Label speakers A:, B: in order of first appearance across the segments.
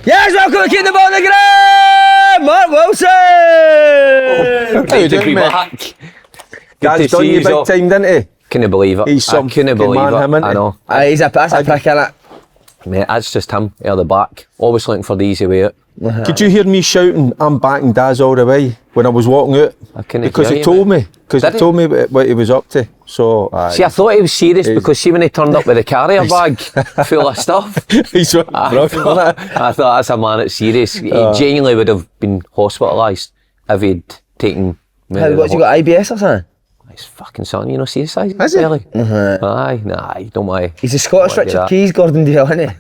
A: Yes, welcome to Keep the Ball on the Ground! Mark Wilson!
B: Good to be back.
C: Dad's done you big time, didn't he?
B: Couldn't believe it.
C: He's some
B: couldn't believe
C: man,
B: it.
C: him, isn't he?
B: I know.
A: That's a prick, innit?
B: Mate, that's just him out the back. Always looking for the easy way out.
C: Could you hear me shouting, I'm backing Daz all the way when I was walking out?
B: I couldn't
C: because
B: hear
C: he
B: you,
C: told
B: mate.
C: me. Because he told me what he was up to. So,
B: see, I thought he was serious because see when he turned up with a carrier bag full of stuff.
C: He's
B: I thought that's a man that's serious. He genuinely would have been hospitalised if he'd taken me.
A: What's he got, IBS or something?
B: He's fucking something, you know, serious size.
C: Is he?
B: Aye, nah, don't worry.
A: He's a Scottish Richard Keys, Gordon Dale, isn't he?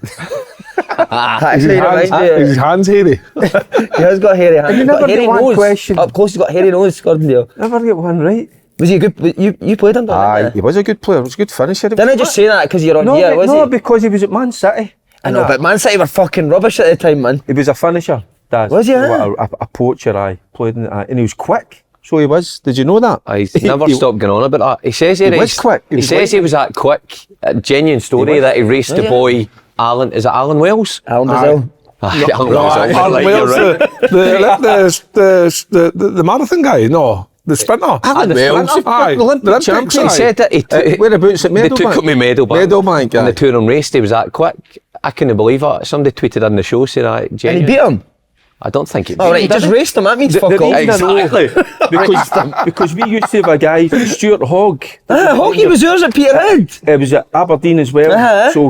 D: Is his hands hairy?
A: He has got hairy hands.
C: You never get one question.
A: Up close, he's got hairy nose, Gordon Dale.
C: Never get one right.
A: Was he a good, you played him,
C: Aye, he was a good player, he was a good finisher.
A: Didn't I just say that because you're on here, was
C: No,
A: he?
C: because he was at Man City.
A: I know, but Man City were fucking rubbish at the time, man.
C: He was a finisher, Daz.
A: Was he,
C: A poacher, played in and he was quick. So he was. Did you know that?
B: He's never stopped going on about that. He says he
C: was quick.
B: He says he was that quick. A genuine story that he raced the boy Alan. Is it Alan Wells?
A: Alan Brazil.
B: Alan Wells.
D: The marathon guy? No. The sprinter?
C: Alan Wells.
D: Aye.
C: The Olympic champion.
B: He said that
C: whereabouts at Meadowbank?
B: They took up my Meadowbank.
C: Meadowbank,
B: in the touring race, he was that quick. I couldn't believe it. Somebody tweeted on the show saying that.
A: And he beat him?
B: I don't think it beat
A: Oh, right,
B: him.
A: he just raced him, that means fuck all.
B: Exactly.
C: because we used to have a guy, Stuart Hogg.
A: Hoggy was yours at Peterhead.
C: It was at Aberdeen as well.
A: Uh-huh.
C: So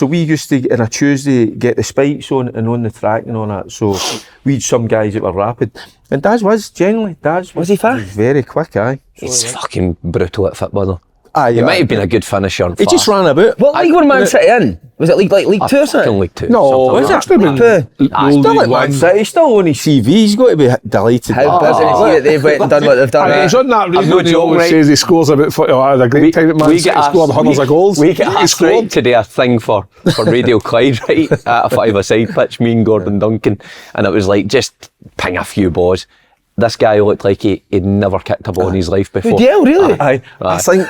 C: we used to, on a Tuesday, get the spikes on and on the track and all that. So we had some guys that were rapid. And Daz was, genuinely,
A: Was he fast?
C: Very quick, aye.
B: He's fucking brutal at football though.
C: Aye,
B: He might have been a good finisher and
C: He just ran about.
A: What league were Man City in? Was it League 2 or
B: fucking
A: something?
B: League 2.
D: No,
B: something
D: it's
B: like
D: actually been
C: Still at Man City, he's still on his CV, he's got to be delighted.
A: How busy is he that they've went and done what they've done?
D: He's on that
B: no
D: radio and he
B: joke,
D: always
B: right?
D: says he scores a bit for had a great time at Man City, scored hundreds of goals.
B: We get
D: He
B: asked right to do a thing for Radio Clyde, right, at a 5-a-side pitch, me and Gordon Duncan, and it was like just ping I few This guy looked like he'd never kicked a ball in his life before.
A: Dale, really?
C: I think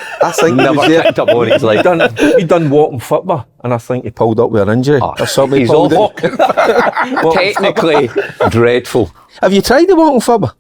B: Never kicked a ball in his life.
C: We'd done walking football and I think he pulled up with an injury or something.
B: He's awful. Technically dreadful.
C: Have you tried the walking football?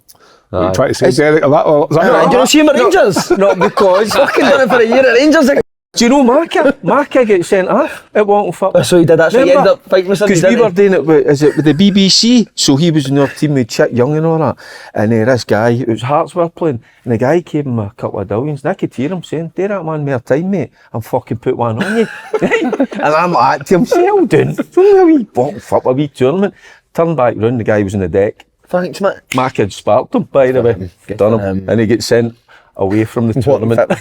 D: You try to say Derek or that? Or is that
A: Do you not see him at Rangers?
C: Not because.
A: Fucking done it for a year at Rangers.
C: Do you know Marka? Marka gets sent off at walking football.
A: So he did that, so he ended up fighting with somebody,
C: because we were
A: didn't
C: doing it with the BBC, so he was in our team with Chick Young and all that, and this guy, it was Hearts were playing, and the guy gave him a couple of dillions, and I could hear him saying, "Do that man more time, mate, and fucking put one on you." And I'm like to him, "Settle down, it's only a wee walking football, a wee tournament." Turned back round, the guy was on the deck.
A: Thanks, mate.
C: Mark had sparked him, by the way, done him, and he gets sent away from the tournament.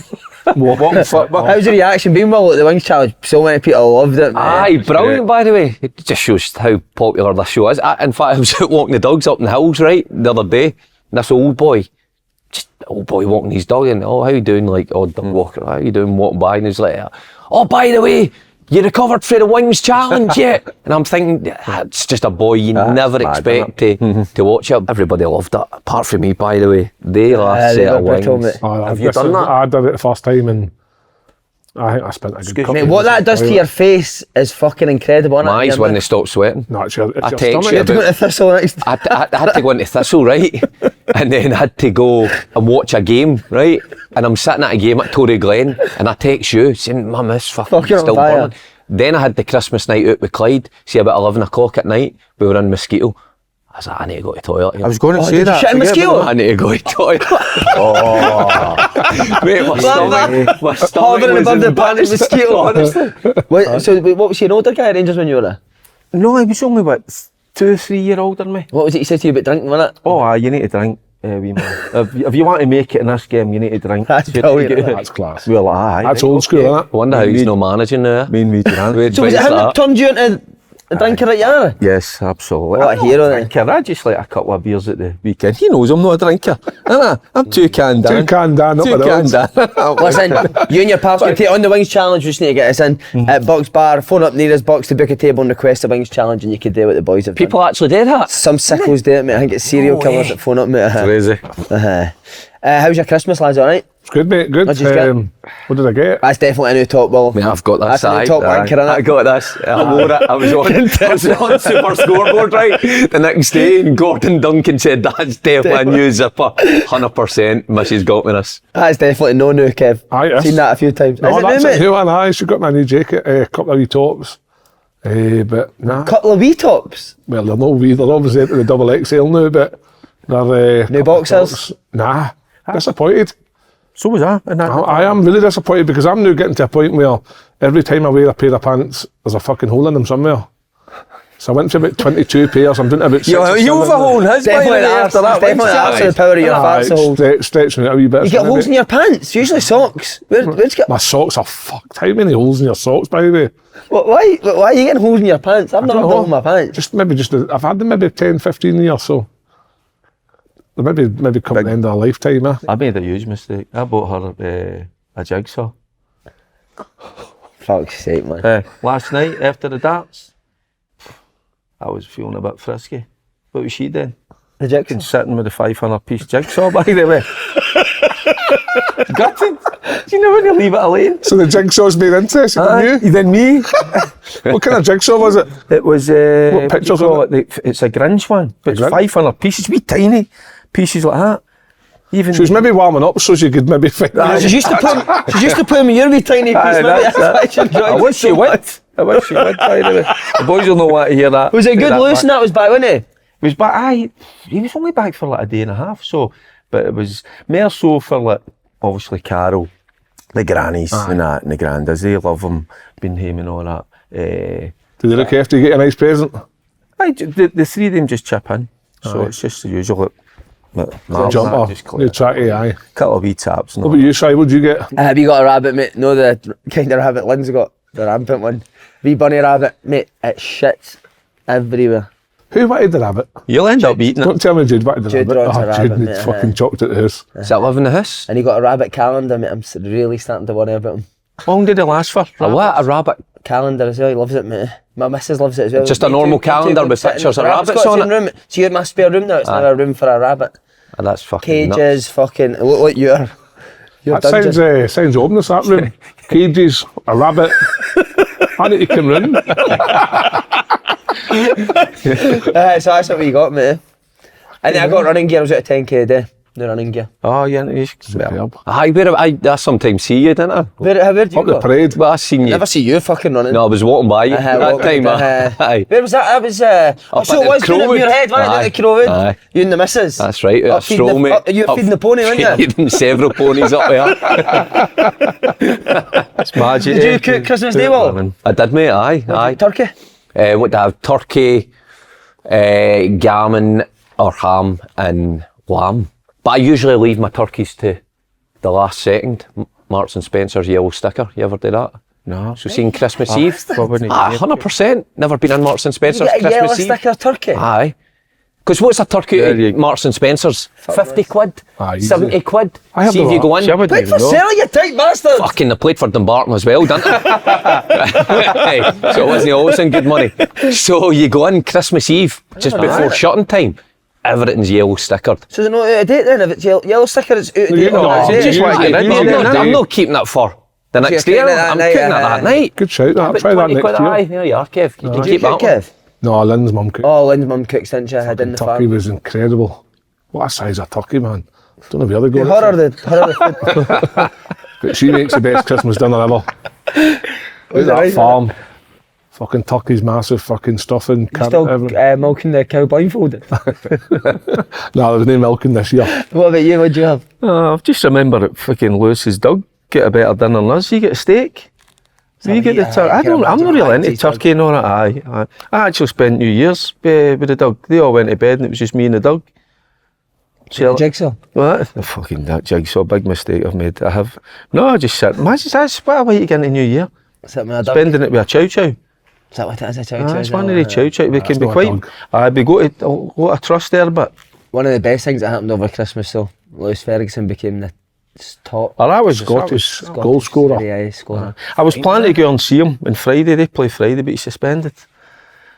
C: Walking football.
A: How's the reaction been, Will, at the Wings Challenge? So many people loved it, man.
B: Aye, brilliant by the way. It just shows how popular this show is. In fact, I was out walking the dogs up in the hills, right, the other day, and this old boy walking his dog, and how you doing, like, dog walker, how you doing, walking by, and he's like, oh, by the way, you recovered for the Wings Challenge yet? And I'm thinking, it's just a boy you never expect to watch it. Everybody loved it, apart from me, by the way. They last set of Wings.
D: Have
B: you done that?
D: I did it the first time and I think I spent a good couple
A: Mate, what that does to your face is fucking incredible, isn't it?
B: My eyes when they stop sweating.
D: No, it's your
B: I
D: stomach.
B: text
A: You had to go to Thistle next.
B: I had to go into Thistle, right? And then I had to go and watch a game, right? And I'm sitting at a game at Tory Glen, and I text you saying, "Mum, this fucking still burning." Then I had the Christmas night out with Clyde. See, about 11 o'clock at night, we were in Mosquito. I was like, I need to go to the toilet.
C: I was going to say that.
A: Shit in Mosquito?
B: I need to go to the toilet. Mate, my stomach
A: Hovering
B: was
A: above the
B: in
A: planet Mosquito, honestly. So what was he, an older guy at Rangers when you were there?
C: No, he was only, 2 or 3 years older than me.
A: What was it he said to you about drinking, wasn't it?
C: Oh, you need to drink, wee man. if you want to make it in this game, you need to drink.
A: That's brilliant.
D: That's class.
C: Well, aye.
D: That's old school, isn't it?
B: I wonder how he's no managing now.
C: Me and me drank.
A: So was it him that turned you into a drinker at Yarra?
C: Yes, absolutely.
A: What a hero then.
C: I just like a couple of beers at the weekend. He knows I'm not a drinker. I'm two can Dan.
D: Two can Dan up
C: Two
D: the
C: can
D: roads.
C: Dan.
A: Listen, you and your pals can take on the Wings Challenge. We just need to get us in at Box Bar. Phone up nearest box to book a table and request the Wings Challenge, and you could do what the boys have done.
B: People actually did that.
A: Some sickos do it, mate. I think it's serial killers that phone up, mate.
C: Crazy.
A: How's your Christmas, lads? All right?
D: It's good, mate. Good.
A: What'd you get?
D: What did I get?
A: That's definitely a new top, Will.
B: Mate, I've got this.
A: That's a new
B: aye.
A: top wanker, innit?
B: I got this. I wore it. I was on Super Scoreboard, right? The next day, and Gordon Duncan said, that's definitely a new zipper. 100%. Mrs. got me this.
A: That's definitely no new, Kev.
D: Aye, yes.
A: Seen that a few times.
D: No,
A: Is
D: that's
A: it new,
D: a
A: mate?
D: new one. Aye, she got my new jacket. A couple of wee tops. But nah.
A: Couple of wee tops.
D: Well, they're no wee. They're obviously into the double XL now, but they're
A: New boxers?
D: Nah. Disappointed.
C: So was I. And
D: I am really disappointed because I'm now getting to a point where every time I wear a pair of pants, there's a fucking hole in them somewhere. So I went to about 22 pairs. I'm doing about 6 or 7.
C: You overhauled his
A: Definitely
C: by the way,
A: the
C: after
A: arse.
C: that.
A: Definitely the arse of the power of your
D: Aye,
A: farts. hole.
D: stretching it a wee bit.
A: You get holes in your pants. Usually socks. Where'd you get?
D: My socks are fucked. How many holes in your socks, by the way?
A: Why are you getting holes in your pants? I've
D: I
A: not
D: don't
A: had
D: know.
A: holes in my pants.
D: I've had them maybe 10, 15 years, so they maybe come to the end of a lifetime.
C: I made a huge mistake. I bought her a jigsaw.
A: Fuck's sake, man.
C: Last night after the darts, I was feeling a bit frisky. What was she doing?
A: The Jigsaw.
C: Sitting with a 500-piece jigsaw, by the way. Gutted. Do you know when you leave it alone?
D: So the jigsaw's made interesting in you?
C: Then me.
D: What kind of jigsaw was it?
C: It was
D: What pictures
C: call
D: on
C: it? It's a Grinch one, but it's
D: Grinch?
C: 500 pieces, wee tiny pieces like that. Even
D: She was maybe warming up so she could maybe find
A: She's used to play me your wee tiny piece.
C: Aye,
A: maybe
C: that's
A: why
C: it.
A: she enjoyed
C: I
A: it
C: wish
A: so
C: she would.
A: much.
C: I wish she would, by the way. The boys will not want to hear that.
A: Was it good
C: that
A: loose
C: back.
A: and that was back, wasn't it?
C: He was back, he was only back for like a day and a half, so, but it was more so for like, obviously Carol, the grannies and that, and the grandas, they love him, been home and all that.
D: Did they look after you get a nice present?
C: The three of them just chip in, so it's just the usual,
D: Jumper, new trackie, aye.
C: couple of wee taps.
D: What about you, Si? What did you get?
A: Have you got a rabbit, mate? No, the kind of rabbit Lynn's got, the rampant one. Wee bunny rabbit, mate, it shits everywhere.
D: Who wanted the rabbit?
C: You'll end up eating it.
D: Don't tell me Jude wanted the
A: Jude
D: rabbit.
A: wants a rabbit,
D: Jude
A: mate,
D: fucking chucked it to us.
B: Does that live in the house?
A: And he got a rabbit calendar, mate. I'm really starting to worry about him.
C: How long did it last for?
B: What? A rabbit?
A: Calendar as well, he loves it, mate. My missus loves it as well.
B: Just a normal calendar with pictures of rabbits on it?
A: Room. So you had my spare room now, it's now a room for a rabbit.
B: Oh, that's fucking nuts.
A: Cages, fucking, look like your
D: That
A: dungeon.
D: sounds ominous, that room. Cages, a rabbit. I need to come round.
A: So that's what we got, mate. And then I got running gear, I was at a 10k a day. The running gear.
C: Oh, yeah, you
D: Superb.
B: I sometimes see you, didn't I?
A: Where'd you
D: Up the
A: go?
D: parade.
B: Well, I seen you.
A: Never see you fucking running.
B: No, I was walking by you that time.
A: Aye.
B: Aye.
A: Where was that? That was,
B: Up
A: so
B: at
A: it was
B: the
A: down at
B: Crowwood.
A: your head, wasn't it?
B: Aye.
A: At the Crowwood.
B: Aye.
A: You and the missus.
B: That's right,
A: Up
B: a
A: feeding
B: stroll, mate.
A: You were feeding the pony, weren't you?
B: Feeding several ponies up there.
C: It's magic.
A: Did you cook Christmas Day, Will?
B: I did, mate, aye.
A: Turkey?
B: What did I have? Turkey, gammon or ham and lamb. But I usually leave my turkeys to the last second. Marks and Spencer's yellow sticker. You ever do that?
C: No.
B: So seeing Christmas Eve?
C: Probably
B: Ah,
C: not.
B: 100%. Never been in Marks and
A: You
B: Spencer's
A: get a yellow
B: Christmas Eve.
A: sticker turkey?
B: Aye. Because what's a turkey
C: There
B: at
C: you-
B: Marks and Spencer's? 50 quid?
D: Aye, easy.
B: 70 quid?
D: I have
B: See if
D: the
B: you go
D: lot.
B: in.
C: I wouldn't
A: Wait
C: even
A: for
C: know.
A: selling, you tight bastard!
B: Fucking the played for Dumbarton as well, didn't it? So it wasn't always in good money. So you go in Christmas Eve, just
A: never
B: before
A: done it.
B: shutting time. Everything's yellow stickered.
A: So they're not out of date then? If it's yellow sticker, it's out of
D: You
A: date.
D: know,
A: or is
D: you
A: it?
C: just want to get
B: Aye,
C: rid of
B: I'm
C: it
B: not-
C: that
B: I'm
C: day.
B: not keeping it for the next
A: you're
B: day.
A: cooking it that
B: I'm
A: night,
B: cooking it that night.
D: Good shout, I'll
B: About
D: try that
B: 20
D: next
B: quid,
D: year.
B: aye, there you are, Kev. You can
A: Did you
B: keep
A: cook,
B: that one.
A: Kev?
D: No, Lynn's mum cooked.
A: Oh, Lynn's mum cooked, didn't she? I had in the
D: Turkey
A: farm.
D: was incredible. What a size of turkey, man. Don't know where they go.
A: The food.
D: But she makes the best Christmas dinner ever.
A: Was it
D: That
A: right,
D: farm. Fucking turkey's massive, fucking stuffing, carrot,
A: Still
D: everything.
A: milking the cow blindfolded.
D: No, there was no milking this year.
A: What about you? What'd you have?
C: I just remember that fucking Lewis's dog get a better dinner than us. You get a steak. So you get the turkey. I'm not really into turkey and all that. Aye. I actually spent New Year's with the dog. They all went to bed and it was just me and the dog.
A: Jigsaw.
C: What? Fucking that jigsaw, big mistake I've made. I have. No, I just said, that's what a way to get into New Year.
A: Is that my dog?
C: Spending it with a chow chow.
A: Is that what it is? A chow chow?
C: It's one of the chow chow. We can be
D: not a
C: quite.
D: dog.
C: We got a lot of trust there, but.
A: One of the best things that happened over Christmas, though. Lewis Ferguson became the top
C: Oh, that was
D: Scottish goal scorer.
A: Serie A scorer.
C: I was planning to go and see him on Friday. They play Friday, but he's suspended.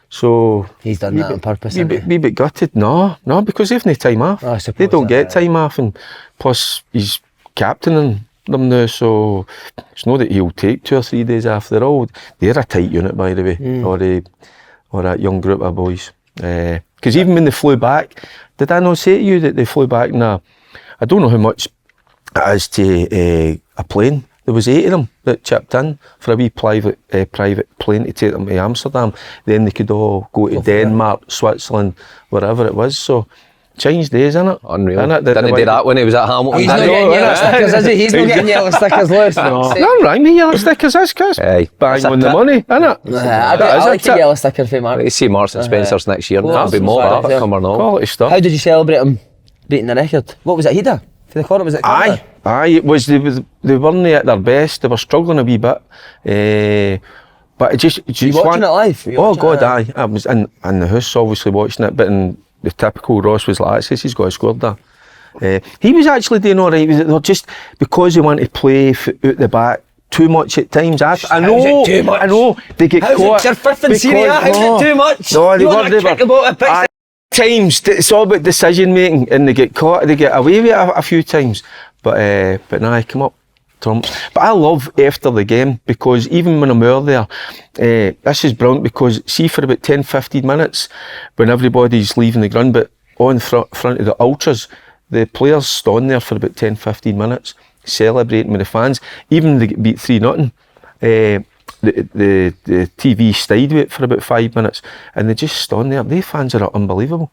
C: So.
A: He's done that on purpose.
C: We
A: hasn't he?
C: be bit gutted. No, because they've no time off.
A: Oh, I suppose
C: They don't
A: that,
C: get time off, and plus he's captaining them now, so it's not that he'll take 2 or 3 days after all. They're a tight unit, by the way, or that young group of boys. Because even when they flew back, did I not say to you that they flew back in I don't know how much it is to a plane. There was 8 of them that chipped in for a wee private plane to take them to Amsterdam. Then they could all go to Denmark, Switzerland, wherever it was. So changed days, innit?
B: Unreal.
C: Innit?
B: Didn't he do that when he was at Hamilton?
A: He's not getting yellow stickers, is he? He's not getting yellow stickers loose.
C: No, right, me yellow stickers is Chris.
B: Aye.
C: Bang on the money, innit?
A: I like the yellow sticker for Mark.
B: You see Marks and Spencer's next year. That'll be more
A: Marks and
B: that, come or not.
C: Quality stuff.
A: How did you celebrate him beating the record? What was it he did? For the corner, was it?
C: Aye, it was. They weren't at their best. They were struggling a wee bit. But it just
A: You watching it live?
C: Oh God, aye. I was in the house, obviously watching it. But in the typical Ross was like, says he's got to score that. He was actually doing all right. They're just because they want to play out the back too much at times. I know.
A: Too much?
C: I know. They get caught.
A: It's your 5th in Serie A. How's it too much?
C: No, they
A: you
C: were.
A: want to kick the ball at a pitch?
C: Times it's all about decision making, and they get caught. They get away with it a few times, but now I come up trumps. But I love after the game, because even when I'm out there, this is brilliant, because see for about 10-15 minutes when everybody's leaving the ground, but on front of the ultras, the players stand there for about 10-15 minutes celebrating with the fans. Even they get beat 3-0. The TV stayed with it for about 5 minutes, and they just stand there. They fans are unbelievable.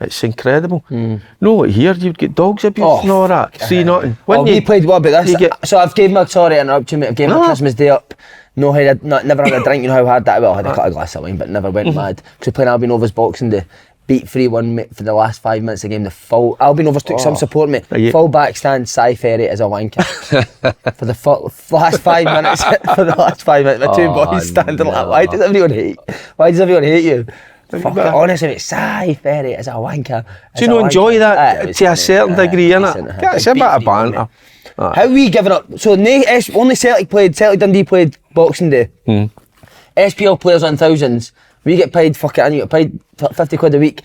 C: It's incredible. No, like here you'd get dogs abuse and all that. 3-0.
A: We played what about this? So I've gave my sorry interrupt you, mate. I've gave my Christmas Day up. No, never had a drink. You know how hard that. Well, I had a couple of glasses of wine, but never went mad. Because we played Albion Rovers Boxing Day. Beat 3-1 for the last 5 minutes of the game. Albion Rovers took some support, mate. Full back stand, Si Ferry is a wanker. For the last 5 minutes. For the last 5 minutes, the two boys standing like, why does everyone hate you? Fuck it, honestly, mate, Si Ferry is a wanker.
C: Do you not enjoy that to a certain degree, innit? It's a bit of banter.
A: How are we giving up? So only Celtic Dundee played Boxing Day. SPL players on thousands. We get paid, you get paid 50 quid a week,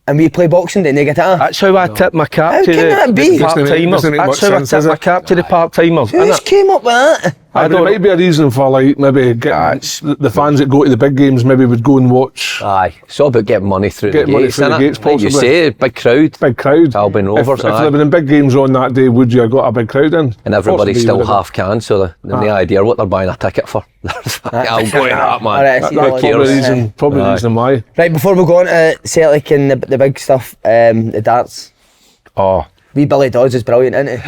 A: and we play Boxing Day and they get it.
C: That's how I tip my cap to the part-timers. That's how I tip my cap to the part-timers.
A: Who's came up with that?
D: There might be a reason for like maybe getting the fans that go to the big games maybe would go and watch.
B: Aye, it's all about getting money through the gates,
D: possibly.
B: You say big crowd.
D: Albion
B: Rovers.
D: If there had been big games on that day, would you have got a big crowd in?
B: And everybody's still half can, so they've no idea what they're buying a ticket for. I'll go in that, man.
D: That's probably the reason why.
A: Right, before we go on to Celtic and the big stuff, the darts. Wee Billy Dodds is brilliant, isn't he?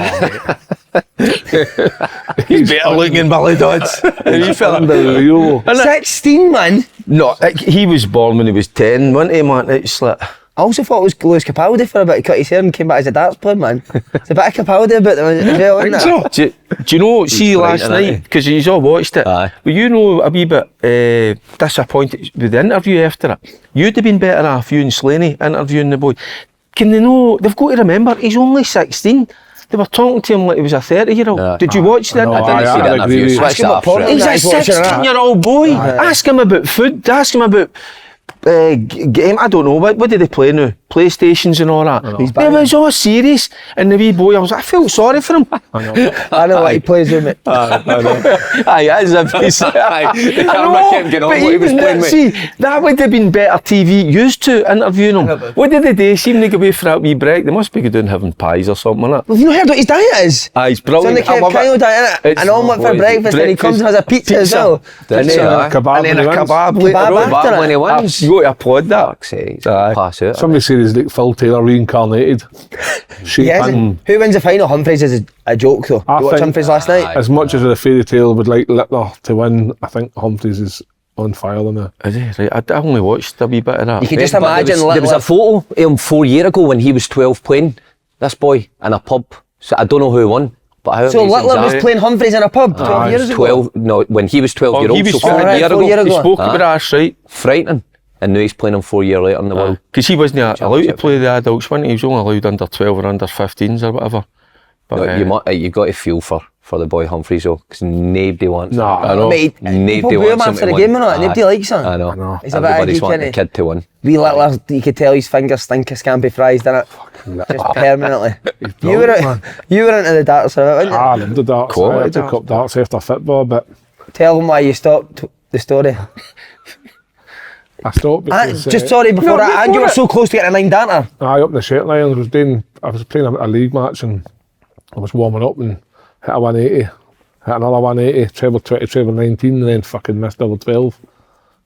C: He's better looking than Billy Dodds.
D: Unbelievable.
A: 16, man.
C: No, he was born when he was 10, wasn't he, man? It's like,
A: I also thought it was Lewis Capaldi for a bit. He cut his hair and came back as a darts player, man. There's a bit of Capaldi about them as well, isn't there?
C: Do you know, see last night, because you all watched it, but you know a wee bit disappointed with the interview after it. You'd have been better off, you and Slaney, interviewing the boy. Can they know, they've got to remember, he's only 16. They were talking to him like he was a 30-year-old. Did you watch that?
B: I didn't see the interview.
C: He's a 16-year-old boy. Ask him about food, ask him about game. I don't know, what do they play now? PlayStations and all that. It was all serious, and the wee boy, I felt sorry for him.
A: I know what he plays with, mate.
C: Aye, as if he's the camera kept getting on what he was playing with. See, that would have been better TV used to interviewing him. What did they do? Seem to go away for that wee break. They must be doing having pies or something like that.
A: Well, have you not heard what his diet is?
C: Aye, it's brilliant.
A: It's on the Kyle diet, innit? An omelette for breakfast, and he comes and has a pizza as well.
C: And then a kebab
B: Kebab when he wins.
C: You got to applaud that.
B: Pass out.
D: Somebody said he's like Phil Taylor reincarnated.
A: Who wins the final? Humphreys is a joke though. You watched Humphreys last night?
D: As much as a fairy tale would like Littler to win, I think Humphreys is on fire in there.
C: Is he? Right. I only watched a wee bit of that.
A: You can just imagine
B: there was a photo of him 4 years ago when he was 12 playing this boy in a pub. So I don't know who won. But
A: so Littler was playing Humphreys in a pub 12 years ago?
B: No, when he was 12 years old, so 4 years ago.
C: He spoke about that, right?
B: Frightening. And now he's playing him 4 years later in the world.
C: Because he wasn't allowed to play the adults, wasn't he? He was only allowed under 12 or under 15s or whatever. But
B: you've got to feel for for the boy Humphreys though, because nobody wants him.
C: I know.
A: Mate,
B: Nobody
A: people boo him
B: wants him
A: after
B: to
A: the game,
B: win.
A: innit? Nobody likes him.
B: I know.
A: He's a bit
B: Everybody's
A: geek,
B: wanting the
A: innit?
B: kid to win.
A: Wee little, you could tell his fingers stink of scampi fries, didn't it? Just permanently. You were into the darts, weren't you?
D: I loved the darts. I took up darts after football, but
A: Tell them why you stopped the story.
D: I stopped because...
A: Just sorry, before that, and you were so close to getting a 9 danter.
D: I up in the Shankland, I was playing a league match and I was warming up and hit a 180, hit another 180, treble 20, treble 19, and then fucking missed double 12.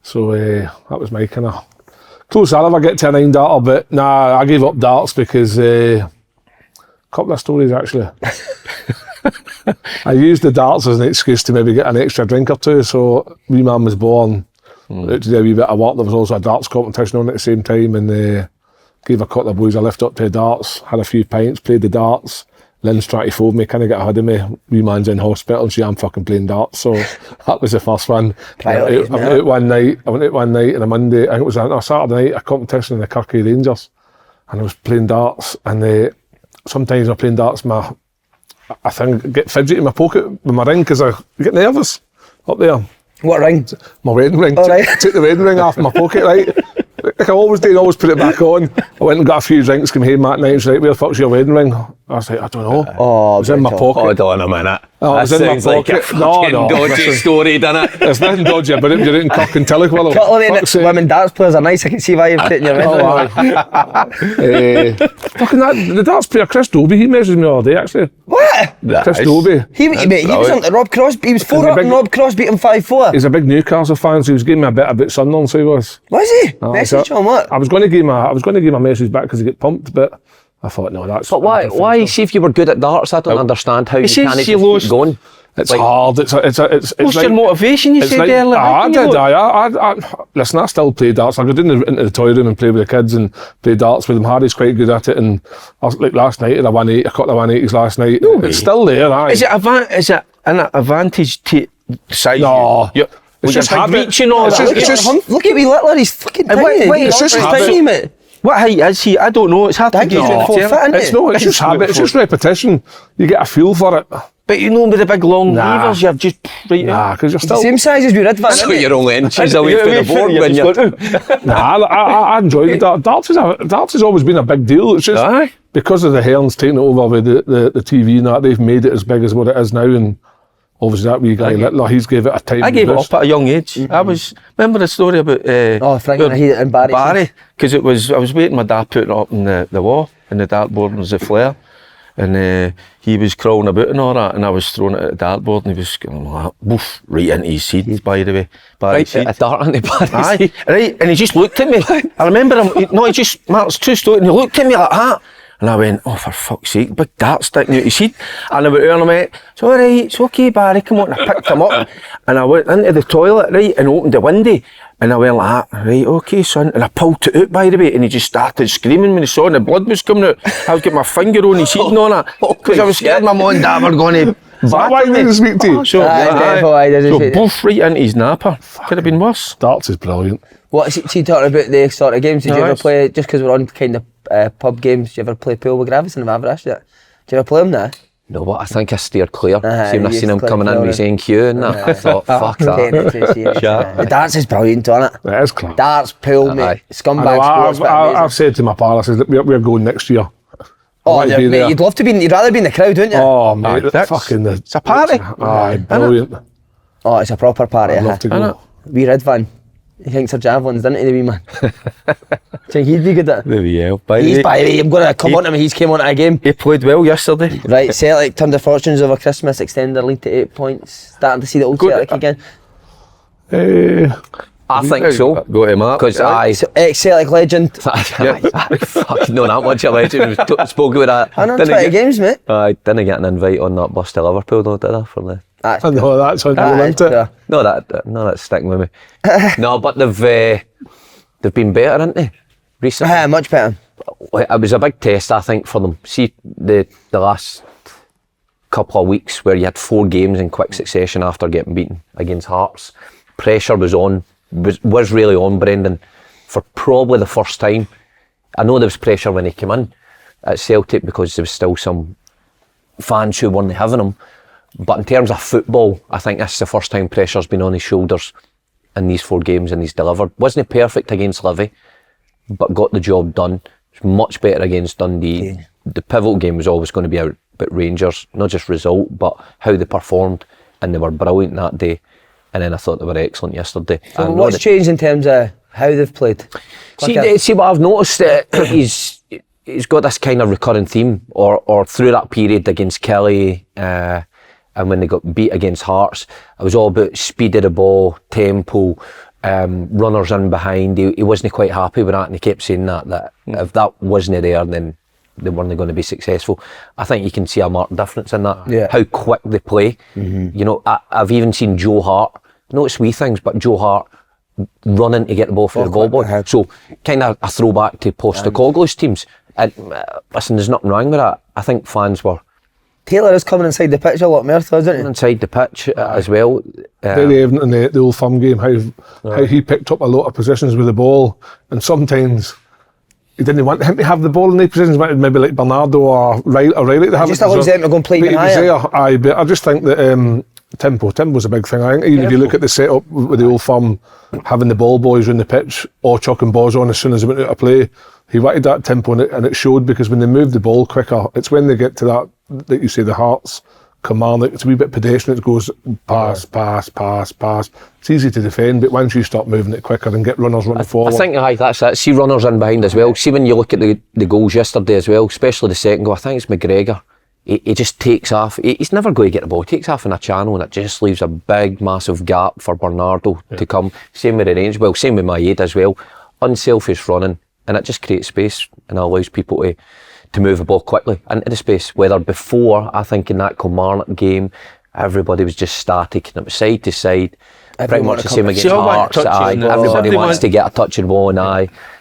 D: So that was my kind of close I'll ever get to a 9 darter, but nah, I gave up darts because a couple of stories actually. I used the darts as an excuse to maybe get an extra drink or two. So wee man was born, out to do a wee bit of work. There was also a darts competition on at the same time, and gave a couple of boys a lift up to the darts, had a few pints, played the darts. Lynn's trying to fold me, kind of get ahead of me. Wee man's in hospital and I'm fucking playing darts. So that was the first one. I went out one night on a Monday, I think it was a Saturday night, a competition in the Kirky Rangers, and I was playing darts, and sometimes I'm playing darts, I think I get fidgety in my pocket with my ring because I get nervous up there.
A: What ring?
D: My wedding ring.
A: Oh, right.
D: Take the wedding ring off my pocket, right? Like I always do, always put it back on. I went and got a few drinks, came home that night, and was like, where the fuck's your wedding ring? I was like, I don't know. It was in my pocket.
B: Hold on a minute.
D: Oh, it was in my
B: sounds like a
D: pocket.
B: fucking dodgy story, doesn't it?
D: There's nothing dodgy about it, you're out in Cock and Tillicwillow.
A: Couple of women darts players are nice, I can see why you're putting your wedding ring.
D: Fucking the darts player, Chris Dobie, he messaged me the other day actually.
A: What?
D: Chris Dobie.
A: He was on Rob Crosby, he was 4 up and Rob Crosby beat him 5-4.
D: He's a big Newcastle fan, so he was giving me a bit about Sunderland, so he was.
A: Was he? Message on what?
D: I was going to give him a message back because he get pumped, but I thought, no, that's...
B: But why, see if you were good at darts, I don't understand how you can't just keep going.
D: It's hard, it's
C: What's
D: like,
C: your motivation, you said earlier?
D: Listen, I still play darts. I go into the toy room and play with the kids and play darts with them. Harry's quite good at it, and like last night, I had a 180, a couple of 180s last night. It's still there, aye.
C: Is it an advantage to size?
D: No.
C: It's just reach and all that.
A: Look at wee Littler, he's fucking tiny.
C: Wait,
A: It's just
C: tiny,
A: mate.
C: What height is he? I don't know. It's hard to
A: Thank you.
C: gauge.
D: It's just habit, it's just repetition. You get a feel for it.
C: But you know, with the big long levers, you're just right.
D: Nah, because you're
A: The
D: still...
A: same size as we Red Van,
B: So you're only inches away from the board when you're...
D: Nah, I enjoy the darts. Darts has always been a big deal. It's just because of the Hearns taking it over with the TV and that, they've made it as big as what it is now, and obviously that wee guy Littler, he's gave it a time.
C: I gave it up at a young age. I was, remember the story about
A: Frank and Barry?
C: Because I was waiting my dad putting it up in the wall, and the dartboard was a flare, and he was crawling about and all that, and I was throwing it at the dartboard, and he was going like, woof, right into his seat, by the way.
B: Right, a dart into Barry's seat.
C: Right, and he just looked at me. I remember him, Mark's true story, and he looked at me like that. And I went, oh, for fuck's sake, big dart sticking out his head. And I went there and I went, it's all right, it's okay, Barry, come on. And I picked him up and I went into the toilet, right, and opened the window. And I went like that, right, okay, son. And I pulled it out, by the way, and he just started screaming when he saw and the blood was coming out. I was getting my finger on his head and all that. Because I was scared my mum and dad were going to
D: Why didn't he speak to you?
C: So boof, right into his napper. Could have been worse.
D: Darts is brilliant.
A: What is she talking about, the sort of games? Did you ever play, just because we're on kind of pub games, did you ever play pool with Gravis and I've asked it? Did you ever play him now?
B: No, but I think I steered clear. See when I seen him coming in with his NQ and that, I thought, fuck that.
A: The darts is brilliant, isn't it?
D: It is class.
A: Darts, pool, mate, scumbag sports.
D: I've said to my pal, I said, we're going next year.
A: Oh, mate, you'd love to be, you'd rather be in the crowd, wouldn't you?
D: Oh, mate, it's
C: a party.
D: Aye, brilliant.
A: Oh, it's a proper party.
D: I'd love to go.
A: Wee Red Van. He thinks they're javelins, doesn't he, the wee man? Do you think he'd be good at it? He's by the way, I'm going to come on to him, he's came on to a game.
C: He played well yesterday.
A: Right, Celtic turned their fortunes over Christmas, extended their lead to 8 points. Starting to see the old Celtic again.
B: I think so.
C: Go to Mark.
B: Because
A: ex-Celtic legend.
B: I fucking know that much of a legend. We spoke about that.
A: 120 games, mate.
B: I didn't get an invite on that bus to Liverpool, though, did I? For the...
D: I know that's on you, isn't it?
B: No, that's sticking with me. No, but they've been better, haven't they? Recently.
A: Much better.
B: It was a big test, I think, for them. See, the last couple of weeks where you had 4 games in quick succession after getting beaten against Hearts. Pressure was on, was really on Brendan for probably the first time. I know there was pressure when he came in at Celtic because there was still some fans who weren't having him. But in terms of football, I think this is the first time pressure's been on his shoulders in these 4 games, and he's delivered. Wasn't perfect against Livy, but got the job done. It's much better against Dundee. Yeah. The pivotal game was always going to be about Rangers, not just result, but how they performed, and they were brilliant that day. And then I thought they were excellent yesterday.
A: So what's changed in terms of how they've played?
B: See what I've noticed, he's got this kind of recurring theme, or through that period against Kelly, and when they got beat against Hearts, it was all about speed of the ball, tempo, runners in behind. He wasn't quite happy with that, and he kept saying that if that wasn't there, then they weren't going to be successful. I think you can see a marked difference in that, how quick they play. You know, I've even seen Joe Hart, not it's wee things, but Joe Hart running to get the ball for the ball boy. So kind of a throwback to Postecoglou's teams. And listen, there's nothing wrong with that. I think fans were...
A: Taylor is coming inside the pitch a lot more, isn't he?
B: Inside the pitch as well.
D: Very evident in the Old Firm game how he picked up a lot of positions with the ball, and sometimes he didn't want him to have the ball in the positions, maybe like Bernardo or Riley to have
A: just allows them to go and play
D: behind. But I just think that tempo's a big thing. I think even if you look at the setup with the Old Firm, having the ball boys on the pitch or chucking balls on as soon as they went out of play, he wanted that tempo, and it showed, because when they move the ball quicker, it's when they get to that you say, the Hearts command, it's a wee bit pedestrian, it goes pass. It's easy to defend, but once you start moving it quicker and get runners running forward.
B: I think that's it. See runners in behind as well. See when you look at the goals yesterday as well, especially the second goal, I think it's McGregor. He just takes off. He's never going to get the ball. He takes off in a channel, and it just leaves a big, massive gap for Bernardo to come. Same with the range. Well, same with Maeda as well. Unselfish running, and it just creates space and allows people to move the ball quickly into the space. Whether before, I think in that Kilmarnock game, everybody was just static, and it was side to side. Pretty much the same against Hearts. Everybody wants to get a touch of the ball,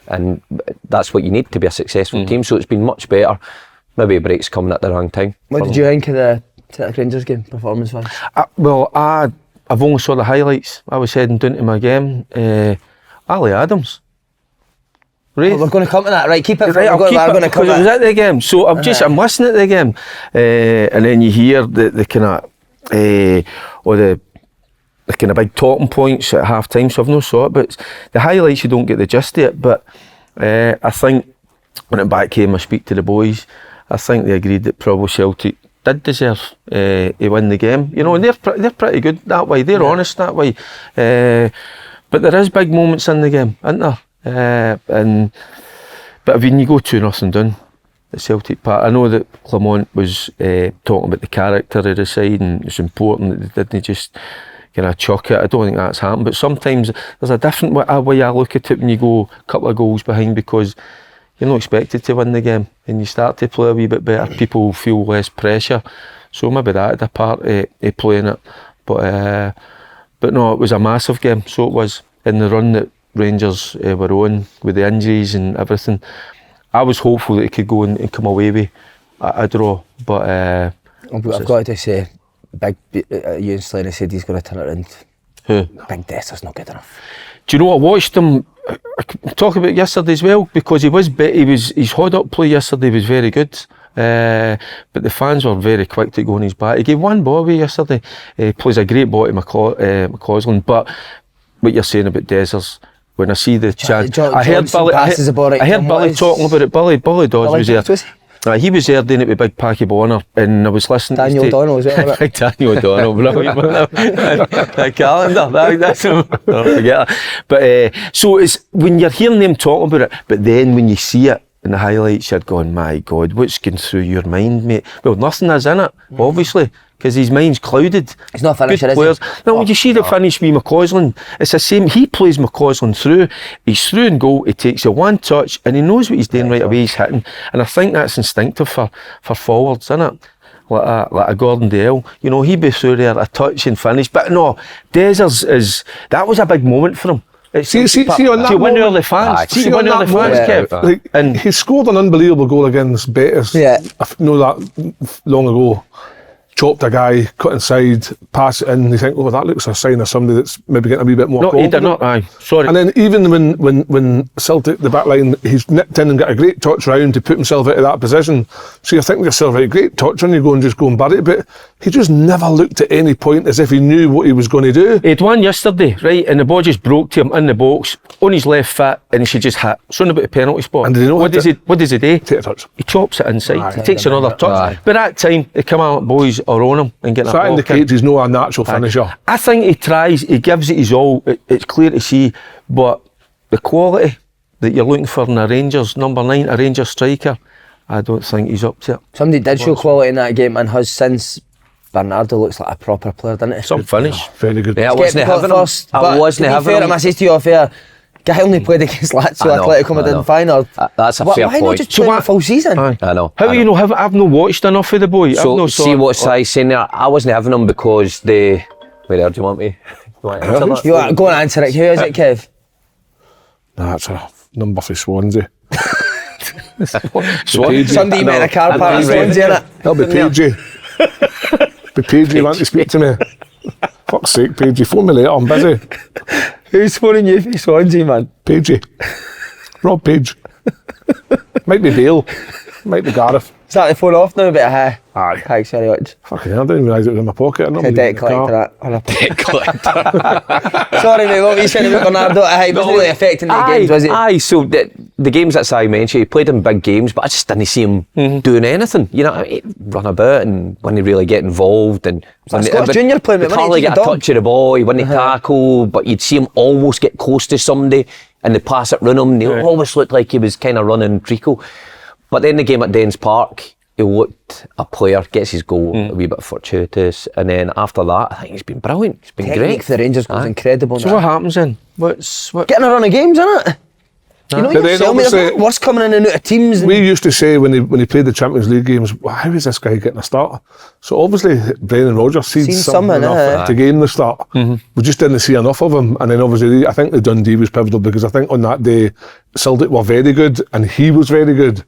B: and that's what you need to be a successful team. So it's been much better. Maybe a break's coming at the wrong time.
A: What did you think of the Celtic Rangers game, performance-wise?
C: Well, I've only saw the highlights. I was heading down to my game. Ali Adams.
A: Right. Oh, we're going to come to that, right? Keep it.
C: Right, we're going to come. It was at the game, so I'm listening to the game, and then you hear the kind of the kind of big talking points at half time. So I've no saw it, but the highlights you don't get the gist of it. But I think when it back came, I speak to the boys. I think they agreed that probably Celtic did deserve to win the game. You know, and they're pretty good that way. They're honest that way. But there is big moments in the game, isn't there? But when you go 2-0 down, the Celtic part, I know that Clement was talking about the character of the side, and it's important that they didn't just kind of chuck it. I don't think that's happened, but sometimes there's a different way I look at it when you go a couple of goals behind, because you're not expected to win the game, and you start to play a wee bit better. People feel less pressure, so maybe that had a part of playing it. But no, it was a massive game. So it was, in the run that Rangers were on with the injuries and everything. I was hopeful that it could go and come away with a draw, but
A: I've got to say, Big Ewan Slaney said he's going to turn it around.
C: Who?
A: Big Desser's not good enough.
C: Do you know, I watched him talk about yesterday as well, because his hold-up play yesterday was very good, but the fans were very quick to go on his back. He gave one ball away yesterday. He plays a great ball to McCausland, but what you're saying about Desers, when I see the chance, I heard Billy talking about it. Billy Dodds was there. He was there doing it with Big Packy Bonner, and I was listening
A: Daniel
C: to
A: O'Donnell as well.
C: Big Daniel O'Donnell, brilliant. Calendar, that's him. Don't forget that. But so it's when you're hearing them talking about it, but then when you see it in the highlights, you're going, my God, what's going through your mind, mate? Well, nothing is in it, obviously, because his mind's clouded.
A: He's not finished, is he?
C: No, when you see the finish with McCausland, it's the same. He plays McCausland through. He's through and goal. He takes a one touch, and he knows what he's doing right away. He's hitting, and I think that's instinctive for forwards, isn't it? Like a Gordon Dale, you know, he'd be through there, a touch and finish. But no, Desers that was a big moment for him.
D: See on that
C: win early fans.
D: Kev, and he scored an unbelievable goal against Betis.
A: Yeah.
D: I know that long ago. Chopped a guy, cut inside, pass it in. You think, oh, that looks a sign of somebody that's maybe getting a wee bit more confident.
C: No, he did not. Aye, sorry.
D: And then even when Celtic, the back line, he's nipped in and got a great touch round to put himself out of that position. So you're thinking to yourself, right, great touch, and you go and just go and bury it. But he just never looked at any point as if he knew what he was going to do.
C: He had one yesterday, right, and the ball just broke to him in the box, on his left foot, and he should just hit. Something about the penalty spot.
D: And did he know
C: what does he do?
D: Take a touch.
C: He chops it inside.
D: Aye.
C: He takes another touch.
B: Aye.
C: But that time, the Camelot boys are on him and getting
D: So that indicates he's not a natural finisher.
C: I think he tries, he gives it his all. It's clear to see, but the quality that you're looking for in a Rangers, number 9, a Rangers striker, I don't think he's up to it.
A: Somebody did show quality in that game and has since. Bernardo looks like a proper player, doesn't he?
C: Some finish.
D: Very good.
B: Yeah, I wasn't having him. I wasn't having him.
A: I says to you off air, guy only played against Lazio, Atletico Madrid in final.
B: That's a fair
A: why
B: point.
A: not just play the full season?
C: Aye.
B: I know.
C: How
B: I
C: you know? I've not watched enough of the boy.
B: So see what Si's saying there. I wasn't having him because the. Where do you want me? You want to answer that?
A: You want to go and answer it? Who is it, Kev?
D: Nah, it's a number for Swansea.
A: Somebody met in a car park in Swansea, innit?
D: That'll be Pagey. Be Pagey, want to speak to me? Fuck's sake, Pagey, phone me later, I'm busy.
A: Who's phoning you for Swansea, man?
D: Pagey. Rob Page. Might be Dale. Might be Gareth.
A: Is that the phone off now? But hi.
D: Aye.
A: Thanks very much.
D: Fucking hell, I didn't realise it was in my pocket.
A: A debt collector, that.
B: Debt collector.
A: Sorry, mate, what were you saying about Bernardo? He wasn't really affecting the games, was he?
B: Aye, so the games that Si mentioned, he played in big games, but I just didn't see him doing anything. You know, he'd run about and when he really get involved. And
A: Scottish Junior playing,
B: he'd hardly get a touch of the ball, he wouldn't tackle, but you'd see him almost get close to somebody and they'd pass it round him. He always looked like he was kind of running treacle. But then the game at Dens Park, he looked a player, gets his goal a wee bit fortuitous, and then after that, I think he's been brilliant. He's been
A: Technique
B: great.
A: for the Rangers was incredible.
C: So what happens then? What?
A: Getting a run of games, isn't it? You know
D: But then
A: yourself, mate,
D: obviously-
A: there's worse coming in and out of teams.
D: We used to say when he played the Champions League games, well, how is this guy getting a start? So obviously Brendan Rodgers seen something enough to gain the start. We just didn't see enough of him. And then obviously I think the Dundee was pivotal because I think on that day Celtic were very good and he was very good.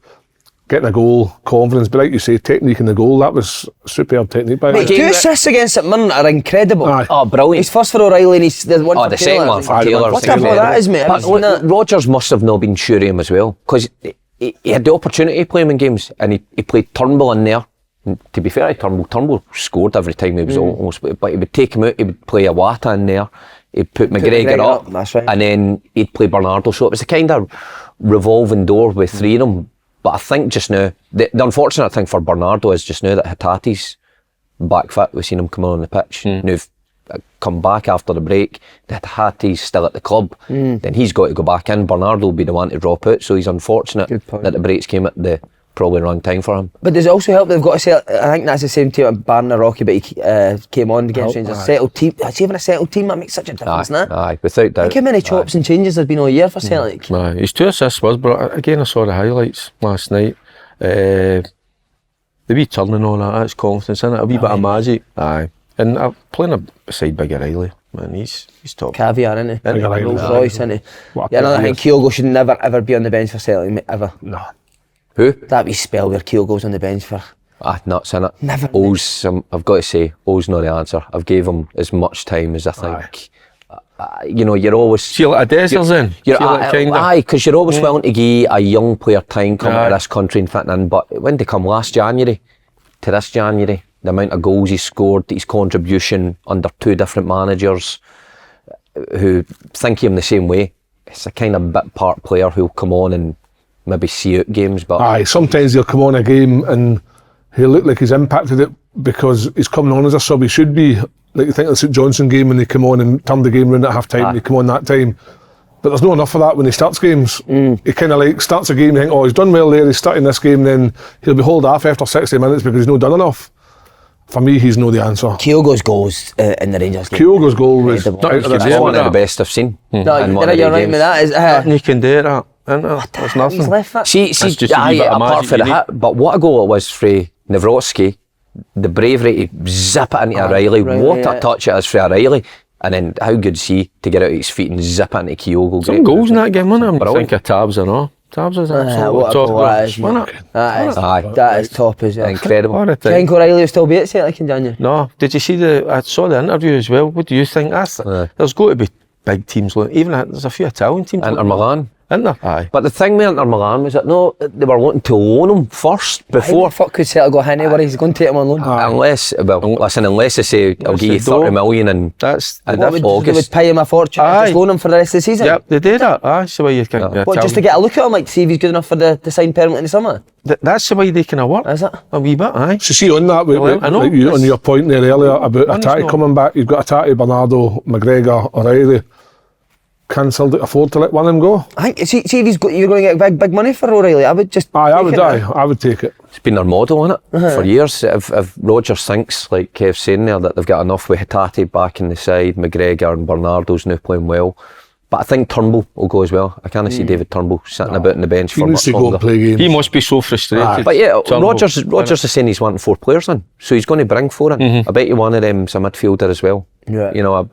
D: Getting a goal, confidence, but like you say, technique in the goal, that was superb technique by him.
A: Mate, 2 assists against St Mirren are incredible.
D: Aye.
B: Oh, brilliant.
A: His first for O'Reilly and he's the one for
B: The
A: Taylor.
B: second one for
D: Aye,
B: Taylor.
A: What the hell that is, mate? I've seen that.
B: Rodgers must have not been sure of him as well, because he had the opportunity to play him in games, and he played Turnbull in there. And to be fair to Turnbull scored every time he was almost, but he would take him out, he would play Awata in there, he'd put McGregor up,
A: that's right.
B: and then he'd play Bernardo. So it was a kind of revolving door with 3 of them. But I think just now, the unfortunate thing for Bernardo is just now that Hatate's back fit. We've seen him come on the pitch. Now, if come back after the break, Hatate's still at the club, then he's got to go back in. Bernardo will be the one to drop out, so he's unfortunate that the breaks came at the probably wrong time for him.
A: But does it also help they've got to settle? I think that's the same team at Barna Rocky, but he came on against Rangers. Settled team. Having a settled team, that makes such a difference, doesn't it?
B: Aye, without doubt.
A: Think how many chops and changes there's been all year for Celtic.
C: Aye, his 2 assists was, but again I saw the highlights last night. The wee turn and all that's confidence in it, a wee bit of magic. Aye. And I'm playing beside Big O'Reilly. Man, he's top.
A: Caviar, isn't he?
D: Big O'Reilly.
A: Rolls Royce, isn't he?
D: What a
A: Yeah, another
D: player
A: thing,
D: he
A: Kyogo should never ever be on the bench for Celtic, mate, ever.
D: No.
B: Who?
A: That wee spell where Kyogo's on the bench for.
B: Nuts in it.
A: Never.
B: O's, I've got to say, O's not the answer. I've gave him as much time as I think. You know, you're always...
C: Feel like a Desers then?
B: Aye, because you're always willing to give a young player time coming to this country and fitting in. But when they come last January to this January, the amount of goals he's scored, his contribution under 2 different managers who think of him the same way, it's a kind of bit part player who'll come on and maybe see out games. But
D: Aye, sometimes he'll come on a game and he'll look like he's impacted it because he's coming on as a sub. He should be, like you think of the St Johnstone game when they come on and turn the game round at half time and they come on that time. But there's not enough of that when he starts games. He kind of like starts a game, you think, oh, he's done well there, he's starting this game, then he'll be hauled off after 60 minutes because he's not done enough. For me, he's no the answer.
A: Kyogo's goals in the Rangers game.
D: Kyogo's goal was
B: it's one of the best I've seen.
A: No, you're right with that.
C: Nothing you can do that. There's nothing.
A: He's left foot.
B: See,
C: just a wee bit of
B: apart
C: magic
B: from
C: you
B: the hit, but what a goal it was for Nawrocki, the bravery to zip it into O'Reilly. What a touch it is for O'Reilly. And then how good's he to get out of his feet and zip it into Kyogo.
C: Some goals in that game, wasn't there? I think of Tabs and all. Tabs is absolutely
A: what a
C: top
A: goal that is, mate. That is top as well.
B: Incredible.
A: Do you think O'Reilly will still be at Celtic in January?
C: No. Did you see I saw the interview as well. What do you think? There's got to be big teams. Even there's a few Italian teams.
B: Inter Milan.
C: Isn't there? Aye.
B: But the thing with Inter Milan was that they were wanting to loan him first
A: How
B: before.
A: the fuck could Celtic go anywhere? He's going to take him on loan.
B: Unless they say, I'll give you 30 million and
C: That's
B: and
A: What would, they would
B: August.
A: pay him a fortune and
C: Aye.
A: just loan him for the rest of the season?
C: Yep, they do that. Aye, so why you can.
A: What, just to get a look at him, like to see if he's good enough for the sign permanent in the summer?
C: That's the way they can work.
A: Is it?
C: A wee bit, aye.
D: So see on that,
C: I know.
D: on your point there earlier about
C: Man's
D: Atati
C: not-
D: coming back, you've got Atati, Bernardo, McGregor, O'Reilly. Can Celtic afford to let one of them go?
A: I think, see if you're going to get big money for O'Reilly, I would just
D: I
A: take it.
D: I would take it.
B: It's been their model, isn't it? For years. If Rodgers thinks, like Kev's saying there, that they've got enough with Hatate back in the side, McGregor and Bernardo's now playing well. But I think Turnbull will go as well. I can't see David Turnbull sitting about on the bench
D: He
B: for
D: needs
B: much
D: to go
B: longer.
D: and play games.
C: He must be so frustrated.
B: But yeah,
C: Turnbull.
B: Rodgers is saying he's wanting 4 players in, so he's going to bring 4 in. I bet you one of them's a midfielder as well.
A: Yeah.
B: You know,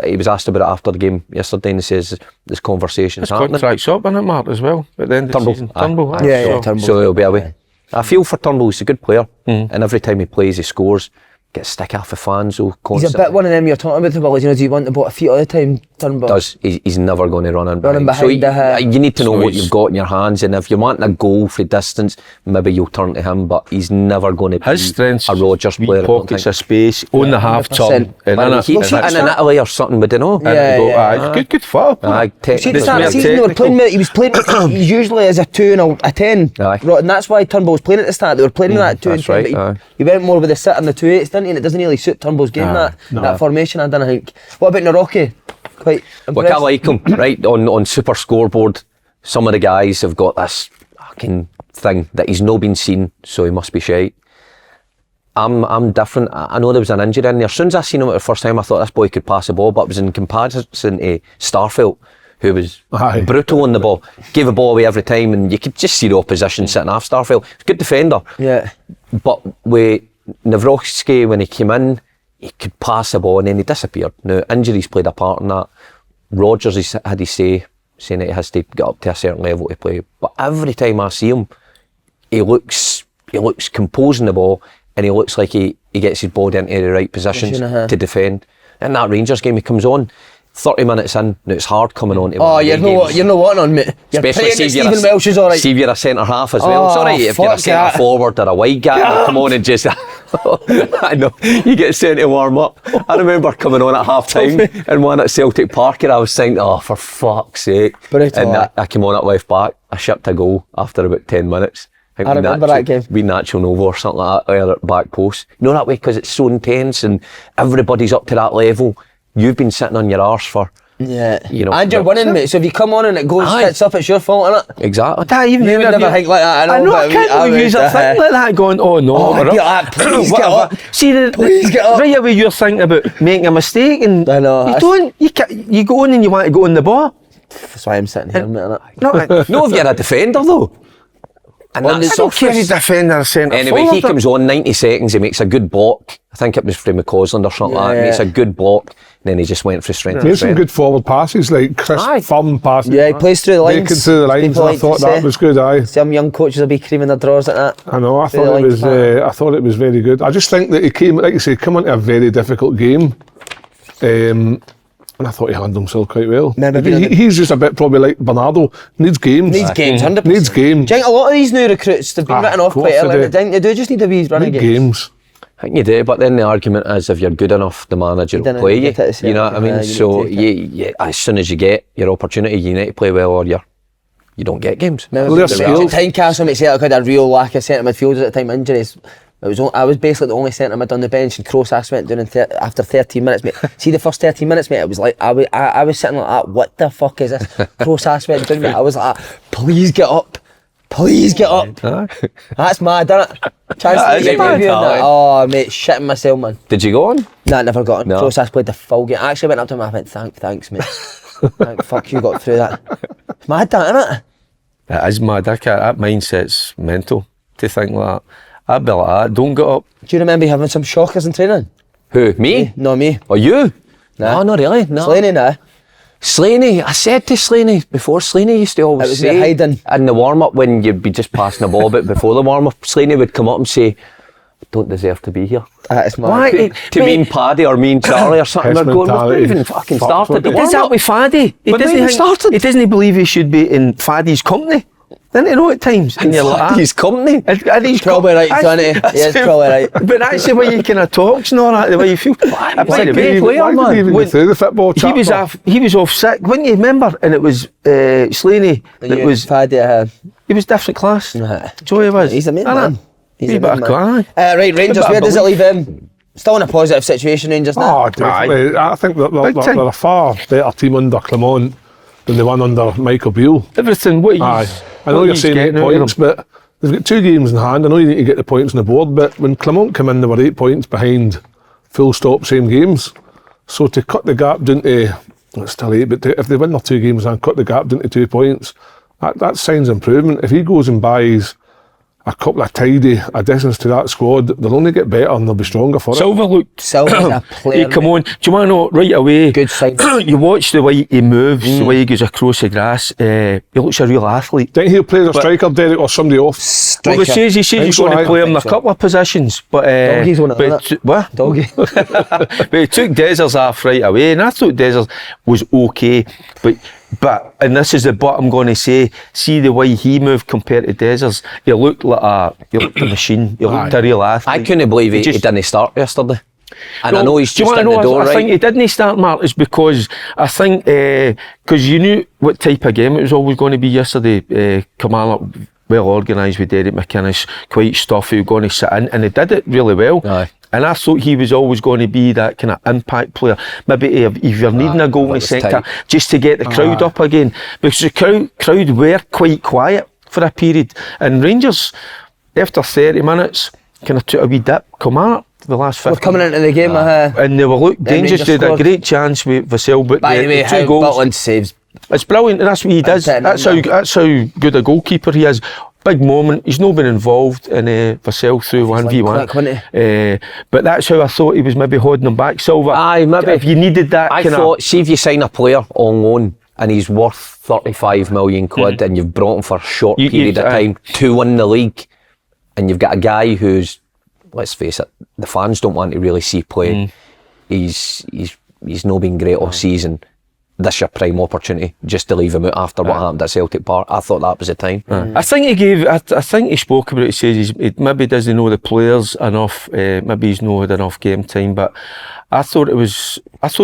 B: he was asked about it after the game yesterday, and he says this conversation's
C: His
B: happening.
C: contract's up, isn't it, Mark, as well? At the end of
B: Turnbull.
C: the season.
B: Aye.
C: Turnbull, aye.
A: Yeah,
C: So-
A: Turnbull.
B: So he'll be away. I feel for Turnbull, he's a good player, and every time he plays, he scores. Gets stick off the fans, so
A: He's a
B: constantly.
A: bit one of them you're talking about, the Willies, you know, do you want the ball a feet all the time, Turnbull?
B: Does he's never going to run in
A: Running
B: behind. So
A: behind
B: you need to know
C: So
B: what
C: he's-
B: you've got in your hands, and if you're wanting a goal for distance, maybe you'll turn to him. But he's never going to be
C: His strength's
B: a Rodgers
C: wee
B: player. I don't
C: pockets
B: think.
C: of space on the half
A: 100%.
C: turn. And
B: Well,
C: in
B: he
C: it,
B: and in Italy or something, we don't know.
A: Yeah,
C: go,
A: yeah.
C: aye, good football.
B: Aye,
A: See, at the
B: technically.
A: start of the
C: It's
A: season, they were
C: technical.
A: playing, he was playing usually as a 2 and a 10.
B: Aye.
A: And that's why Turnbull was playing at the start. They were playing that 2 and
B: that's
A: 10,
B: right,
A: but
B: aye.
A: he went more with the sit and the 2-8s, didn't he? And it doesn't really suit Turnbull's game, that formation, I don't think. What about Naroki? Quite
B: Look,
A: impressed.
B: I like him, right? On Super Scoreboard, some of the guys have got this fucking thing that he's not been seen, so he must be shite. I'm different. I know there was an injury in there. As soon as I seen him at the first time, I thought this boy could pass the ball, but it was in comparison to Starfelt, who was
D: Aye.
B: brutal on the ball, gave the ball away every time, and you could just see the opposition sitting off Starfelt. Good defender.
A: Yeah.
B: But with Nawrocki, when he came in, he could pass the ball and then he disappeared. Now, injuries played a part in that. Rodgers had his say, saying that he has to get up to a certain level to play. But every time I see him, he looks composing the ball, and he looks like he gets his body into the right positions to defend. In that Rangers game, he comes on 30 minutes in. Now it's hard coming on to
A: Oh,
B: win
A: you're
B: games.
A: not wanting on, mate. You're
B: Especially
A: praying that
B: see if
A: Stephen Welsh is alright.
B: see if you're a centre half as well.
A: Oh,
B: It's alright if you're a
A: fuck
B: centre
A: that.
B: forward or a wide guy. You come on and just I know you get sent to warm up. I remember coming on at half time and one at Celtic Park, and I was thinking, oh, for fuck's sake.
A: Brutal,
B: And
A: aye.
B: I came on at left back. I shipped a goal after about 10 minutes. think
A: I remember that game.
B: We Nacho Novo or something like that, either at back post. You know that way because it's so intense and everybody's up to that level. You've been sitting on your arse for,
A: Yeah.
B: you know.
A: And you're winning, mate. So if you come on and it goes
B: Aye.
A: tits up, it's your fault, innit?
B: Exactly.
C: That even
A: You would
C: if
A: never
C: you-
A: think like that.
C: I know, I
A: but
C: can't
A: would,
C: use a thing like that going, oh no,
A: Oh,
C: we're
A: I'd be
C: up.
A: like, please get
C: Whatever.
A: up.
C: See,
A: Please get up.
C: right away you're thinking about making a mistake and
A: I know,
C: you
A: that's-
C: don't, you go on and you want to go on the ball.
A: That's why I'm sitting here, mate, innit?
C: No,
B: No, if you're a defender though. And
A: On
B: that's
A: the
C: I don't care if he's defender or centre
B: Anyway,
C: forward.
B: he comes on 90 seconds, he makes a good block. I think it was from McCausland or something like that. He makes a good block, and then he just went for strength.
D: Made
B: and
D: some
B: strength.
D: good forward passes, like crisp,
B: Aye.
D: firm passes.
A: Yeah, he plays through the lines.
D: Making through the lines,
A: People
D: and I
A: like
D: thought
A: to
D: that
A: say.
D: was good, aye.
A: Some young coaches will be creaming their drawers like that.
D: I know, I
A: Through the
D: thought it
A: lines,
D: was
A: man.
D: I thought it was very good. I just think that he came, like you say, come into a very difficult game. And I thought he handled himself quite well.
A: Remember being on the-
D: He's just a bit probably like Bernardo. Needs games.
A: Needs games, 100%.
D: Needs games.
A: Do you think a lot of these new recruits, they've been
D: Ah,
A: written off
D: of course
A: quite
D: they
A: early?
D: do.
A: Do you think they do just need a wee run of
D: Need
A: games?
D: games.
B: I think you do, but then the argument is if you're good enough, the manager will
A: didn't
B: play you.
A: get it to
B: You know what I
A: Celtic,
B: mean?
A: you
B: So
A: need to take
B: as soon as you get your opportunity, you need to play well or you don't get games.
A: Remember
D: Well,
A: the
D: they're
A: Celtic
D: skilled.
A: Tynecastle mate Celtic had a real lack of centre midfielders at the time, injuries. I was basically the only centre mid on the bench, and Kroos went down after 13 minutes, mate. See the first 13 minutes, mate. It was like I was sitting like that. What the fuck is this? Kroos went down, mate. I was like, please get up, please get up. That's mad, isn't it? Chance
B: That
A: to
B: is
A: get
B: mad.
A: maybe on that. Oh, mate, shitting myself, man.
B: Did you go on?
A: Nah, never got on.
B: No.
A: Kroos played the full game. I actually went up to him. I went, thanks, mate. Fuck you, got through that. It's mad, that, isn't it?
C: That is mad. That mindset's mental to think like that. I'd be like that. Don't get up.
A: Do you remember having some shockers in training?
B: Who? Me?
A: No, me.
B: Or you?
A: Nah.
B: No, not really. No.
A: Slaney, nah.
B: Slaney, I said to Slaney before, Slaney used to always
A: It was
B: say
A: the hiding.
B: in the warm-up when you'd be just passing the ball, but before the warm-up, Slaney would come up and say, don't deserve to be here.
A: That's mad.
C: Why?
B: To me and Paddy or me and Charlie or something,
D: Piss
B: we're going, we've not
D: mentality.
B: even fucking
D: Fuck,
B: started the
D: what
C: Is that
B: warm-up.
C: with Faddy? He
B: But they
C: doesn't
B: started.
C: He doesn't believe he should be in Faddy's company. Didn't he know at times? And you're like,
B: His company.
C: and he's
A: Probably right, Tony. Yes, probably right.
C: But that's the way you kind of talks and all that, the way you feel.
B: He's
C: By
B: a
C: the
B: great
C: way,
B: player,
D: Why did
B: man.
D: he even
C: When-
D: get through the football
C: he
D: chapter?
C: was off sick, wouldn't you remember? And it was Slaney that was.
A: Paddy.
C: He was different class.
A: Nah.
C: So he was.
A: He's a main
C: Aye,
A: man. He's
C: Wee
A: a
C: bit
A: main
C: of
A: man.
C: aye.
A: Right, Rangers,
C: bit of
A: where does it
C: belief.
A: leave him? Still in a positive situation, Rangers now.
D: Oh, definitely. I think that
C: Big time.
D: they're a far better team under Clement than the one under Michael Beale.
C: Everything. What
D: Aye.
C: he's.
D: I know
C: what
D: you're
C: he's
D: saying 8
C: getting out of
D: points,
C: them.
D: but they've got 2 games in hand. I know you need to get the points on the board, but when Clement came in, they were 8 points behind, full stop, same games. So to cut the gap down to, it's still 8, but if they win their 2 games and cut the gap down to 2 points, that signs improvement. If he goes and buys a couple of tidy additions to that squad, they'll only get better and they'll be stronger for it.
C: Silver looked.
A: Silver's a player.
C: Hey, come on. Do you want to know right away?
A: Good sign.
C: You watch the way he moves, the way he goes across the grass. He looks a real athlete.
D: Think he'll play as a striker, Derek, or somebody off?
C: Well, he says he's
D: Think
C: going to
D: so,
C: play
D: I
C: him in a
A: think so.
C: couple of positions, but
A: Doggy's one of them,
C: but
A: isn't
C: what?
A: Doggy.
C: But he took Dezers off right away, and I thought Dezers was okay, but and this is the bit I'm going to say. See the way he moved compared to Dezers. He looked like a machine. He looked a real athlete.
B: I couldn't believe he
C: just-
B: didn't start yesterday. And I
C: Well,
B: know he's
C: do you
B: just
C: wanna
B: in the
C: know,
B: door,
C: I
B: right?
C: think he didn't start, Mark, is because I think because you knew what type of game it was always going to be yesterday. Kamala, well organised with Derek McInnes, quite stuffy, going to sit in, and he did it really well.
B: Aye.
C: And I thought he was always going to be that kind of impact player. Maybe if you're needing a goal in the
B: was
C: centre,
B: tight.
C: just to get the crowd up again. Because the crowd were quite quiet for a period. And Rangers, after 30 minutes, kind of took a wee dip. Kamala, the last 15.
A: We're coming into the game.
C: And they were dangerous.
A: Rangers
C: They had a
A: scored.
C: great chance with Vassell, but
A: By the way,
C: the 2
A: how
C: goals.
A: Butland saves.
C: It's brilliant, and that's what he does.
A: That's
C: That's how good a goalkeeper he is. Big moment. He's not been involved in Vassell through 1v1.
A: quick, wasn't
C: But that's how I thought he was maybe holding him back. Silver.
B: Aye, maybe.
C: If you needed that,
B: I
C: kind
B: thought, see if you sign a player on loan and he's worth 35 million quid and you've brought him for a short
C: You-
B: period of
C: aye.
B: time to win the league, and you've got a guy who's, let's face it, the fans don't want to really see play. He's not been great all season. This your prime opportunity just to leave him out after what happened at Celtic Park. I thought that was the time.
C: I think he gave. I think he spoke about it. He says he maybe doesn't know the players enough. Maybe he's not had enough game time. But I thought it was. Was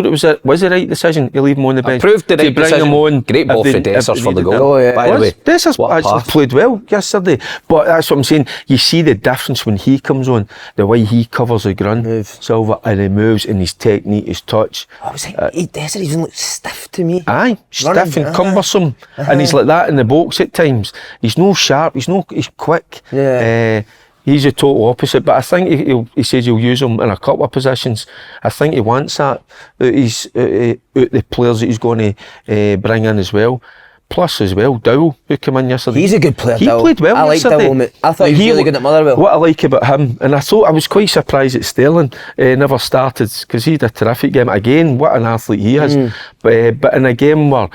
C: the right decision to leave him on the bench.
B: Proved the
C: to
B: right
C: bring
B: decision.
C: him on.
B: Great ball
C: if
B: for
C: they-
B: Dessers
C: if
B: for
C: they
B: the
C: needed
B: goal.
C: that.
A: Oh, yeah.
B: By the way,
C: Dessers
B: what a
C: actually
B: pass.
C: played well yesterday. But that's what I'm saying. You see the difference when he comes on, the way he covers the ground, Silver, and he moves, and his technique, his touch.
A: I was like, he even looked stiff to me.
C: Aye,
A: Running,
C: stiff and cumbersome, and he's like that in the box at times. He's no sharp. He's quick.
A: Yeah.
C: He's a total opposite. But I think he says he'll use him in a couple of positions. I think he wants that. He's the players that he's going to bring in as well. Plus as well, Dowell, who came in yesterday.
A: He's a good player,
C: He
A: Dowell.
C: played well
A: I like
C: yesterday.
A: Dowell, mate. I thought he was really good at Motherwell.
C: What I like about him, and I was quite surprised that Sterling never started, because he had a terrific game. Again, what an athlete he is. But in a game where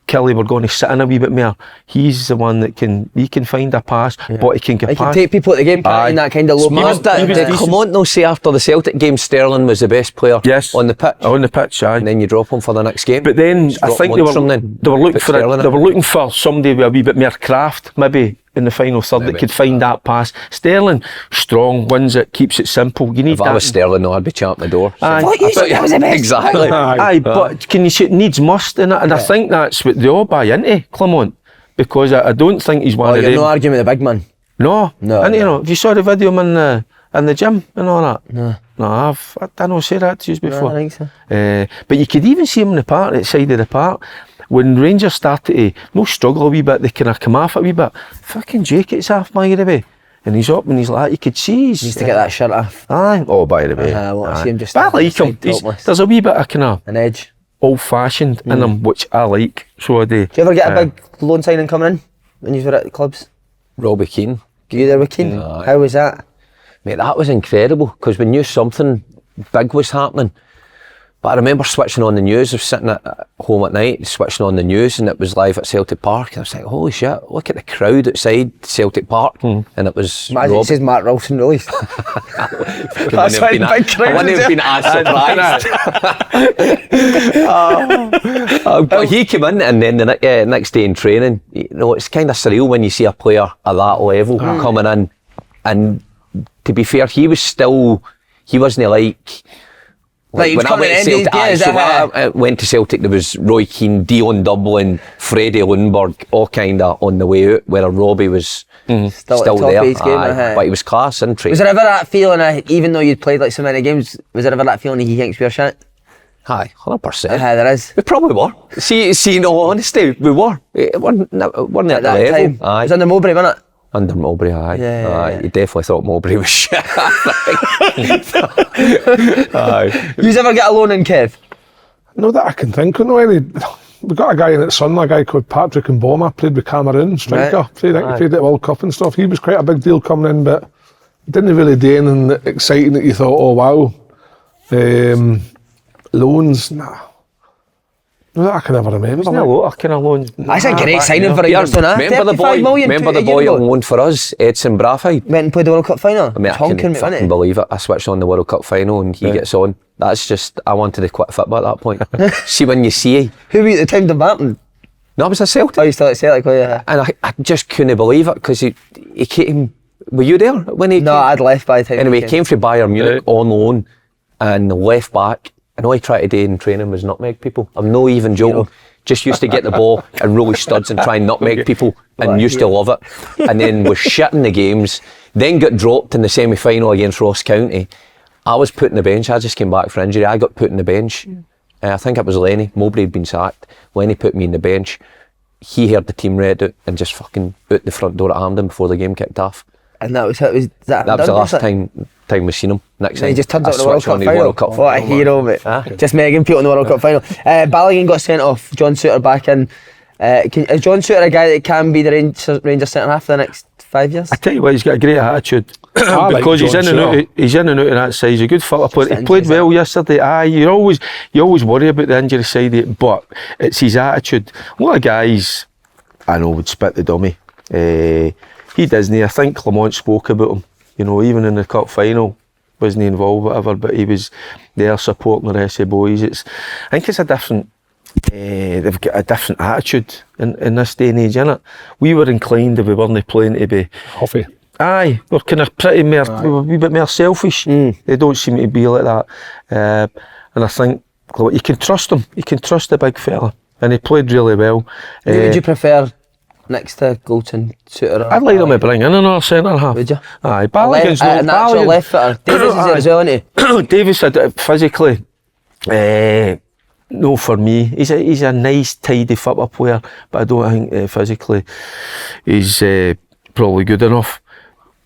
C: Kelly were going to sit in a wee bit more, he's the one that can find a pass, but he can get
A: He can
C: past.
A: take people at the game, in that kind of low
B: Smart.
A: pass.
B: Did Clement not say after the Celtic game Sterling was the best player
C: Yes.
B: on the pitch?
C: On the pitch, aye.
B: And then you drop him for the next game.
C: But then
B: Just
C: I
B: drop
C: think they
B: Lundstram
C: were
B: then.
C: looking
B: Put
C: for
B: Sterling
C: they
B: in.
C: were looking for somebody with a wee bit more craft, maybe in the final third that could find that pass. Sterling, strong, wins it, keeps it simple. You need
B: If
C: that.
B: I was Sterling, no, I'd be champing the door.
C: Aye.
A: What you said, that was the best.
B: Exactly.
C: Aye, but can you see it needs must in it, and I think that's what they all buy into, Clement, because I don't think he's one
A: Oh,
C: of
A: you're
C: them.
A: no arguing with the big man.
C: No,
A: No,
C: and you
A: no.
C: know, if you saw the video of him in the gym and all that. No, I don't say that to you before.
A: I think so.
C: But you could even see him in the park, at the side of the park. When Rangers started to struggle a wee bit, they kind of come off a wee bit. Fucking jacket's off, by the way. And he's up and he's like, you could see he's...
A: Needs to get that shirt off.
C: Aye. Oh, by the way.
A: I want to
C: aye.
A: see him just
C: But I
A: stand
C: like him.
A: beside topless.
C: There's a wee bit of kind of
A: An edge.
C: old-fashioned in him, which I like. So I do.
A: Do you ever get a big loan signing coming in when you were at the clubs?
B: Robbie Keane.
A: You there with Keane?
B: Aye.
A: How was that?
B: Mate, that was incredible, because we knew something big was happening. But I remember switching on the news. I was sitting at home at night, switching on the news, and it was live at Celtic Park. And I was like, holy shit, look at the crowd outside Celtic Park. And it was
A: Imagine it says Mark Ralston released.
B: That's why I wouldn't have been as surprised. But he came in, and then the next day in training, you know, it's kind of surreal when you see a player at that level coming in. And to be fair, he wasn't like when I went to Celtic, there was Roy Keane, Dion Dublin, Freddie Lundberg, all kind of on the way out, where Robbie was still there. But he was class in training.
A: Was there ever that feeling, even though you'd played like so many games, was there ever that feeling he thinks we're shit?
B: Aye, 100%.
A: There is.
B: We probably were. See, in all honesty, we were. It wasn't at that level.
A: Time.
B: Aye.
A: It was under Mowbray, wasn't it?
B: Under Mowbray, aye.
A: Yeah.
B: You definitely thought Mowbray was shit. Aye.
A: You ever get a loan in, Kev?
D: No, that I can think of. No, we got a guy in at Sun, a guy called Patrick Mboma, played with Cameroon, striker.
A: Right.
D: Played at the World Cup and stuff. He was quite a big deal coming in, but didn't really do anything exciting that you thought, oh wow. Loans, nah. No, that I can never remember.
C: Isn't it a lot of kind of loans?
A: That's a great signing for a youngster, nah.
B: Remember the boy on loan for us, Edson Brathwaite?
A: Went and played the World Cup final.
B: I mean, I can't fucking believe it. I switched on the World Cup final and he gets on. That's just, I wanted to quit football at that point. See, when you see...
A: Who were you at the time, Dumbarton?
B: No, I was at Celtic.
A: Oh, you still at Celtic, yeah.
B: And I just couldn't believe it, because he came... Were you there when he came?
A: No, I'd left by the time.
B: Anyway, he came from Bayern Munich on loan and left back, and all he tried to do in training was nutmeg people. I'm not even joking. Just used to get the ball and roll his studs and try and nutmeg people, and used to love it. And then was shit in the games, then got dropped in the semi-final against Ross County. I was put in the bench. I just came back for injury. I got put in the bench. I think it was Lenny. Mowbray had been sacked. Lenny put me in the bench. He heard the team read out and just fucking out the front door at Hampden before the game kicked off.
A: And that was the
B: last time we seen him. Next time
A: he just turns up in the World Cup final.
B: What
A: a hero, mate. Just making people in the World Cup final. Balogun got sent off. John Souttar back in. Is John Souttar a guy that can be the Rangers centre half for the next 5 years?
C: I tell you what, he's got a great attitude. Because he's in and out of that side. He's a good football player. He played well yesterday. You always worry about the injury side of it, but it's his attitude. A lot of guys I know would spit the dummy. He doesn't. I think Clement spoke about him. You know, even in the cup final, wasn't he involved, whatever, but he was there supporting the rest of the boys. I think it's a different. They've got a different attitude in this day and age, innit? We were inclined, if we weren't playing, to be
D: huffy.
C: Aye, we're kind of pretty more, a wee bit more selfish. They don't seem to be like that. And I think you can trust him. You can trust the big fella, and he played really well.
A: Who would you prefer next to Goulton, Souttar?
C: I'd like them to bring in another centre half.
A: Would you?
C: Aye, Balogun's
A: a natural left footer. Davis is there as well, isn't he?
C: Davis, physically, no for me. He's a nice, tidy football player, but I don't think physically he's probably good enough.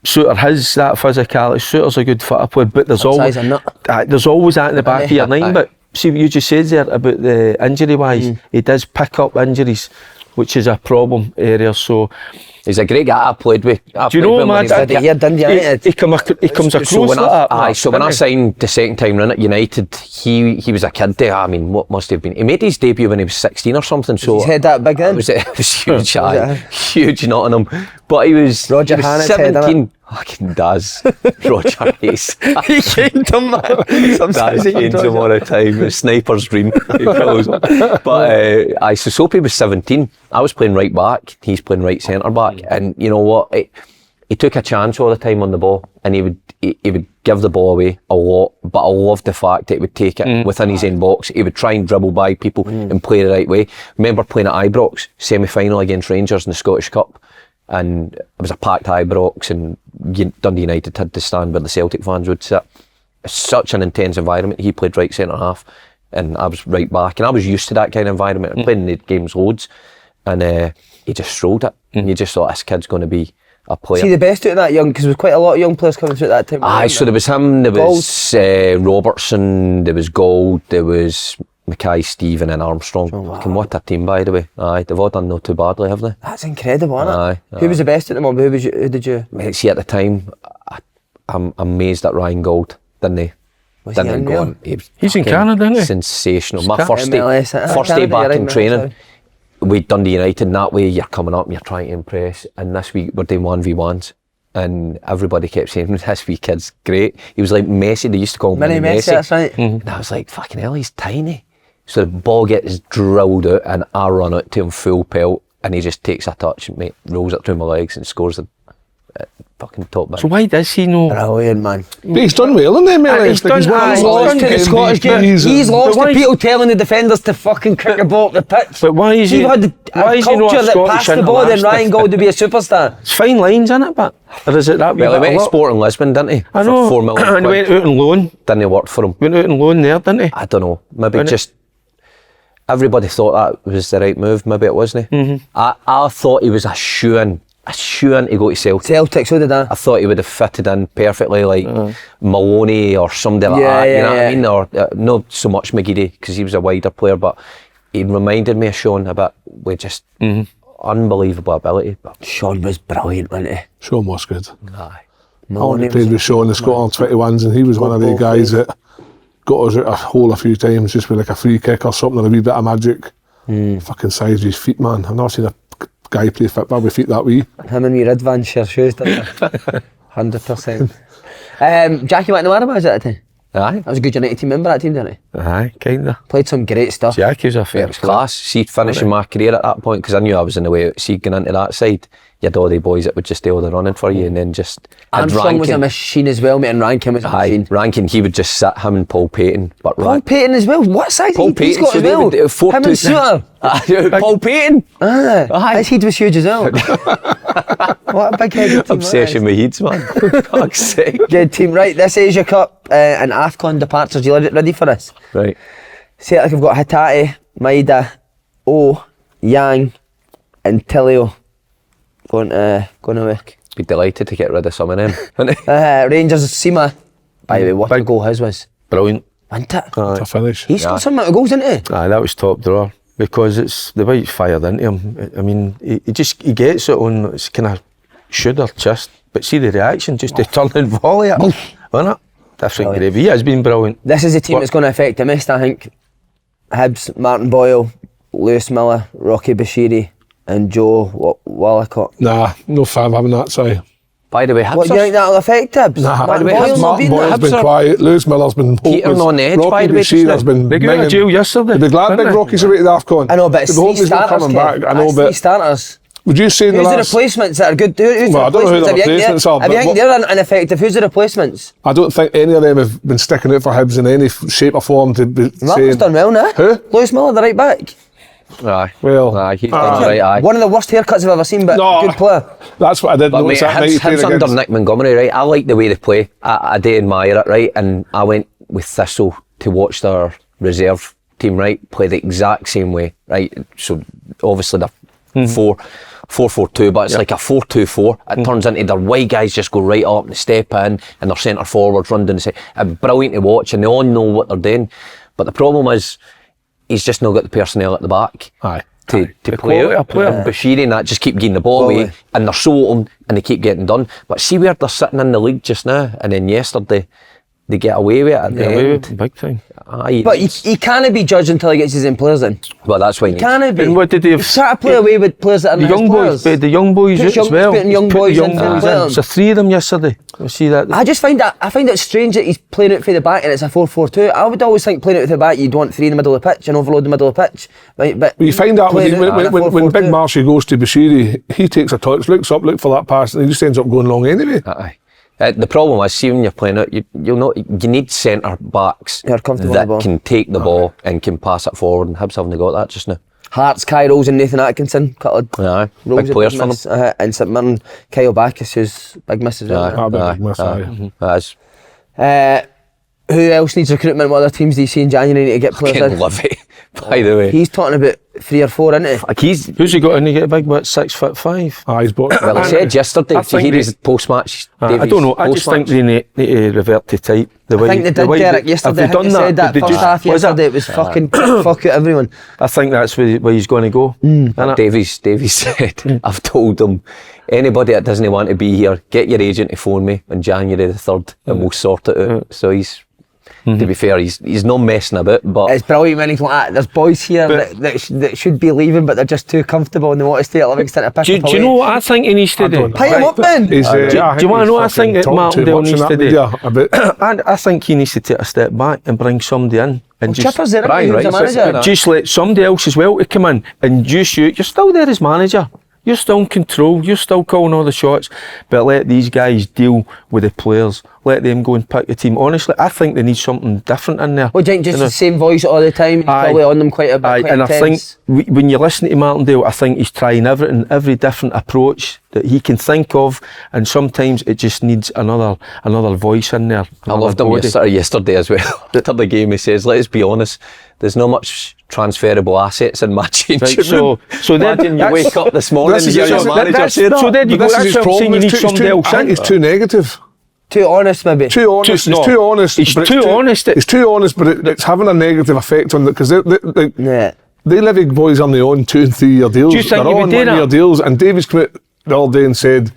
C: Souttar has that physicality. Souttar's a good football player, but there's always that in the back of your mind. But see what you just said there about the injury wise, he does pick up injuries, which is a problem area. So
B: he's a great guy I played with.
C: Do you know, man? He comes across like that.
B: Aye, so when I signed the second time round at United, he was a kid there. I mean, what must have been? He made his debut when he was 16 or something. So
A: his head that big then?
B: It was huge, huge Nottingham. But he was
A: Roger
B: 17. Fucking does. Roger Hayes.
A: He came to man.
B: Sometimes he came to him all the time. Sniper's dream. But so Soapy was 17. I was playing right back. He's playing right centre back. And you know what? He took a chance all the time on the ball, and he would give the ball away a lot. But I loved the fact that he would take it within his own box. He would try and dribble by people and play the right way. Remember playing at Ibrox, semi-final against Rangers in the Scottish Cup. And it was a packed Ibrox, and Dundee United had to stand where the Celtic fans would sit. It's such an intense environment. He played right centre half, and I was right back, and I was used to that kind of environment. I played in the games loads, and he just strolled it. And you just thought, this kid's going to be a player.
A: See, the best out of that young, because there was quite a lot of young players coming through at that time.
B: Aye, so there was him, there was Robertson, there was Gold, there was Mackay, Stephen and Armstrong. What a team, by the way. Aye, they've all done not too badly, have they?
A: That's incredible, isn't it?
B: Aye.
A: Who was the best at the moment? Who did you?
B: Mate, see, at the time, I'm amazed at Ryan Gold, didn't he?
A: Was he
B: didn't go
A: unreal?
B: on.
C: He's in Canada, isn't he?
B: Sensational. My
C: Canada.
B: first day back in training,
A: sorry.
B: with Dundee United, and that way you're coming up and you're trying to impress. And this week we're doing 1v1s, and everybody kept saying, this wee kid's great. He was like Messi, they used to call him
A: Mini Messi, that's right.
B: And I was like, fucking hell, he's tiny. So the ball gets drilled out, and I run out to him full pelt, and he just takes a touch, mate, rolls it through my legs and scores a fucking top man.
C: So why does he know?
A: Brilliant, man.
D: But he's done well in the MLS.
C: He's done-
D: He's won
C: aye,
D: a
C: he's
D: lot
C: done
D: of
A: To the
C: MVP,
A: Scottish game.
D: MVPs
A: He's
D: and-
A: lost
C: But
A: to
C: why-
A: people telling the defenders to fucking kick the ball up the pitch.
C: But why is he?
A: You've had
C: why
A: a
C: is he not
A: culture
C: a
A: that
C: Scottish
A: passed the ball, then
C: international?
A: Ryan Gold to be a superstar.
C: It's fine lines, isn't it? But or is it that wee
B: Well, he
C: bit
B: went
C: a
B: to
C: lot?
B: Sporting Lisbon, didn't he?
C: I know.
B: For £4 million.
C: And he went out on loan.
B: Didn't work for him.
C: Went out on loan there, didn't he?
B: I don't know. Maybe
C: Wouldn't it?
B: just everybody thought that was the right move. Maybe it wasn't. I thought he was a shoe-in to go to Celtic.
A: Celtic, so did I.
B: I thought he would have fitted in perfectly, like Maloney or somebody like
A: Yeah,
B: that. You
A: yeah,
B: know what
A: yeah.
B: I mean? Or not so much McGeady because he was a wider player, but he reminded me of Sean a bit with just unbelievable ability. But
A: Sean was brilliant, wasn't he?
D: Sean was good.
B: aye.
A: Maloney
D: Played with Sean in the Scotland 21s, and he was one of the
A: Football
D: guys that got us out a hole a few times just with like a free kick or something, or a wee bit of magic. Fucking size of his feet, man. I've never seen a guy play football with feet that wee.
A: Him and me Ridvan share shoes, didn't they? 100%. Jackie McNamara was at the time.
B: Aye.
A: That was a good United team member, that team, didn't he?
C: Aye, kinda.
A: Played some great stuff.
C: Jackie's a fair
B: It was class. See, finishing my career at that point, because I knew I was in the way. See, going into that side, you had all the boys that would just do all the running for you, and then just.
A: Armstrong was a machine as well, mate, and Rankin was a
B: Aye,
A: machine.
B: Rankin, he would just sit him and Paul Payton. But
A: Paul Payton as well. What size
B: Paul
A: he's
B: Payton,
A: got
B: so
A: as
B: they
A: well?
B: would do 4-2.
A: Him and Suter.
B: Paul Payton. Aye.
A: His head was huge as well. What a big headed team.
B: Obsession with heads, man. For fuck's sake.
A: Good team. Right, this Asia Cup and AFCON departures. You ready for this?
B: Right.
A: Celtic have got Hatate, Maida, O, Yang, and Tilio going away.
B: Be delighted to get rid of some of them.
A: Rangers, Sima. By the way, what a goal his was.
C: Brilliant.
A: Wasn't it?
D: To finish.
A: He scored some amount of goals, didn't he?
C: Aye, that was top drawer because it's the way it's fired into him. I mean, he he gets it on. It's kind of shoulder, chest, but see the reaction, just to turn and volley it, wasn't it? Different gravy. He has been brilliant.
A: This is the team that's going to affect the most, I think. Hibs, Martin Boyle, Lewis Miller, Rocky Bashiri, and Joe Wallacott.
D: Nah, no fan of having that side.
B: By the way,
A: What, do you think that'll affect Hibs?
D: Nah,
A: Martin
B: way,
A: Boyle's
B: Hibs-
A: not been
D: Boyle's
A: there.
D: been quiet. Lewis Miller's been
B: Teetering
D: hopeless.
B: on the edge,
D: Rocky
B: by the way, just
D: Bashir has
B: now.
D: been
C: They got out
D: minging.
C: of jail yesterday.
D: They'd be glad
C: didn't
D: Big
C: they?
D: Rocky's away to the AFCON.
A: I know, but it's
D: They'd be hoping
A: three
D: he's not
A: starters,
D: coming
A: Kev.
D: back. I know,
A: That's three
D: but
A: starters.
D: would you say in the
A: Who's the
D: last...
A: replacements that are good? Who's
D: Well, I don't know who the
A: Have you think
D: replacements are,
A: Have you
D: but
A: think they're ineffective? Who's the replacements?
D: I don't think any of them have been sticking out for Hibs in any shape or form to be
A: Miller's
D: saying...
A: done well now.
D: Who?
A: Lewis Miller, the right back.
B: Aye.
D: Well,
B: Aye, he's
D: aye.
B: done right, aye.
A: One of the worst haircuts I've ever seen, but
D: No.
A: good player.
D: That's what I did
B: But mate,
D: notice that night he played
B: Hibs under
D: against...
B: Nick Montgomery, right? I like the way they play. I do admire it, right? And I went with Thistle to watch their reserve team, right? Play the exact same way, right? So obviously they're 4-4-2, but it's like a 4-2-4. It turns into their wide guys just go right up and step in, and their centre forwards run down the side. It's brilliant to watch, and they all know what they're doing. But the problem is, he's just not got the personnel at the back.
D: Aye.
B: To
C: The
B: play
C: quality
B: out.
C: of player.
B: And Bashiri and that just keep getting the ball away,
A: Goalie.
B: and they're so open and they keep getting done. But see where they're sitting in the league just now, and then yesterday they get away with it at the end.
C: Big time.
B: Aye,
A: But he can't be judged until he gets his own players in.
B: well, that's why he needs.
A: Can't be.
C: And what did they have-
A: He's trying to play away with players that are
C: The
A: not
C: young
A: his
C: boys,
A: players.
C: but the young boys
A: Just
C: out as well.
A: putting young
C: He's put
A: boys
C: the
A: in
C: young
A: for
C: boys
A: players.
C: So 3 of them yesterday. You see that?
A: I just find it strange that he's playing out for the back and it's a 4-4-2. I would always think playing out for the back, you'd want 3 in the middle of the pitch and overload the middle of the pitch. Right, but
D: Well, you find out
A: playing out in a
D: when Big
A: 4-4-2.
D: Marshy goes to Bashiri, he takes a touch, looks up, look for that pass, and he just ends up going long anyway.
B: Aye. The problem is, see when you're playing out, you need centre backs
A: Who are comfortable
B: that
A: on the ball.
B: can take the ball and can pass it forward, and Hibs haven't got that just now.
A: Hearts, Kai Rolls and Nathan Atkinson. Couple of
B: Aye,
A: Rolls
B: big
A: a
B: players for them.
A: miss, and St Mirren, Kyle Bacchus, who's big miss as well.
D: Ah, big miss, aye.
B: That is
A: Who else needs recruitment? What other teams do you see in January need to get players
B: Ken
A: in?
B: Levy, by the way.
A: He's talking about 3 or 4, isn't he?
B: Like he's
C: Who's he got in to get big? What, 6'5"?
D: Aye, he's bought...
B: well, he said yesterday.
C: I
B: To hear
C: think
B: his post-match.
C: I don't know. I just think they need to revert to type. The
A: I
C: way,
A: think they
C: the
A: did,
C: way
A: Derek,
C: they-
A: yesterday.
C: Have they
A: I think
C: done
A: they said that
C: Did they
A: first
C: just-
A: half
C: was
A: yesterday. It was fucking fuck out everyone.
C: I think that's where he's going to go. innit?
B: Davies said, I've told them, anybody that doesn't want to be here, get your agent to phone me on January the 3rd and we'll sort it out. So he's To be fair, he's not messing about, but
A: it's brilliant when he's like that. There's boys here that should be leaving, but they're just too comfortable and they want to stay at Livingston to pick
C: Do
A: up
C: you know what I think he needs to do?
A: Pay him up then.
C: Do you want to know what I think that Martindale needs to do? I think he needs to take a step back and bring somebody in. And
A: Chipper's there, he's a manager.
C: Just let somebody else as well to come in and just you're still there as manager. You're still in control, you're still calling all the shots, but let these guys deal with the players. Let them go and pick the team. Honestly, I think they need something different in there.
A: Well, do you think just the same voice all the time? He's probably on them quite a bit.
C: And I think when you listen to Martindale, I think he's trying every different approach that he can think of, and sometimes it just needs another voice in there.
B: I loved him yesterday as well. After the game, he says, "Let's be honest, there's not much transferable assets in my changing room." So
C: then
B: you wake up this morning and you're your manager saying that.
C: So then you go, that's what I'm saying, you need somebody else.
D: I think he's too negative.
A: Too honest, maybe.
D: He's too honest. He's too honest, but it's having a negative effect on it because they Livy boys on their own 2 and 3 year deals.
C: Do you think
D: they're all on 1 year deals, and Davies came out the other day and said,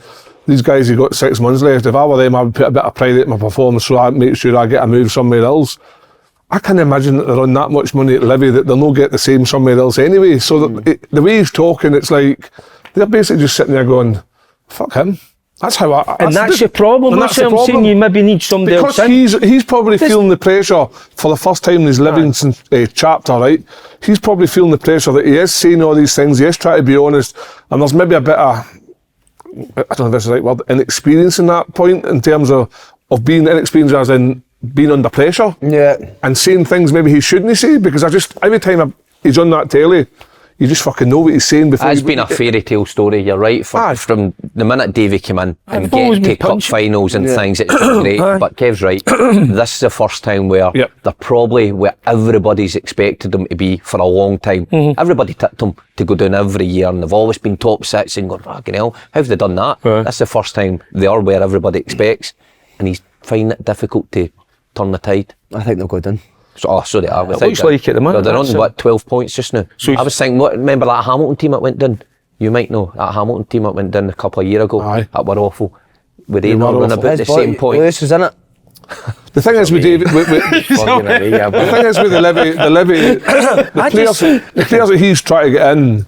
D: "These guys have got 6 months left. If I were them, I would put a bit of pride in my performance, so I make sure I get a move somewhere else." I can't imagine that they're on that much money at Livy that they'll not get the same somewhere else anyway. So the way he's talking, it's like they're basically just sitting there going, "Fuck him." That's how
C: that's the problem. That's what I'm saying. You maybe need somebody else in.
D: Because he's probably feeling the pressure for the first time in his Livingston chapter, right? He's probably feeling the pressure that he is saying all these things. He is trying to be honest, and there's maybe a bit of, I don't know if this is the right word, inexperience in that point in terms of being inexperienced as in being under pressure.
A: Yeah.
D: And saying things maybe he shouldn't say, because every time he's on that telly, you just fucking know what he's saying before.
B: It's been a fairy tale story, you're right. From the minute Davey came in and getting to cup finals and things, it's been great. But Kev's right. This is the first time where they're probably where everybody's expected them to be for a long time. Everybody tipped them to go down every year, and they've always been top 6 and going, fucking hell, how have they done that? That's the first time they are where everybody expects, and he's finding it difficult to turn the tide.
A: I think they'll go down.
C: Sorry, it looks like at the minute.
B: They're on 12 points just now. So I was thinking, remember that Hamilton team that went down? You might know that Hamilton team that went down a couple of years ago. That were awful. Were they not on about the same point?
A: This was in it.
D: The thing is with David, the thing is with the players that he's trying to get in,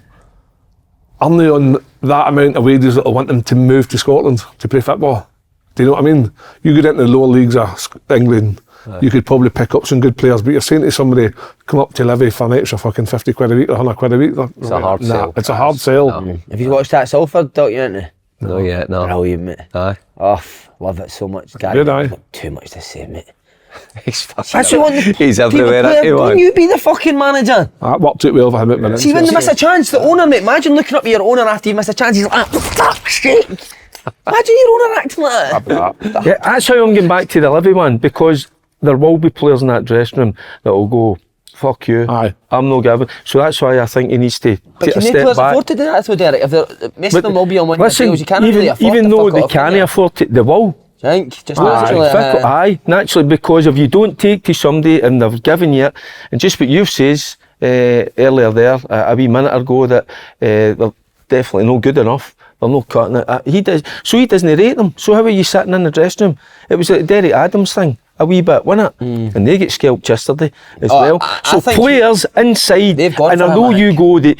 D: aren't they on that amount of wages that will want them to move to Scotland to play football? Do you know what I mean? You get into the lower leagues of England, you could probably pick up some good players, but you're saying to somebody, come up to Livy for an extra fucking 50 quid a week or 100 quid a week.
B: It's a hard sell.
D: It's a hard sell.
A: Have you watched that Salford documentary?
B: No yet, no.
A: Brilliant, mate.
B: Aye.
A: Oh, love it so much.
D: Did I?
A: Too much to say, mate.
B: He's everywhere.
A: Wouldn't you be the fucking manager?
D: That worked out well for him at minutes.
A: See, when they miss a chance, the owner, mate, imagine looking up at your owner after you miss a chance, he's like, for fuck's sake. Imagine your owner acting like that.
C: Yeah, that's how I'm getting back to the Livy one, because there will be players in that dressing room that will go, fuck you, I'm no giving. So that's why I think he needs to take a step back. But can players afford to do that, though, Derek? If most of them will be on one-year deals, you can't really afford even
A: to
C: though they can't afford it, they will.
A: Naturally,
C: naturally, because if you don't take to somebody and they've given you it, and just what you've says earlier there, a wee minute ago, that they're definitely no good enough. They're not cutting it. He doesn't rate them. So how are you sitting in the dressing room? It was like Derek Adams thing, a wee bit, wasn't it? And they get scalped yesterday as well. So players inside, and I know you go, they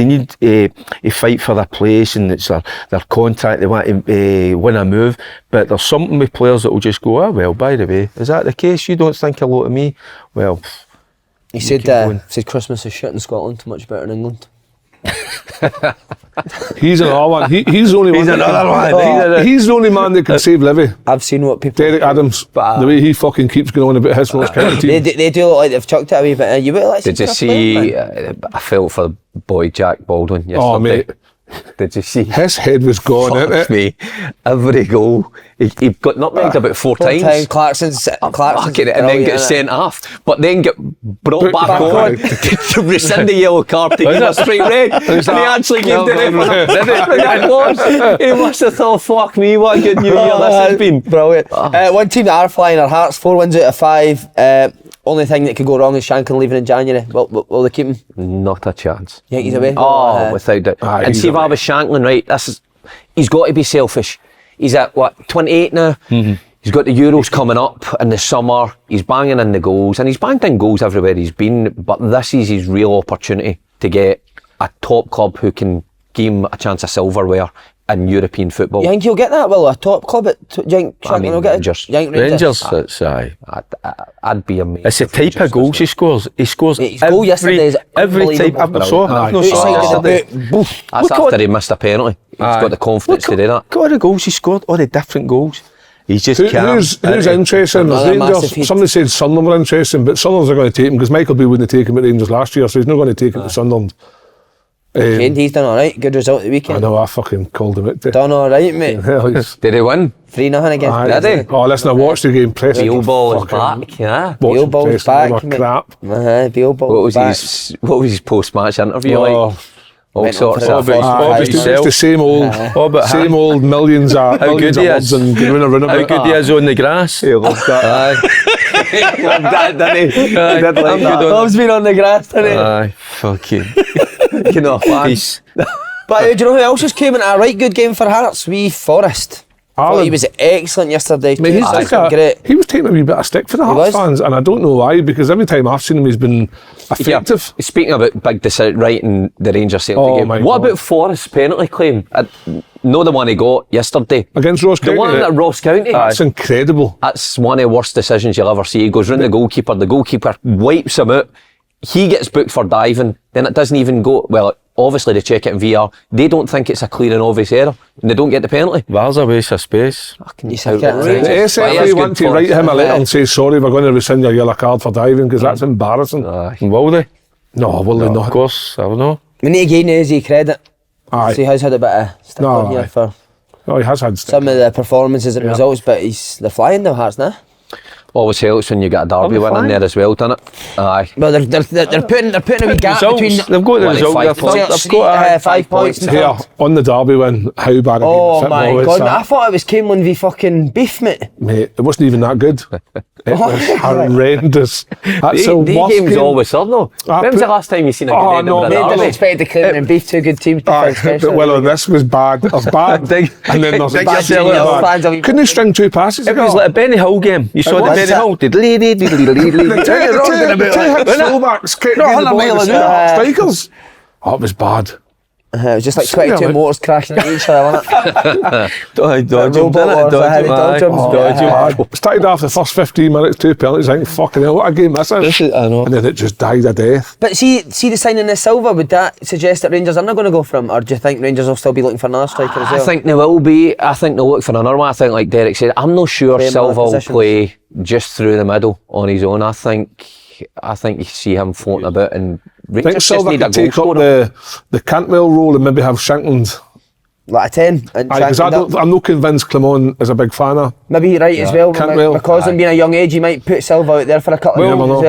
C: need a fight for their place, and it's their contract, they want to win a move, but there's something with players that will just go, oh well, by the way, is that the case? You don't think a lot of me? Well,
A: he said Christmas is shit in Scotland, much better in England.
D: He's another one. He's the only one. He's the only man that can save Livy.
A: I've seen what people.
D: Derek Adams, the way he fucking keeps going on about his first county team.
A: They do look like they've chucked it a wee bit.
B: Did you see? I felt for boy Jack Baldwin yesterday.
D: Oh mate.
B: Did you see?
D: His head was gone,
B: Fuck me. Every goal, he got nutmegged about four times.
A: Clarkson's
B: and then get sent off, but then get brought back on to rescind the yellow card to give a straight red. And he actually gave the He must have thought, fuck me, what a good new year this has been.
A: Brilliant. One team that are flying are Hearts, 4 wins out of 5. Only thing that could go wrong is Shankland leaving in January. Will they keep him?
B: Not a chance.
A: You think he's away?
B: Without doubt. And see if I was Shankland, right, he's got to be selfish. He's at, 28 now? He's got the Euros coming up in the summer. He's banging in the goals, and he's banged in goals everywhere he's been. But this is his real opportunity to get a top club who can give him a chance of silverware in European football.
A: You think he'll get that, Will? A top club at Shankland will get
B: Rangers.
C: Rangers, it's aye.
B: I'd be amazed.
C: It's the type of goals he scores. He scores
A: his goal yesterday is
C: every time. I've not saw yesterday.
B: That's after he missed a penalty. He's got the confidence to do that.
C: Look at all the goals he scored, all the different goals. He's just
D: Who's interesting? Rangers. Somebody said Sunderland were interesting, but Sunderland's are going to take him because Michael B wouldn't take him at Rangers last year, so he's not going to take him to Sunderland.
A: He's done alright, good result at the weekend.
D: I know, I fucking called him out.
A: Done alright, mate.
B: Did he win?
A: 3-0 against
B: Did he?
D: Oh, listen, I watched the game.
B: Beelball is back, yeah.
A: Beelball's back, mate.
D: Crap.
A: Beelball's back.
B: What was his post-match interview like? All sorts of
D: It's the same old millions of words and going around
C: how good he is on the grass.
B: He loves that. He loved that, didn't he?
A: Loves being on the grass, didn't he?
C: Aye, fucking.
B: You know,
C: Peace.
A: But do you know who else just came in a right good game for Hearts? Forrest. Thought he was excellent yesterday.
D: Mate, he was taking a wee bit of stick for the Hearts fans, and I don't know why, because every time I've seen him, he's been effective.
B: Yeah. Speaking about big decision, right in the Rangers Celtic game, what about Forrest's penalty claim? No, the one he got yesterday
D: against Ross County.
B: The one at Ross County.
D: That's incredible.
B: That's one of the worst decisions you'll ever see. He goes round the goalkeeper wipes him out. He gets booked for diving, then it doesn't even go. Well, obviously they check it in VR. They don't think it's a clear and obvious error, and they don't get the penalty.
C: There's a waste of space.
B: Fucking
A: The
D: SFA want to write him a letter and say, sorry, we're going to rescind your yellow card for diving, because that's embarrassing.
C: Will they?
D: No, will they not?
C: Of course, I don't know.
A: We need to give Nazy credit.
D: Aye.
A: So he has had a bit of stick on here for
D: he has had
A: some of the performances and results, but they're flying now, Hearts now.
B: Always helps when you get a derby win in there as well, doesn't it? Aye.
A: Well, they're putting a wee gap between.
C: They've got the result.
A: They've got 5 points.
D: Here, on the derby win, how bad a game
A: Oh
D: football
A: my
D: is
A: god,
D: that?
A: I thought it was Camelin v fucking Beef, mate.
D: Mate, it wasn't even that good. It was horrendous. That's the
B: the
D: worst
B: game's
D: game.
B: always up though. When was the last time you seen a good end of a
A: Didn't
B: derby?
A: expect the Camelin and Beef, two good teams.
D: But well, this was bad. It was bad. And then there's bad. Couldn't he string two passes?
C: It was like a Benny Hill game. You saw the Benny Hill.
D: Fullbacks kept getting the ball to strikers. Oh, it was bad.
A: It was just like 22 motors crashing into each other, wasn't
D: it? Started off the first 15 minutes, 2 penalties. I think, fucking hell, what a game this is.
C: I know.
D: And then it just died a death.
A: But see the signing of Silva, would that suggest that Rangers are not going to go for him, or do you think Rangers will still be looking for another striker as well?
B: I think they will be. I think they'll look for another one. I think, like Derek said, I'm not sure Silva will play just through the middle on his own. I think you see him floating about, and
D: I think Silva could take up the Cantwell role and maybe have Shankland
A: like a 10.
D: Because I'm not convinced Clement is a big fan of.
A: Maybe you're right as well.
D: Cantwell.
A: Because him being a young age, he might put Silva out there for a couple of years as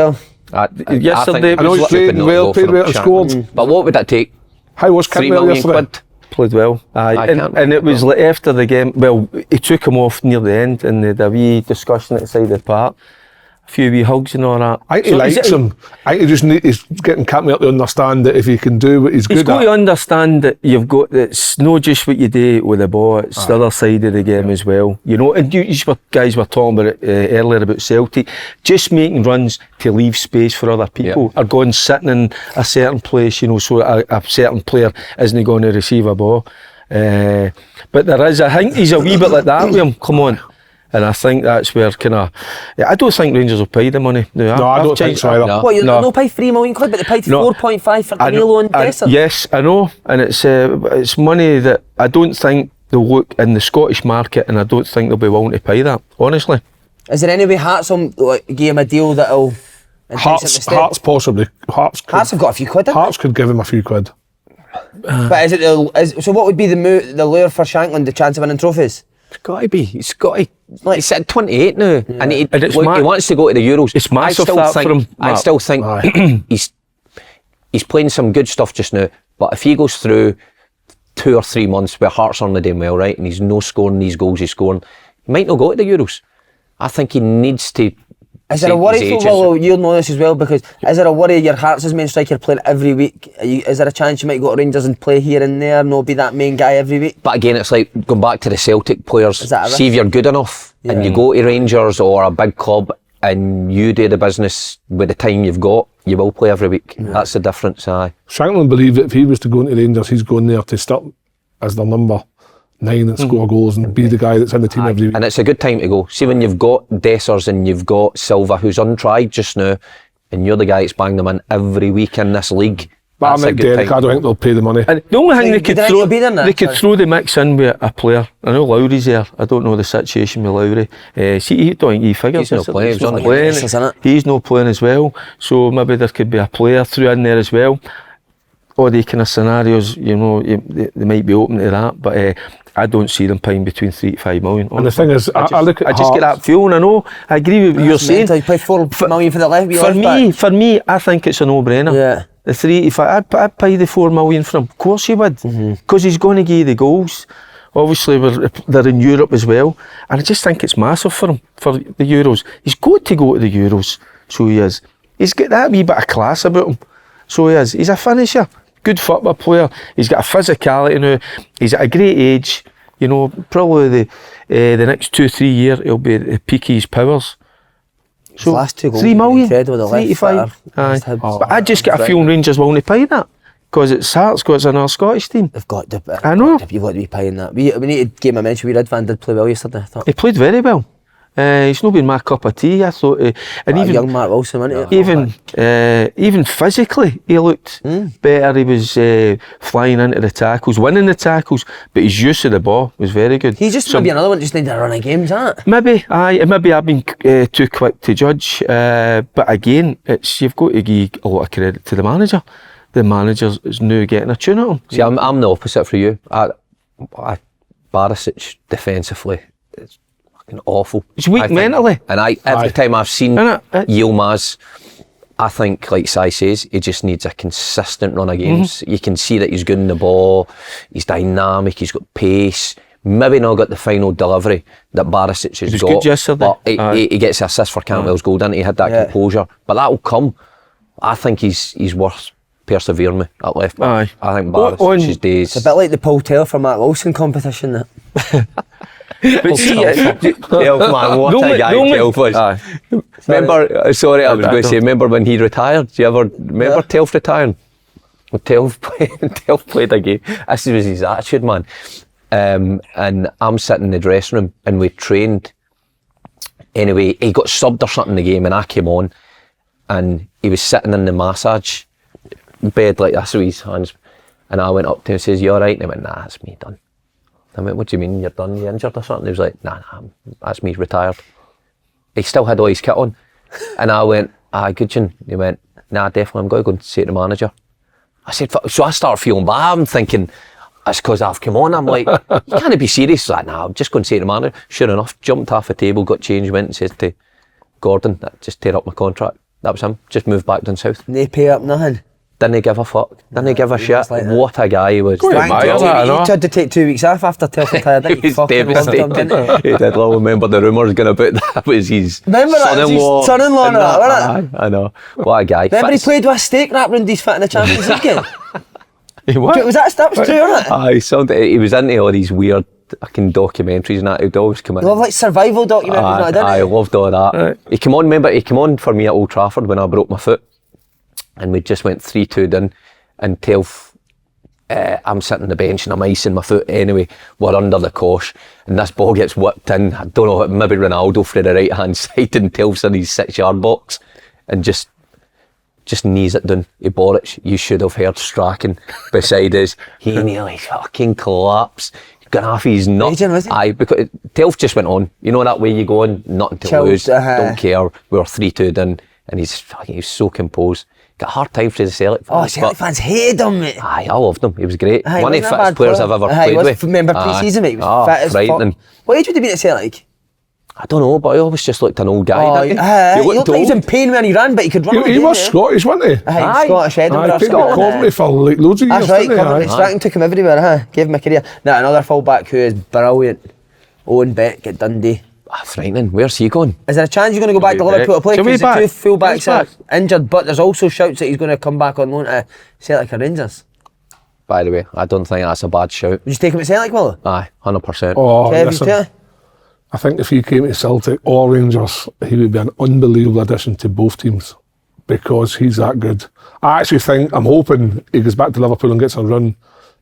A: well.
C: Yesterday,
D: I know he played well and scored.
B: But what would that take?
D: How was
B: 3
D: Cantwell
B: million
D: yesterday?
B: quid?
C: played well. And it was like after the game, well, he took him off near the end and they had a wee discussion outside the park. A few wee hugs and all that.
D: I think he likes him. I think he's getting Campbell to understand that if he can do what he's good at.
C: He's got to understand that it's not just what you do with the ball, it's the other side of the game as well. You know, and you guys were talking about it earlier about Celtic, just making runs to leave space for other people, or going sitting in a certain place, you know, so a certain player isn't going to receive a ball. But I think he's a wee bit like that with him, come on. And I think that's where I don't think Rangers will pay the money.
D: No, I don't think so either.
A: No. What, you'll pay £3 million, but they paid 4.5 for Danilo and Dessert?
C: Yes, I know. And it's money that I don't think they'll look in the Scottish market, and I don't think they'll be willing to pay that, honestly.
A: Is there any way Hearts will give him a deal that'll
D: Hearts possibly. Hearts
A: have got a few quid.
D: Hearts could give him a few quid.
A: But so what would be the lure for Shankland, the chance of winning trophies?
B: It's got to be. He's got to. He's at 28 now, and he wants to go to the Euros.
C: It's massive for him.
B: I still think he's playing some good stuff just now. But if he goes through 2 or 3 months where Hearts aren't doing well, right, and he's no scoring these goals he's scoring, he might not go to the Euros. I think he needs to
A: Is there a worry for Will? You'll know this as well, because is there a worry your Hearts' main striker playing every week? Is there a chance you might go to Rangers and play here and there, not be that main guy every week?
B: But again, it's like going back to the Celtic players. See if you're good enough and you go to Rangers or a big club and you do the business with the time you've got, you will play every week. That's the difference.
D: Shankland believed that if he was to go into Rangers, he's going there to start as the number 9 and score goals and be the guy that's in the team every week.
B: And it's a good time to go. See, when you've got Dessers and you've got Silva, who's untried just now, and you're the guy that's banged them in every week in this league.
D: But I'm like Derek, I don't think they'll pay the money.
C: And the only thing they could throw the mix in with a player. I know Lowry's there. I don't know the situation with Lowry. See, don't think he figures.
B: He's not playing.
C: He's not playing as well. So maybe there could be a player through in there as well. All the kind of scenarios, you know, they might be open to that. But I don't see them paying between 3 to 5 million.
D: And the thing is, I
C: just get that feeling. I know. I agree with what you're saying.
A: You pay 4 million for the left.
C: For me, I think it's a no-brainer.
A: Yeah.
C: The 3 to 5, I'd pay the 4 million for him. Of course you would, because he's going to give you the goals. Obviously, they're in Europe as well, and I just think it's massive for him for the Euros. He's got to go to the Euros, so he is. He's got that wee bit of class about him, so he is. He's a finisher, good football player. He's got a physicality now. He's at a great age. You know, probably the next 2-3 years he'll be at the peak of his powers. So
A: last 2 goals
C: 3 million,
A: 3 to 5.
C: But I just get a feeling Rangers will only pay that, because it's Hearts, because it's another Scottish team.
A: They've got to.
C: I know.
A: You've got to be paying that. We need to give him a mention. Redfan did play well yesterday, I thought.
C: He played very well. He's not been my cup of tea, I thought. And even
A: young Mark Wilson, wasn't he?
C: Even physically, he looked better. He was flying into the tackles, winning the tackles, but his use of the ball was very good.
A: He's just maybe another one just needed a run of games, isn't it?
C: Maybe I've been too quick to judge. But again, you've got to give a lot of credit to the manager. The manager is now getting a tune at him.
B: See, I'm the opposite for you. Barisic defensively, it's fucking awful.
C: He's weak mentally.
B: And every time I've seen Yilmaz, I think, like Si says, he just needs a consistent run of games. You can see that he's good in the ball, he's dynamic, he's got pace. Maybe not got the final delivery that Barisic has got.
C: Good yesterday.
B: But he gets the assist for Cantwell's goal, didn't he? He had that composure. But that'll come. I think he's worth persevering with at left back. I think Barisic's days.
A: It's a bit like the Paul Taylor for Matt Wilson competition. That.
C: But see,
B: Telf, man, what a guy Telf was. Remember, sorry, I was going to say, remember when he retired? Do you ever remember Telf retiring? Well, Telf played a game. This was his attitude, man. And I'm sitting in the dressing room and we trained. Anyway, he got subbed or something in the game and I came on and he was sitting in the massage bed like this with his hands, and I went up to him and says, "You alright?" And he went, "Nah, that's me done." I went, "What do you mean you're done? You injured or something?" He was like, "Nah, that's me retired." He still had all his kit on, and I went, "Good, Jim." He went, "Nah, definitely, I'm going to go and say to the manager." I said, so I started feeling bad. I'm thinking, it's because I've come on. I'm like, you can't be serious. He's like, "Nah, I'm just going to say to the manager." Sure enough, jumped off the table, got changed, went and said to Gordon, "Just tear up my contract." That was him. Just moved back down south.
A: They pay up nothing.
B: Didn't give a fuck. Didn't give a shit. Like what a guy he was.
A: He tried to take 2 weeks off after Telf retired.
B: He was devastated. He did. Well, remember the rumours going about that was his son-in-law.
A: Son-in-law, wasn't it?
B: I know. What a guy.
A: Remember he played with a steak wrap round his foot in the Champions League game?
C: What?
A: That was true, wasn't it?
B: He was into all these weird fucking documentaries and that. He'd always come in.
A: Love like survival documentaries.
B: I loved all that. Right. He came on for me at Old Trafford when I broke my foot. And we just went 3-2 down, and Telf, I'm sitting on the bench and I'm icing my foot anyway. We're under the cosh, and this ball gets whipped in. I don't know, maybe Ronaldo for the right hand side, and Telf's in his 6-yard box, and just knees it down. He Boric, you should have heard Strachan beside us. He nearly fucking collapsed. Got half his nuts. Because Telf just went on. You know that way you go on, nothing to lose, don't care. We were 3-2 down, and he's so composed. Got a hard time for the Celtic fans.
A: Celtic fans hated him, mate.
B: I loved him. He was great. One of the fittest players I've ever played with.
A: Remember pre-season, mate? He was fit as fuck. What age would he be at Celtic?
B: I don't know, but he always just looked an old guy, didn't he?
A: He looked like he was in pain when he ran, but he could run.
D: He was Scottish, wasn't he?
A: Aye, Scottish, Edinburgh.
D: He played Coventry for like loads of years,
A: that's right, Coventry. Strachan took him everywhere, gave him a career. Now, another full-back who is brilliant. Owen Beck at Dundee.
B: Frightening. Where's he going?
A: Is there a chance he's going to go back to Liverpool to play?
C: He'll be
A: Because the
C: back.
A: two full-backs are
C: He's
A: injured, but there's also shouts that he's going to come back on loan to Celtic or Rangers.
B: By the way, I don't think that's a bad shout.
A: Would you take him at Celtic, will you?
B: Aye, 100%.
D: Oh,
A: Kev,
D: listen,
A: you take it?
D: I think if he came to Celtic or Rangers, he would be an unbelievable addition to both teams because he's that good. I actually think, I'm hoping he goes back to Liverpool and gets a run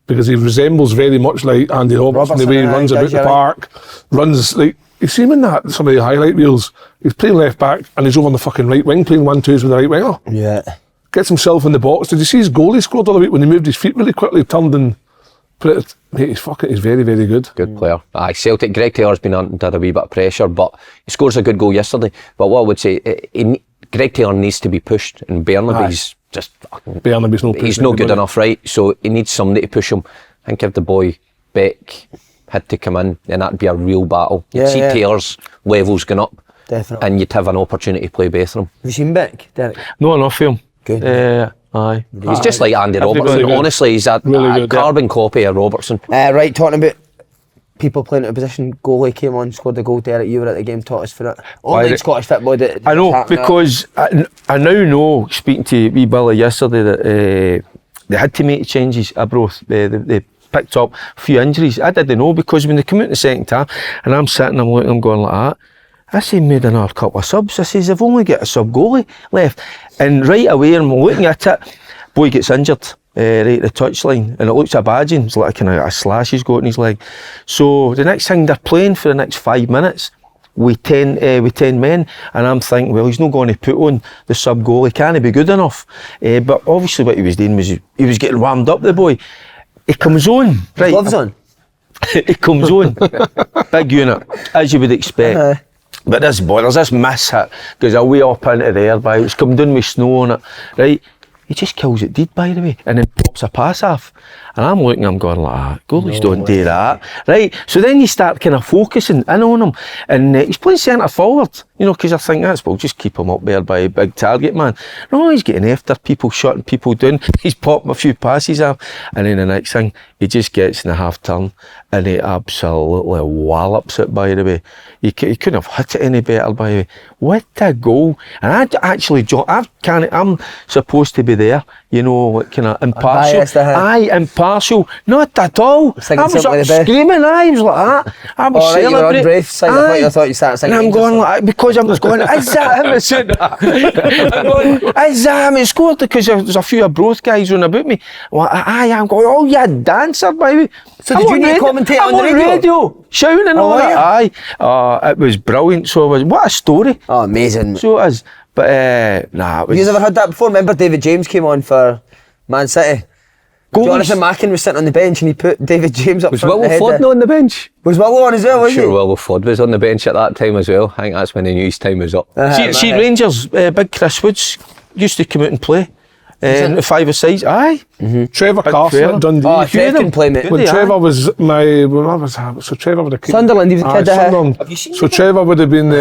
D: because he resembles very much like Andy Robertson, the way he runs about the park, runs like, you see him in that, some of the highlight reels, he's playing left back and he's over on the fucking right wing playing 1-2s with the right winger.
A: Yeah.
B: gets himself in the box. Did you see his goal he scored the other week when he moved his feet really quickly, turned and put it? Mate, he's very, very good. Good player. Aye, Celtic, Greg Taylor's been under a wee bit of pressure, but he scores a good goal yesterday. But what I would say, Greg Taylor needs to be pushed, and Burnaby's just fucking...
D: Burnaby's no
B: he's no good enough, right? So he needs somebody to push him. I think if the boy Beck had to come in, then that'd be a real battle. You'd see Taylor's levels going up.
A: Definitely.
B: And you'd have an opportunity to play both of them.
A: Have you seen Beck, Derek?
C: No enough for him.
A: Good.
C: Aye.
B: He's just like Andy Robertson.
D: Really
B: honestly, he's a carbon copy of Robertson.
A: Right, talking about people playing out of position, goalie came on, scored the goal. Derek, you were at the game, taught us for it. Only in Scottish football that
C: I know, because I now know, speaking to wee Billy yesterday, that they had to make changes abroad. They picked up a few injuries. I didn't know, because when they come out in the second half and I'm sitting, I'm looking, I'm going like that, I say made another couple of subs. I says they've only got a sub goalie left, and right away I'm looking at it, boy gets injured right at the touchline, and it looks a badging. It's like a slash he's got in his leg. So the next thing, they're playing for the next 5 minutes with 10 men, and I'm thinking, well, he's not going to put on the sub goalie, can he be good enough? But obviously what he was doing was he was getting warmed up, the boy. He comes on, right?
A: Gloves on.
C: He comes on, big unit, as you would expect. But this boy, there's this miss hit, goes away up into the air, by it's come down with snow on it, right? He just kills it dead, by the way, and then pops a pass off. And I'm looking, I'm going like, goalies don't do that, right? So then you start kind of focusing in on him, and he's playing centre forward, you know, because I think we'll just keep him up there by a big target man. No, he's getting after people, shutting people down. He's popping a few passes off, and then the next thing, he just gets in the half turn, and he absolutely wallops it, by the way. He couldn't have hit it any better, by the way. What a goal. And I'm supposed to be there, you know, like kind of impartial. Impartial. Not at all. I was up screaming, I was like that. I was celebrating.
A: I thought you started singing.
C: And I'm going like, because I was going, is that him? I said, I'm going, is that him? He scored, because there's a few abroad guys running about me. Well, I'm going, oh, you're a dancer, baby.
A: So did you need to commentate on the radio?
C: Shouting and all that. Aye. It was brilliant. So what a story.
A: Oh, amazing.
C: So it is. But nah, it was...
A: You ever heard that before? Remember David James came on for Man City? Jonathan Mackin was sitting on the bench and he put David James up front.
B: Was Willow Flood on the bench?
A: Was Willow on as well, was he?
B: Sure, Willow Flood was on the bench at that time as well. I think that's when he knew his time was up.
C: See Rangers, big Chris Woods used to come out and play. The five-a-sides, aye.
D: Trevor Carson at Dundee.
A: Oh, Trev can play, mate.
D: When Trevor was so Trevor would have came...
A: Sunderland, he was a kid.
D: Have you seen so Trevor would have been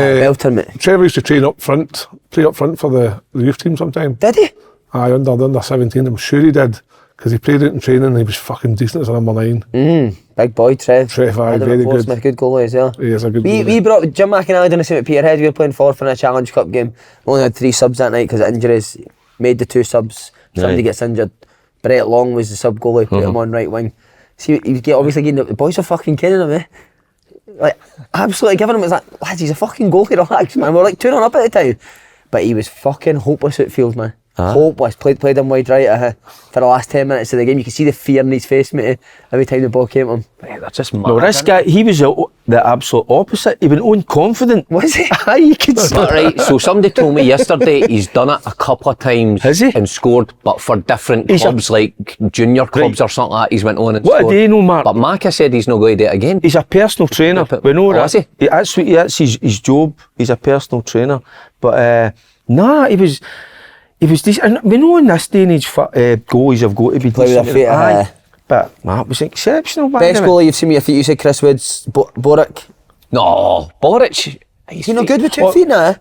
D: Trevor used to train up front, play up front for the youth team sometime.
A: Did he?
D: Aye, under 17, I'm sure he did. Because he played it in training and he was fucking decent as a number 9.
A: Big boy, Trev.
D: Aye, very good.
A: Good goalie as well.
D: He is a good goalie.
A: We brought Jim McInally done the same at Peterhead. We were playing fourth in a Challenge Cup game. We only had 3 subs that night because of injuries. Made the 2 subs. Somebody gets injured. Brett Long was the sub goalie, put him on right wing. See, he was obviously getting the boys are fucking kidding him, eh? Like, absolutely giving him, it's like, lads, he's a fucking goalie, relax, man. We were like 2-0 up at the time. But he was fucking hopeless outfield, man. Hopeless. Played him wide right for the last 10 minutes of the game. You could see the fear in his face, mate, every time the ball came to him.
B: Mate, that's just mad.
C: No, this guy, he was the absolute opposite. He went unconfident.
A: Was he?
C: Aye, you could see.
B: Right, so somebody told me yesterday he's done it a couple of times.
C: Has he?
B: And scored, but for different clubs, like junior clubs or something like that, he's went on and
C: what
B: scored.
C: What do you know, Mark?
B: But Maka said he's not going to do it again.
C: He's a personal trainer. We know that.
B: Is he?
C: That's his job. He's a personal trainer. But he was decent. And we know in this day and age, goalies have got to be
A: play
C: decent.
A: With their feet,
C: but it was exceptional.
A: Best goalie you've seen with your feet, you said Chris Woods, Boric.
B: No, Boric.
A: He's not good with 2 feet now.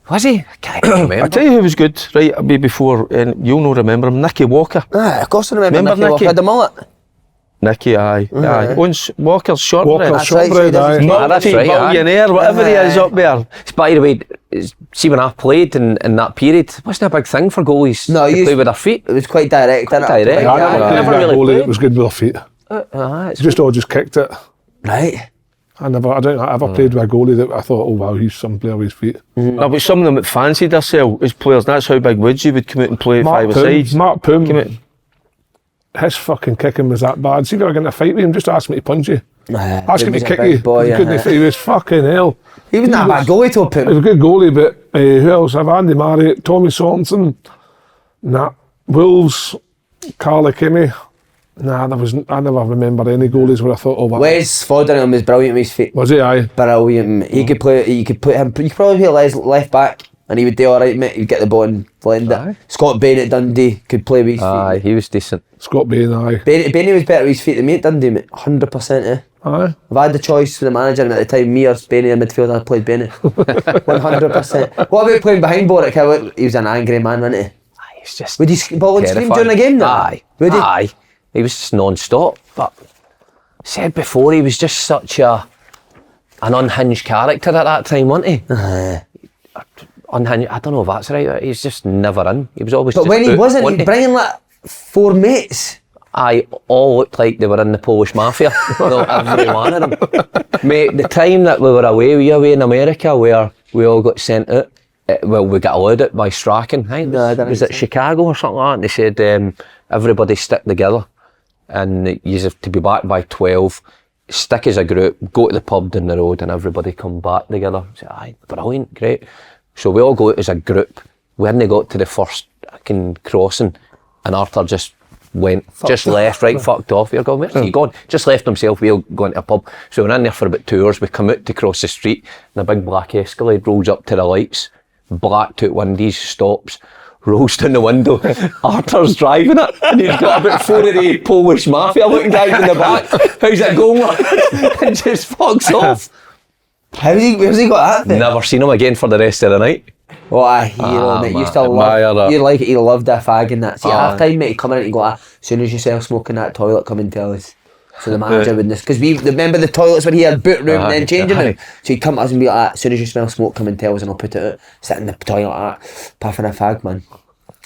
B: Was he? I can't remember.
C: I'll tell you who was good, right, before, and you'll not remember him, Nicky Walker.
A: Of course I remember Nicky Walker. Had the mullet.
C: Nicky, aye. Once Walker's shortbread.
D: Walker's shortbread, aye.
B: That's right, aye.
C: Billionaire, whatever he is up there.
B: By the way, see when I played in that period, wasn't a big thing for goalies to play with their feet.
A: It was quite direct.
B: Quite direct.
D: I
B: never
D: never
B: really
D: goalie
B: played.
D: that was good with their feet. Just kicked it.
A: Right.
D: I don't think I ever played with a goalie that I thought, oh wow, he's some player with his feet.
C: No, but some of them that fancied themselves as players, that's how big Woodsy would come out and play
D: Mark
C: 5-a-side.
D: Mark Poom, his fucking kicking was that bad. See if I get in a fight with him, just ask me to punch you. Ask him to kick you.
A: Boy,
D: He was fucking hell.
A: He was not a bad goalie to
D: He was a good goalie, but who else? I've Andy Murray, Tommy Sorensen, Wolves, Carly Kimmy. I never remember any goalies where I thought, oh wow.
A: Wes Foderingham was brilliant with his feet.
D: Was he? Aye.
A: Brilliant. He could play. You could put him. You could probably play left back, and he would do all right, mate. He'd get the ball and blend it. Scott Bain at Dundee could play with his feet.
B: Aye, he was decent.
D: Scott Bain, aye.
A: Bainey was better with his feet than me at Dundee, mate. 100%.
D: Aye.
A: If I had the choice for the manager and at the time, me or Bainey in midfield, I'd played Bainey. 100%. What about playing behind Boric? He was an angry man, wasn't he?
B: Aye, he's just.
A: Would he ball and scream
B: terrifying.
A: during the game? Though?
B: Aye.
A: Would he?
B: Aye. He was just non-stop. But said before, he was just such an unhinged character at that time, wasn't he? Unhinged. I don't know if that's right. He's just never in. He was always.
A: But
B: just
A: when he
B: out,
A: wasn't, he bringing like 4 mates.
B: Aye, all looked like they were in the Polish mafia. No, every one of them. Mate, the time that we were away in America, where we all got sent out, we got allowed it by Strachan. Was it Chicago or something like that? And they said everybody stick together, and you have to be back by 12. Stick as a group, go to the pub down the road, and everybody come back together. I said, aye, brilliant, great. So we all go out as a group. We hadn't got to the first fucking crossing, and Arthur just left, right, fucked off. You're going, where's he gone? Just left himself, we all going to a pub. So we're in there for about 2 hours. We come out to cross the street, and a big black Escalade rolls up to the lights, blacked out windows, stops, rolls down the window. Arthur's driving it, and he's got about 4 of the Polish mafia looking guys in the back. How's it going? And just fucks off.
A: Where's he got that thing?
B: Never seen him again for the rest of the night.
A: What a hero, mate. You
B: man,
A: still
B: admire
A: love
B: that.
A: you like it, you loved a fag and that. See, half time, mate, he'd come in and he'd go, as soon as you sell smoke in that toilet, come and tell us. So the manager wouldn't, because we remember the toilets where he had boot room and then changing room. So he'd come to us and be like, as soon as you smell smoke, come and tell us, and I'll put it out. Sit in the toilet like that, puffing a fag, man.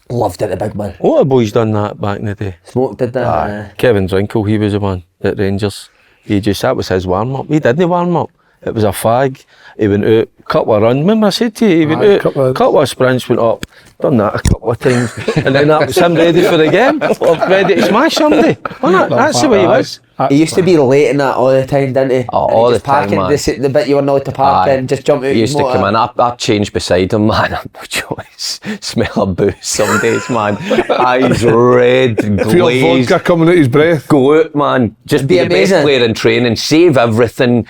A: Loved it, the big man.
C: A lot of boys done that back in the day.
A: Smoke did that.
C: Kevin Drinkle, he was the one at Rangers. That was his warm up. He didn't warm up. It was a fag. He went out, couple of runs. Remember I said to you, he went out, couple of sprints, went up, done that a couple of times, and then that was him ready for the game, ready to smash somebody. That's the way he was.
A: He used to be late in that all the time, didn't he?
B: Oh, all the time, man.
A: The bit you were not to park in, just jump out.
B: He used to come in, I changed beside him, man. No choice. Smell of booze some days, man. Eyes red,
D: Feel
B: glazed.
D: vodka coming out his breath.
B: Go out, man. Just be the
A: amazing.
B: best player in training, save everything.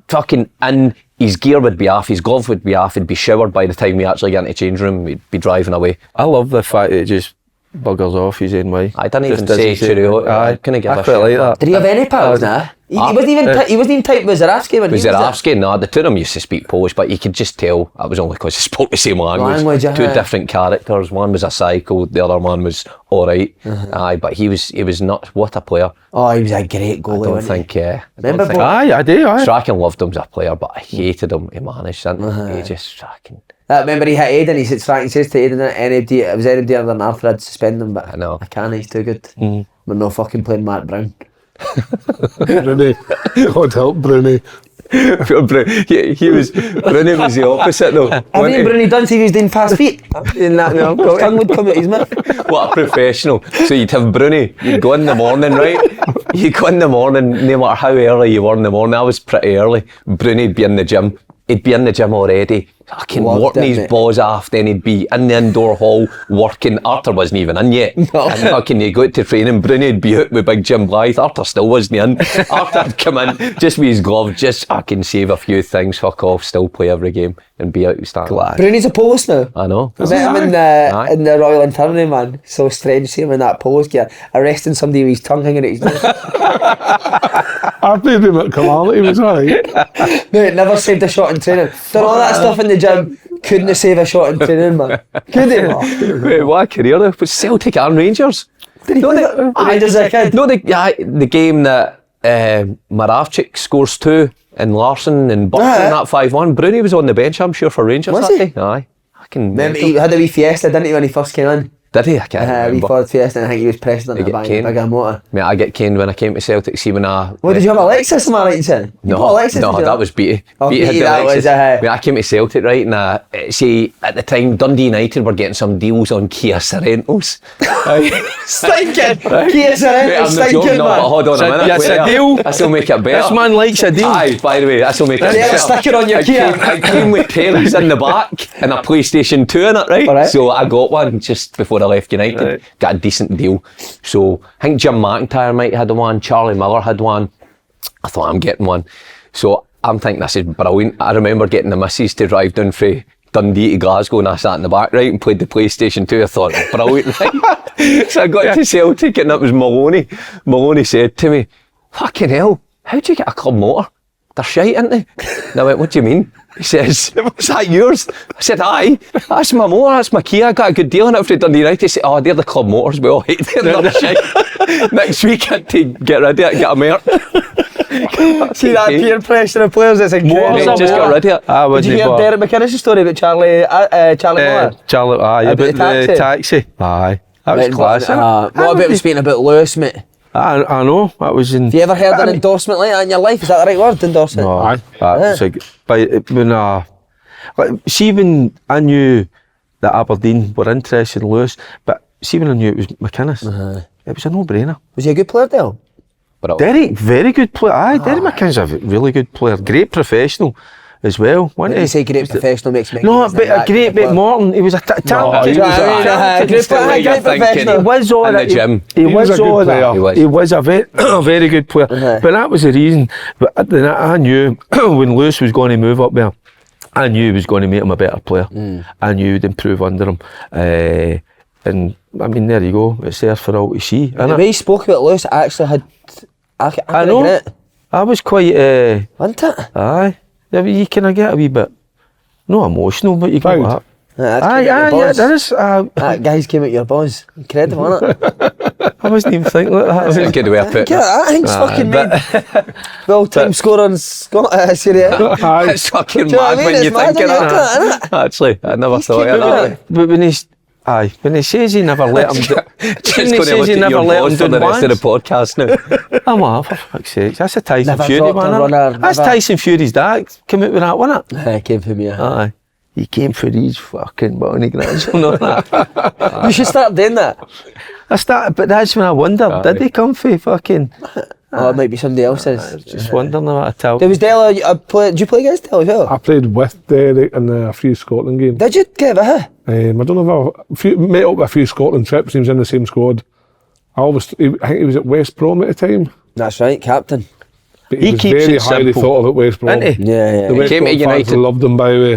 B: Fucking in, his gear would be off, his glove would be off, he'd be showered by the time we actually get into the change room, we'd be driving away.
C: I love the fact that it just buggers off his own way.
B: I didn't
C: Just
B: even say cheerio. I couldn't give a
C: I quite
B: shit.
C: like that.
A: Did he have any pals now? He wasn't even type with Zarawski when he was there.
B: Zarawski, no, the two of them used to speak Polish, but you could just tell that was only because they spoke the same language. Two different characters. One was a psycho, the other one was alright. Aye, but he was not. What a player!
A: Oh, he was a great goalie.
B: I don't think.
A: Remember,
C: I do.
B: Strachan loved him as a player, but I hated him to manage. He just fucking.
A: Remember he hit Aiden, he said, Strachan says to Aiden that it was anybody other than Arthur I'd suspend him, but
B: I know.
A: I can't, he's too good. We're not fucking playing Mark Brown.
D: Bruni. God help Bruni.
B: Bruni was the opposite though.
A: Have you Bruni done see he was doing fast feet? His tongue would come out his mouth.
B: What a professional. So you'd have Bruni, you'd go in the morning, right? You'd go in the morning, no matter how early you were in the morning, I was pretty early. Bruni'd be in the gym. He'd be in the gym already, fucking working his balls off, then he'd be in the indoor hall working. Arthur wasn't even in yet. No. And fucking you go to training, Bruni'd be out with Big Jim Blythe, Arthur still wasn't in. Arthur'd come in, just with his glove, just fucking save a few things, fuck off, still play every game and be out starting.
A: Bruni's a Polish now.
B: I know.
A: I met him in the Royal Infirmary, man. So strange, see him in that Polish gear, arresting somebody with his tongue hanging out his nose.
D: I played with him at Calamity, he was alright.
A: Mate, never saved a shot in training. Done all that stuff in the gym. Couldn't save a shot in training, man. Could he?
B: Wait, what a career though. But Celtic and Rangers.
A: Did he play Rangers as a kid?
B: No, the game that Moravchik scores 2 and Larson and Bucks in that 5-1. Bruni was on the bench, I'm sure, for Rangers
A: Was
B: that
A: he?
B: day. Aye. I can
A: Remember, he had a wee fiesta, didn't he, when he first came in?
B: Did he? I can't
A: A wee
B: remember.
A: Ford Fiesta, and I think he was president of the
B: get
A: bank,
B: caned.
A: bigger motor.
B: Mate, I get caned when I came to Celtic. See when I...
A: What, did you have a Lexus, am I right in saying? You bought a Lexus,
B: no,
A: did you
B: that
A: not?
B: was Beatty.
A: Oh,
B: Beatty had
A: Beatty,
B: the
A: that
B: Lexus.
A: was,
B: Mate, I came to Celtic, right, and see, at the time, Dundee United were getting some deals on Kia Sorrentos.
A: Stinking! Kia
B: Wait,
A: Sorrento,
B: I'm not
A: stinking,
B: joking, no, but
A: man.
B: hold on a minute.
C: Yes,
B: wait
C: a
B: there.
C: deal.
B: This'll make it better.
C: This man likes a deal.
B: Aye, by the way, this'll make it
A: There,
B: better.
A: stick it on your Kia.
B: I came with Terry's in the back and a PlayStation 2 in it, right?
A: Alright.
B: So I got one just before I left United.
C: Right.
B: Got a decent deal. So I think Jim McIntyre might have had one, Charlie Miller had one. I thought I'm getting one. So I'm thinking this is brilliant. I remember getting the missus to drive down from Dundee to Glasgow and I sat in the back, right, and played the PlayStation 2. I thought, brilliant, right? So I got to Celtic and it was Maloney. Maloney said to me, fucking hell, how'd you get a club motor? They're shite, aren't they? And I went, what do you mean? He says, is that yours? I said, aye, that's my motor, that's my Kia. I got a good deal on it for Dundee United. He said, oh, they're the club motors, we all hate them, they're shite. Next week I had to get rid of it, get a Merc.
A: See that peer pressure of players, it's incredible.
B: Mate, just got rid of it.
A: Did you hear Derek McInnes' story about Charlie Miller?
C: Charlie, aye,
A: About
C: about
A: the
C: the taxi. Aye. That was class, innit?
A: What about speaking about Lewis, mate?
C: I know, that was in...
A: Have you ever heard an endorsement like that in your life? Is that the right word, endorsement?
C: No,
D: Aye.
C: that was when see when I knew that Aberdeen were interested in Lewis, but see when I knew it was McInnes, it was a no-brainer.
A: Was he a good player, Dale?
C: Derek, very good player. Aye, Derek McInnes a really good player, great professional as well.
A: When you say great professional makes me...
C: No, but a great bit Morton. He was a talented.
A: he was a great professional.
C: He was all
B: in the
C: that.
B: gym.
C: He was
D: a good
C: all
D: player.
C: that. He was a very good player. But that was the reason. But then I knew when Lewis was going to move up there, I knew he was going to make him a better player. I knew he'd improve under him. And I mean, there you go. It's there for all to see.
A: The way he spoke about Lewis, I actually had... I
C: know.
A: regret it.
C: I was quite.
A: Wasn't it?
C: Aye. Yeah, but you kind of get a wee bit, no emotional, but you get
D: Proud.
C: that.
A: Aye,
C: Yeah, there is.
A: That guy's came out your buzz. Incredible, isn't it?
C: I wasn't even thinking like that.
B: That's a good way of putting it.
A: I think it's fucking made well-time scorer in Serie A.
D: Aye.
B: It's fucking
A: Do you know what
B: mad
A: I mean?
B: when you
A: It's mad
B: think of
A: when you look
B: that.
A: at it, isn't it?
B: Actually, I never thought of that.
C: But when he says he never let him do,
B: Just
C: when he
B: going to
C: says
B: look
C: he
B: at
C: never
B: your
C: let
B: boss
C: him
B: for
C: do
B: the rest of the
C: once,
B: podcast now.
C: I'm like, for fuck's sake, that's a Tyson
A: Never
C: Fury
A: dropped a
C: one.
A: runner,
C: That's
A: never-
C: Tyson Fury's dad came out with that, wasn't it?
A: It came from you.
C: Aye. He came for his fucking Bonnie grandson on that.
A: You should start doing that.
C: I started, but that's when I wondered, did he come for fucking...
A: Oh, it might be somebody else's.
C: Just wondering what I tell.
A: There was Dale, did you play against Dale as well?
D: I played with Derek in a few Scotland games.
A: Did you give it, huh?
D: I don't know if a few, met up with a few Scotland trips. He was in the same squad. I think he was at West Brom at the time.
A: That's right, captain.
D: But
C: He
D: was
C: keeps
D: very
C: it
D: highly
C: simple.
D: thought of at West Brom.
C: Isn't he?
A: Yeah.
D: The West
B: came to
D: Brom fans
B: United.
D: loved him, by the way.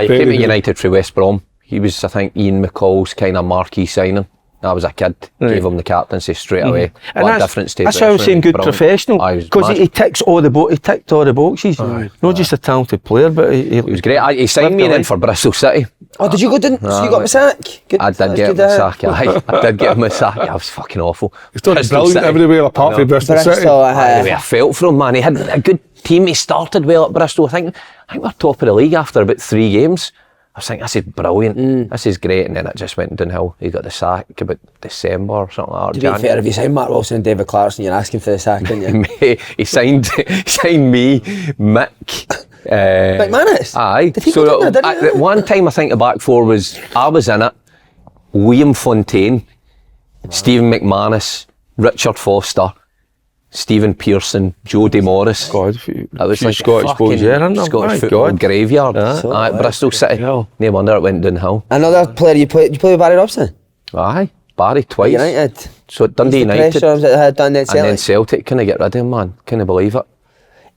B: He
D: Very
B: came to
D: good.
B: United through West Brom. He was, I think, Ian McCall's kind of marquee signing. I was a kid, gave him the captaincy straight away.
C: And
B: What a difference to
C: that's why I was saying good
B: Brilliant.
C: professional,
B: Aye, he was
C: because
B: mad.
C: he ticked all the boxes. Not just a talented player, but
B: He was great. He signed me in for Bristol City.
A: Oh, did you go down? So you got my sack? Good.
B: I did
A: That's
B: get him
A: good,
B: a sack. I did get him a sack. I was fucking awful.
D: He's done
B: Bristol
D: brilliant
B: City.
D: everywhere apart from Bristol City.
A: Bristol,
B: The way I felt for him, man. He had a good team. He started well at Bristol. I think we're top of the league after about 3 games. I was thinking, this is brilliant. This is great. And then it just went downhill. He got the sack about December or something like that.
A: To be fair, if you signed Mark Wilson and David Clarkson, you're asking for the sack, didn't you?
B: He signed me, Mick.
A: McManus?
B: Aye.
A: Did he go down there, didn't he?
B: At one time, I think the back four was, I was in it, Liam Fontaine, Stephen McManus, Richard Foster, Stephen Pearson, Jody Morris.
C: God,
B: That was
C: few
B: like
C: Scottish boys there, aren't there?
B: Scottish
C: My
B: football
C: God.
B: graveyard.
C: Yeah.
B: Aye, Bristol City.
C: hell.
B: No wonder it went downhill.
A: Another player you play with Barry Robson?
B: Aye, Barry twice.
A: United.
B: So at Dundee
A: He's the
B: United.
A: pressure that had done that
B: And then
A: Celtic.
B: Celtic couldn't get rid of him, man. Couldn't believe it.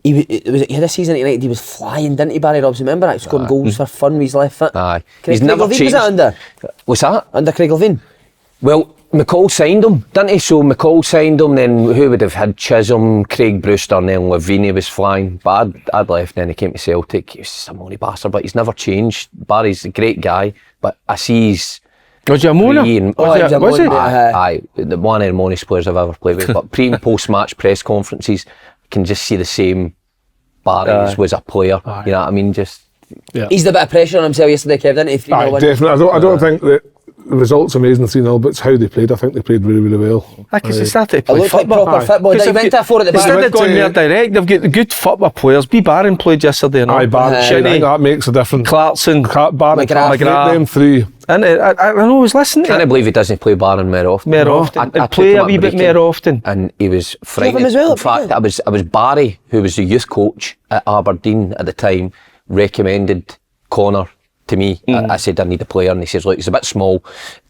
A: He had a season at United, he was flying, didn't he, Barry Robson? Remember that? Scoring goals for fun with his left foot.
B: Aye.
A: Craig
B: He's never
A: Levine,
B: changed.
A: was that under?
B: What's that?
A: Under Craig Levine?
B: Well, McCall signed him, didn't he? So McCall signed him, then who would have had Chisholm, Craig Brewster, and then Lavinia was flying. But I'd left, and then he came to Celtic. He was just a money bastard, but he's never changed. Barry's a great guy, but I see he's...
C: Was he a moaner?
A: Was he?
B: Aye, one of the moneyest players I've ever played with. But pre and post match press conferences, you can just see the same Barry as was a player. You know what I mean? Just
A: he's the bit of pressure on himself yesterday, Kev, didn't he?
D: Definitely. I don't think that the results amazing 3-0, but it's how they played. I think they played really, really well.
C: Because they started to play
A: It looked like
C: football.
A: proper football. He went to a 4 at the back.
C: Instead of going there direct, they've got the good football players. B. Barron played yesterday.
D: Aye, Barron. I think that makes a difference.
C: Clarkson,
D: Barron,
A: McGrath.
D: them three.
C: And I know I was listening to
B: can't believe he doesn't play Barron more often.
C: And play a wee bit more often.
B: And he was frightening.
A: as well,
B: In fact, I was Barry, who was the youth coach at Aberdeen at the time, recommended Connor to me. I said I need a player, and he says, look, he's a bit small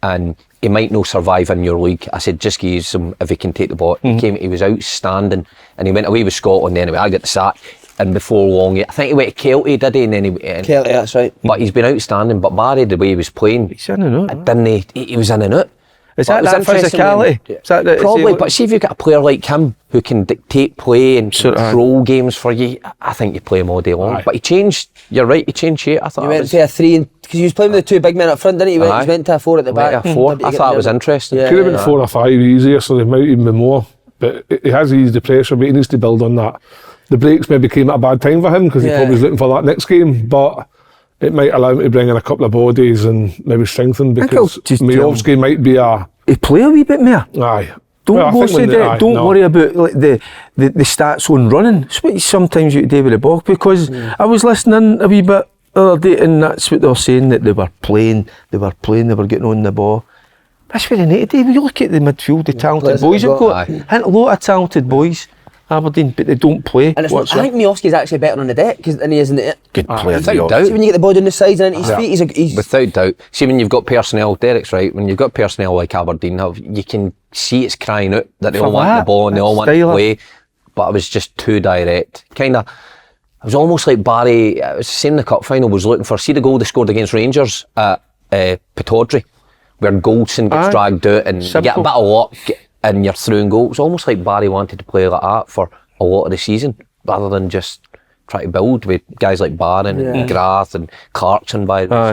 B: and he might not survive in your league. I said, just give him if he can take the ball. He was outstanding, and he went away with Scotland anyway. I got the sack, and before long, I think he went to Kelty, did he? And then
A: Kelty, that's right.
B: But he's been outstanding. But Barry, the way he was playing,
C: He's in and out.
B: didn't he was in and out.
C: Is that physicality?
B: Probably, but see if you've got a player like him who can dictate play and control games for you, I think you play him all day long. But he changed, you're right, he changed shape. I thought
A: he went to a 3, because he was playing with the 2 big men up front, didn't he? He went to a 4 at the back.
B: A 4. I thought it was interesting.
D: Could have been 4 or 5 easier, so they might even be more. But he has eased the pressure, but he needs to build on that. The breaks maybe came at a bad time for him, because he probably was looking for that next game, but it might allow him to bring in a couple of bodies and maybe strengthen, because Majowski might be a...
C: He play a wee bit more.
D: Aye.
C: Don't worry about like the stats on running. It's what sometimes you do with the ball, because I was listening a wee bit the other day, and that's what they were saying, that they were playing, they were getting on the ball. That's what they need to do. You look at the midfield, the talented boys they've got. A lot of talented boys, Aberdeen, but they don't play.
A: And I think Miowski's actually better on the deck than he is in the...
C: Good player.
B: Without doubt.
A: See, when you get the ball down the sides and his feet, he's...
B: Without doubt. See, when you've got personnel, Derek's right, when you've got personnel like Aberdeen have, you can see it's crying out that they all want the ball and they all want to play, but it was just too direct. It was almost like Barry, I was saying the cup final, was looking for, see the goal they scored against Rangers at Pittodrie, where Goldson gets dragged out and you get a bit of luck and you're through and goal. It was almost like Barry wanted to play like that for a lot of the season, rather than just try to build with guys like Barron and Grath and Clarkson.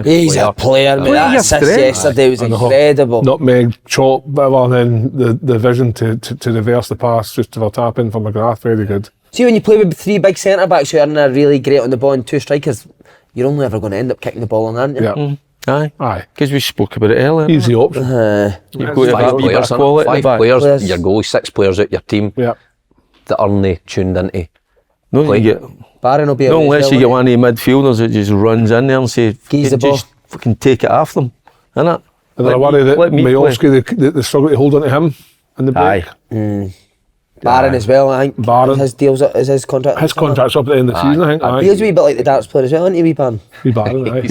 A: He's a player, man. That assist yesterday was incredible.
D: Nutmeg, chop, and then the vision to reverse the pass just to the tap in from McGrath, very good.
A: See, when you play with 3 big centre backs who are really great on the ball and 2 strikers, you're only ever going to end up kicking the ball on, aren't you?
D: Yeah.
C: Aye, because we spoke about it earlier.
D: Easy option.
C: You've got to have a wee bit of quality.
B: 5 players, your goalie, 6 players out your team that aren't they tuned into play.
A: Barron will be
C: not unless you get one of the midfielders that just runs in there and say, just fucking take it off them, innit?
D: And I worry that Miowski, they struggle to hold on to him in the break.
A: Barron as well, I think.
D: Barron.
A: His deal's up, his contract.
D: His contract's up at the end of the season, I think.
A: He's a wee bit like the darts player as well, isn't he, wee Barron?
C: We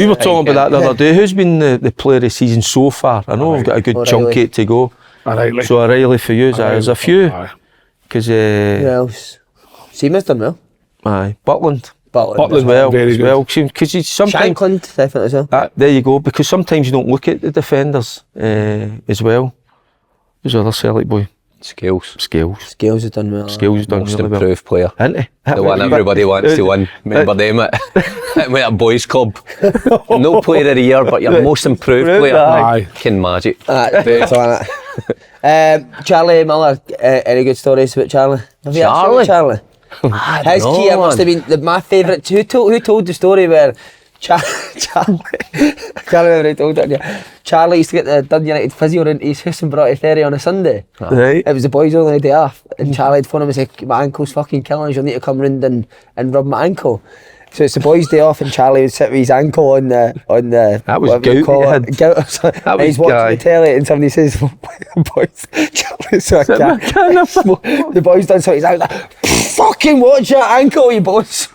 C: were talking about that the other day. Who's been the player of the season so far? I know we've got a good chunk eight to go.
D: O'Reilly.
C: So O'Reilly for you, there's a few. Because
A: who else? Seamus done well.
C: Aye, Butland
D: as
C: well,
D: very good.
C: Because you sometimes
A: Shankland, definitely as well.
C: there you go. Because sometimes you don't look at the defenders as well. Who's the other Celtic boy?
B: Scales
A: has done well.
C: Scales done
B: most
C: really well.
B: improved player.
C: Isn't he?
B: The one everybody wants to win. Remember them at a boys club. No player of the year, but your most improved player.
D: Aye.
B: King Magic.
A: Charlie Miller, any good stories about Charlie? Have you actually Charlie? His Kia must have been my favourite. Who told the story where Charlie, I can't remember who told it. Charlie used to get the Dundee United physio into his house and brought a ferry on a Sunday.
C: Right.
A: It was the boys' only day off, and Charlie'd phone him and say, my ankle's fucking killing us, you'll need to come round and rub my ankle. So it's the boys' day off, and Charlie would sit with his ankle on the
C: that was gout.
A: And he's watching the telly, and somebody says, boys, Charlie's so the boys done so he's out like fucking watch your ankle, you boss.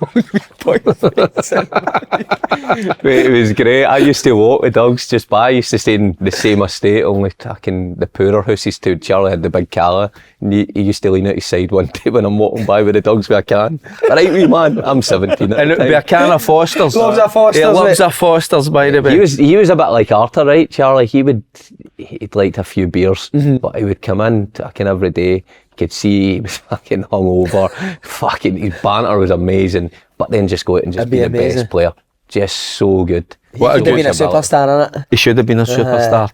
B: It was great. I used to walk the dogs just by. I used to stay in the same estate, only taking the poorer houses too. Charlie had the big calla, and he used to lean out his side one day when I'm walking by with the dogs with a can. Right, wee man, I'm 17 at
C: And
B: the
C: it would be a
B: time.
C: can of Foster's.
A: Loves a Foster's,
C: He loves
A: mate.
C: a Foster's, by the way.
B: He was a bit like Arthur, right, Charlie? He'd liked a few beers, but he would come in fucking every day. You could see he was fucking hungover. Fucking his banter was amazing, but then just go out and just
A: That'd
B: be
A: be
B: the
A: amazing.
B: best player. Just so good.
A: He could have been a superstar, innit?
C: He should have been a superstar.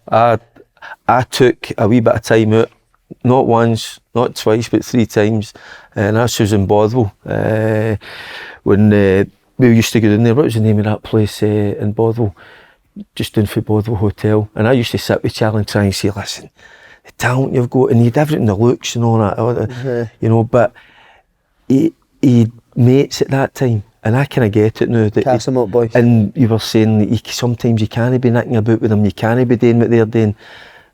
C: I took a wee bit of time out, not once, not twice, but 3 times, and that was in Bothwell. When we used to go in there, what was the name of that place in Bothwell? Just down for Bothwell Hotel, and I used to sit with Charlie and try and say, listen, the talent you've got, and he had everything, the looks and all that, you know, but he had mates at that time, and I kind of get it now. That
A: Cast them up, boys.
C: And you were saying that sometimes you can't be nicking about with them, you can't be doing what they're doing,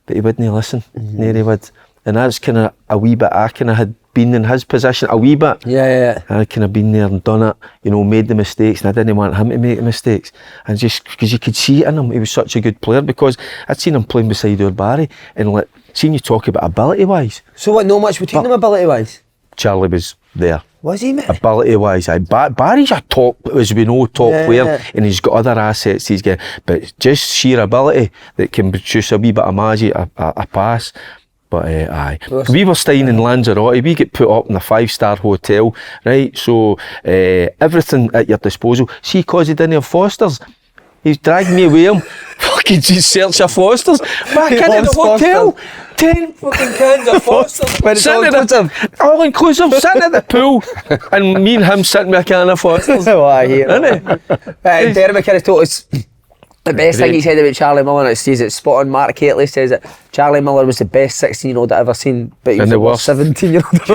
C: but he wouldn't listen, no he would. And that's kind of a wee bit, I kind of had been in his position a wee bit.
A: Yeah.
C: I kind of been there and done it, you know, made the mistakes, and I didn't want him to make the mistakes. And just because you could see it in him, he was such a good player, because I'd seen him playing beside our Barry, and like, seeing you talk about ability-wise,
A: So what, no much between them ability-wise?
C: Charlie was there.
A: Was he, mate?
C: Ability-wise, Barry's a top, as we know, top player, and he's got other assets he's got, but just sheer ability that can produce a wee bit of magic, a pass. But aye, we were staying in Lanzarote, we get put up in a 5-star hotel, right, so everything at your disposal. See, cause he didn't have Foster's, he's dragged me away him, fucking just search for Foster's, back in the hotel, 10 fucking cans of Foster's,
A: But it's
C: all inclusive, sitting at the pool, and me and him sitting with a can of Foster's.
A: Oh, I hear it. Derek McKinnon told us the best thing he said about Charlie Miller, and it says it's spot on. Mark Catley says that Charlie Miller was the best 16-year-old I've ever seen, but he was the worst 17-year-old.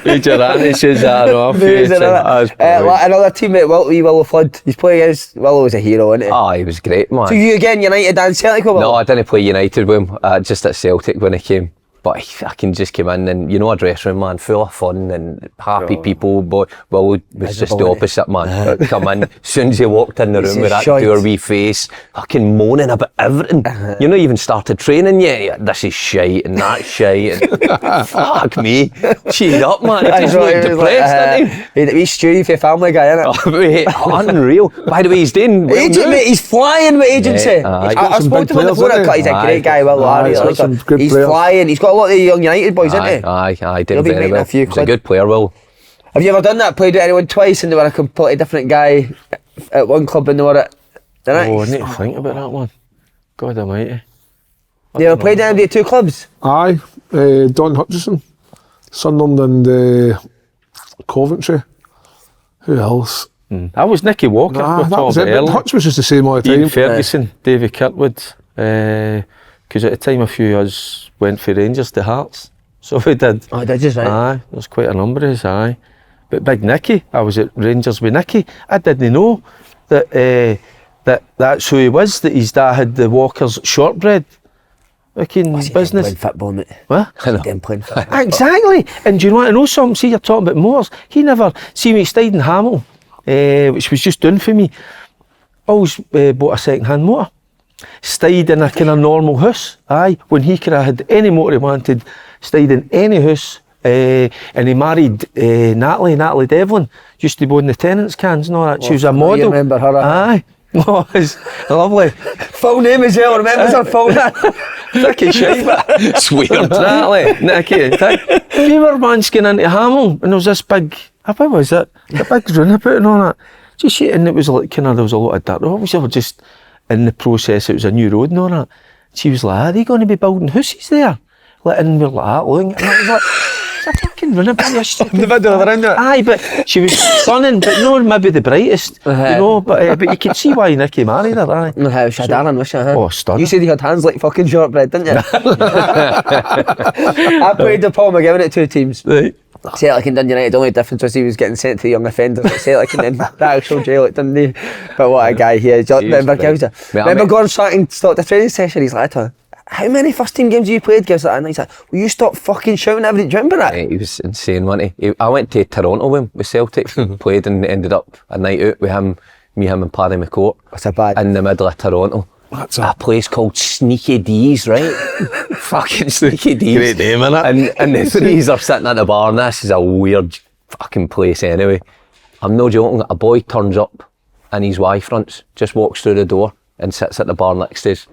C: Major Annie says that off.
A: Another teammate, Willow Flood. He's playing against Willow was a hero, isn't he?
B: Oh, he was great, man.
A: So you again, United and Celtic with Willow?
B: No, I didn't play United with him, just at Celtic when he came. But he fucking just came in, and you know, a dressing room, man, full of fun and happy people. But Will was just the opposite, man. Come in, as soon as he walked in the room with that dour-wee face, fucking moaning about everything. You know, even started training yet. This is shite and that's shite. And fuck me, cheered up, man. He just looked depressed, didn't he?
A: He had a wee stewie for a family guy, innit?
B: Oh, mate, unreal. By the way, he's doing well
A: Agent,
B: now.
A: mate, he's flying with agency.
B: Yeah,
A: I spoke to him on the phone. He's a great guy, Will. He's flying. He's got a lot of the young United boys, isn't he?
B: Aye, did
A: He'll be
B: very
A: making
B: well.
A: a few
B: He's a
A: quid.
B: good player, Will.
A: Have you ever done that? Played with anyone twice and they were a completely different guy at one club and they were at the next?
C: Oh, I need to think about that one. God almighty.
A: You ever played anybody at 2 clubs?
D: Aye, Don Hutchison, Sunderland and Coventry. Who else?
C: That was Nicky Walker.
D: Nah, that was it. But Hutch was just the same all the time.
C: Ian Ferguson, Davy Kirkwood. Because at the time a few of us went for Rangers to Hearts. So we did.
A: Oh, did you, right?
C: Aye, there's quite a number of us, aye. But Big Nicky, I was at Rangers with Nicky. I didn't know that that's who he was, that his dad had the Walker's shortbread fucking business.
A: Playing football, mate.
C: What?
A: Then playing football.
C: Exactly. And do you want to know something? See, you're talking about motors. He never, see me stayed in Hamel, which was just done for me. Always bought a second-hand motor. Stayed in a kind of normal house, aye, when he could have had any motor he wanted, stayed in any house, and he married Natalie Devlin, used to be in the tenants' cans and all that. She was a model.
A: You remember her?
C: Aye. Oh, it's lovely.
A: Full name as well, remembers her full name.
C: Nicky Shiver.
B: It's weird.
C: Natalie, Nicky. We were manskin into Hamel, and there was this big, what was it? A big runabout and all that. Just and it was like kind of, there was a lot of dirt. Obviously, we were just in the process, it was a new road and all that. She was like, are they going to be building houses there? And we were like that, looking. And I was like, it's a fucking runabout, you stupid.
A: The middle of the round.
C: Aye, but she was stunning, but no, maybe the brightest, you know, but you could see why Nicky married her, aye.
A: No, she had Darren, was she?
C: Oh, stunning.
A: You said you had hands like fucking shortbread, didn't you? I played with Paul McGowan at 2 teams.
C: Right.
A: Celtic and Dundee United, the only difference was he was getting sent to the young offenders at Celtic and then the actual jail at Dundee. But what a guy he is. Remember Gowser? Remember going starting stopped the training session, he's like, how many first team games have you played? Gives that, and he's like, will you stop fucking shouting everything? Do you remember that?
B: He was insane, wasn't he? I went to Toronto with Celtic, played and ended up a night out with him, and Paddy McCourt.
A: What's a bad?
B: In the middle of Toronto.
D: That's
B: a place called Sneaky D's, right? Fucking Sneaky D's.
C: Great name, innit?
B: And the threes are sitting at the bar, and this is a weird fucking place anyway. I'm no joking, a boy turns up in his Y-fronts, just walks through the door and sits at the bar next to us.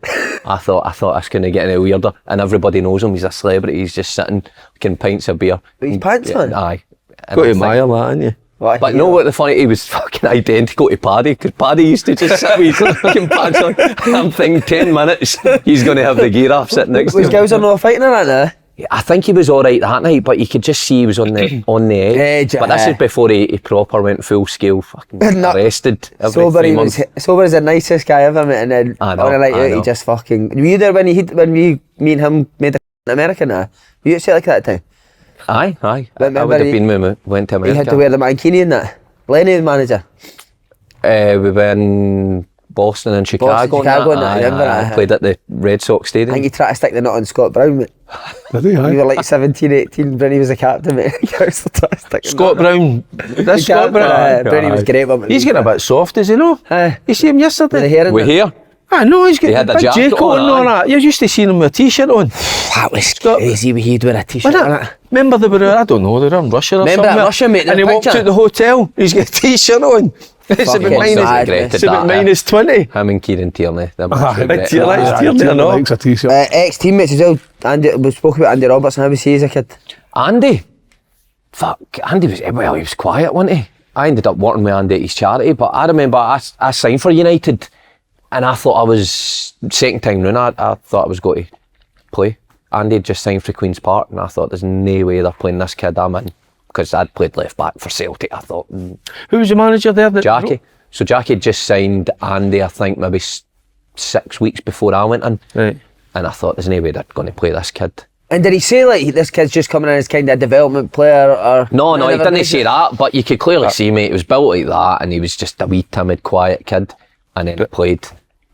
B: I thought this couldn't get any weirder, and everybody knows him, he's a celebrity, he's just sitting, drinking pints of beer.
A: With his pants on?
B: Aye.
C: Got to admire that, ain't you?
B: But no, what the funny, he was fucking identical to Paddy, because Paddy used to just sit with his fucking pants on. I'm thinking 10 minutes, he's going to have the gear off sitting next to him.
A: Was girls are not fighting or that?
B: I think he was alright that night, but you could just see he was on the edge. But this is before he proper went full scale fucking arrested every
A: sober,
B: 3 months.
A: Sober is the nicest guy ever, mate, and then on a night out he just fucking... Were you there when me and him made in America now? Were you at Celtic at that time?
B: Aye.
A: Remember
B: I would have been when we went to America.
A: He had to wear the mankini and that. Lenny, the manager.
B: We were in Boston and Chicago. I played at the Red Sox Stadium.
A: I think he tried to stick the nut on Scott Brown, mate.
D: Did he?
A: We were like 17, 18, Brownie was the captain, mate.
C: Scott Brown. That's Scott Brown.
A: Brownie was great, but
C: he's getting a bit soft, is he no? You see him yesterday?
B: We're here.
C: I know, he's getting
B: had
C: a
B: a
C: big
B: jacket
C: jacket
B: on,
C: on and all that. You're used to seeing him with a t-shirt on.
A: That was crazy when he'd wear a t-shirt on it.
C: Remember they were, I don't know, they were in Russia or
A: Remember
C: something.
A: at Russia, mate,
C: and he walked out the hotel, he's got a t-shirt on. It's about minus 20.
B: Him and Kieran Tierney.
D: Likes a t-shirt.
A: Ex-teammates as well. Andy, we spoke about Andy Robertson. How was he as a kid?
B: Andy was quiet, wasn't he? I ended up working with Andy at his charity, but I remember I signed for United and I thought I was, second time round, I thought I was going to play. Andy had just signed for Queen's Park and I thought there's no way they're playing this kid I'm in, because I'd played left back for Celtic. I thought,
C: who was the manager there?
B: Jackie. So Jackie had just signed Andy, I think maybe 6 weeks before I went in.
C: Right.
B: And I thought there's no way they're going to play this kid.
A: And did he say like this kid's just coming in as kind of a development player or?
B: No, he didn't say that, but you could clearly see, mate, it was built like that and he was just a wee timid, quiet kid and then played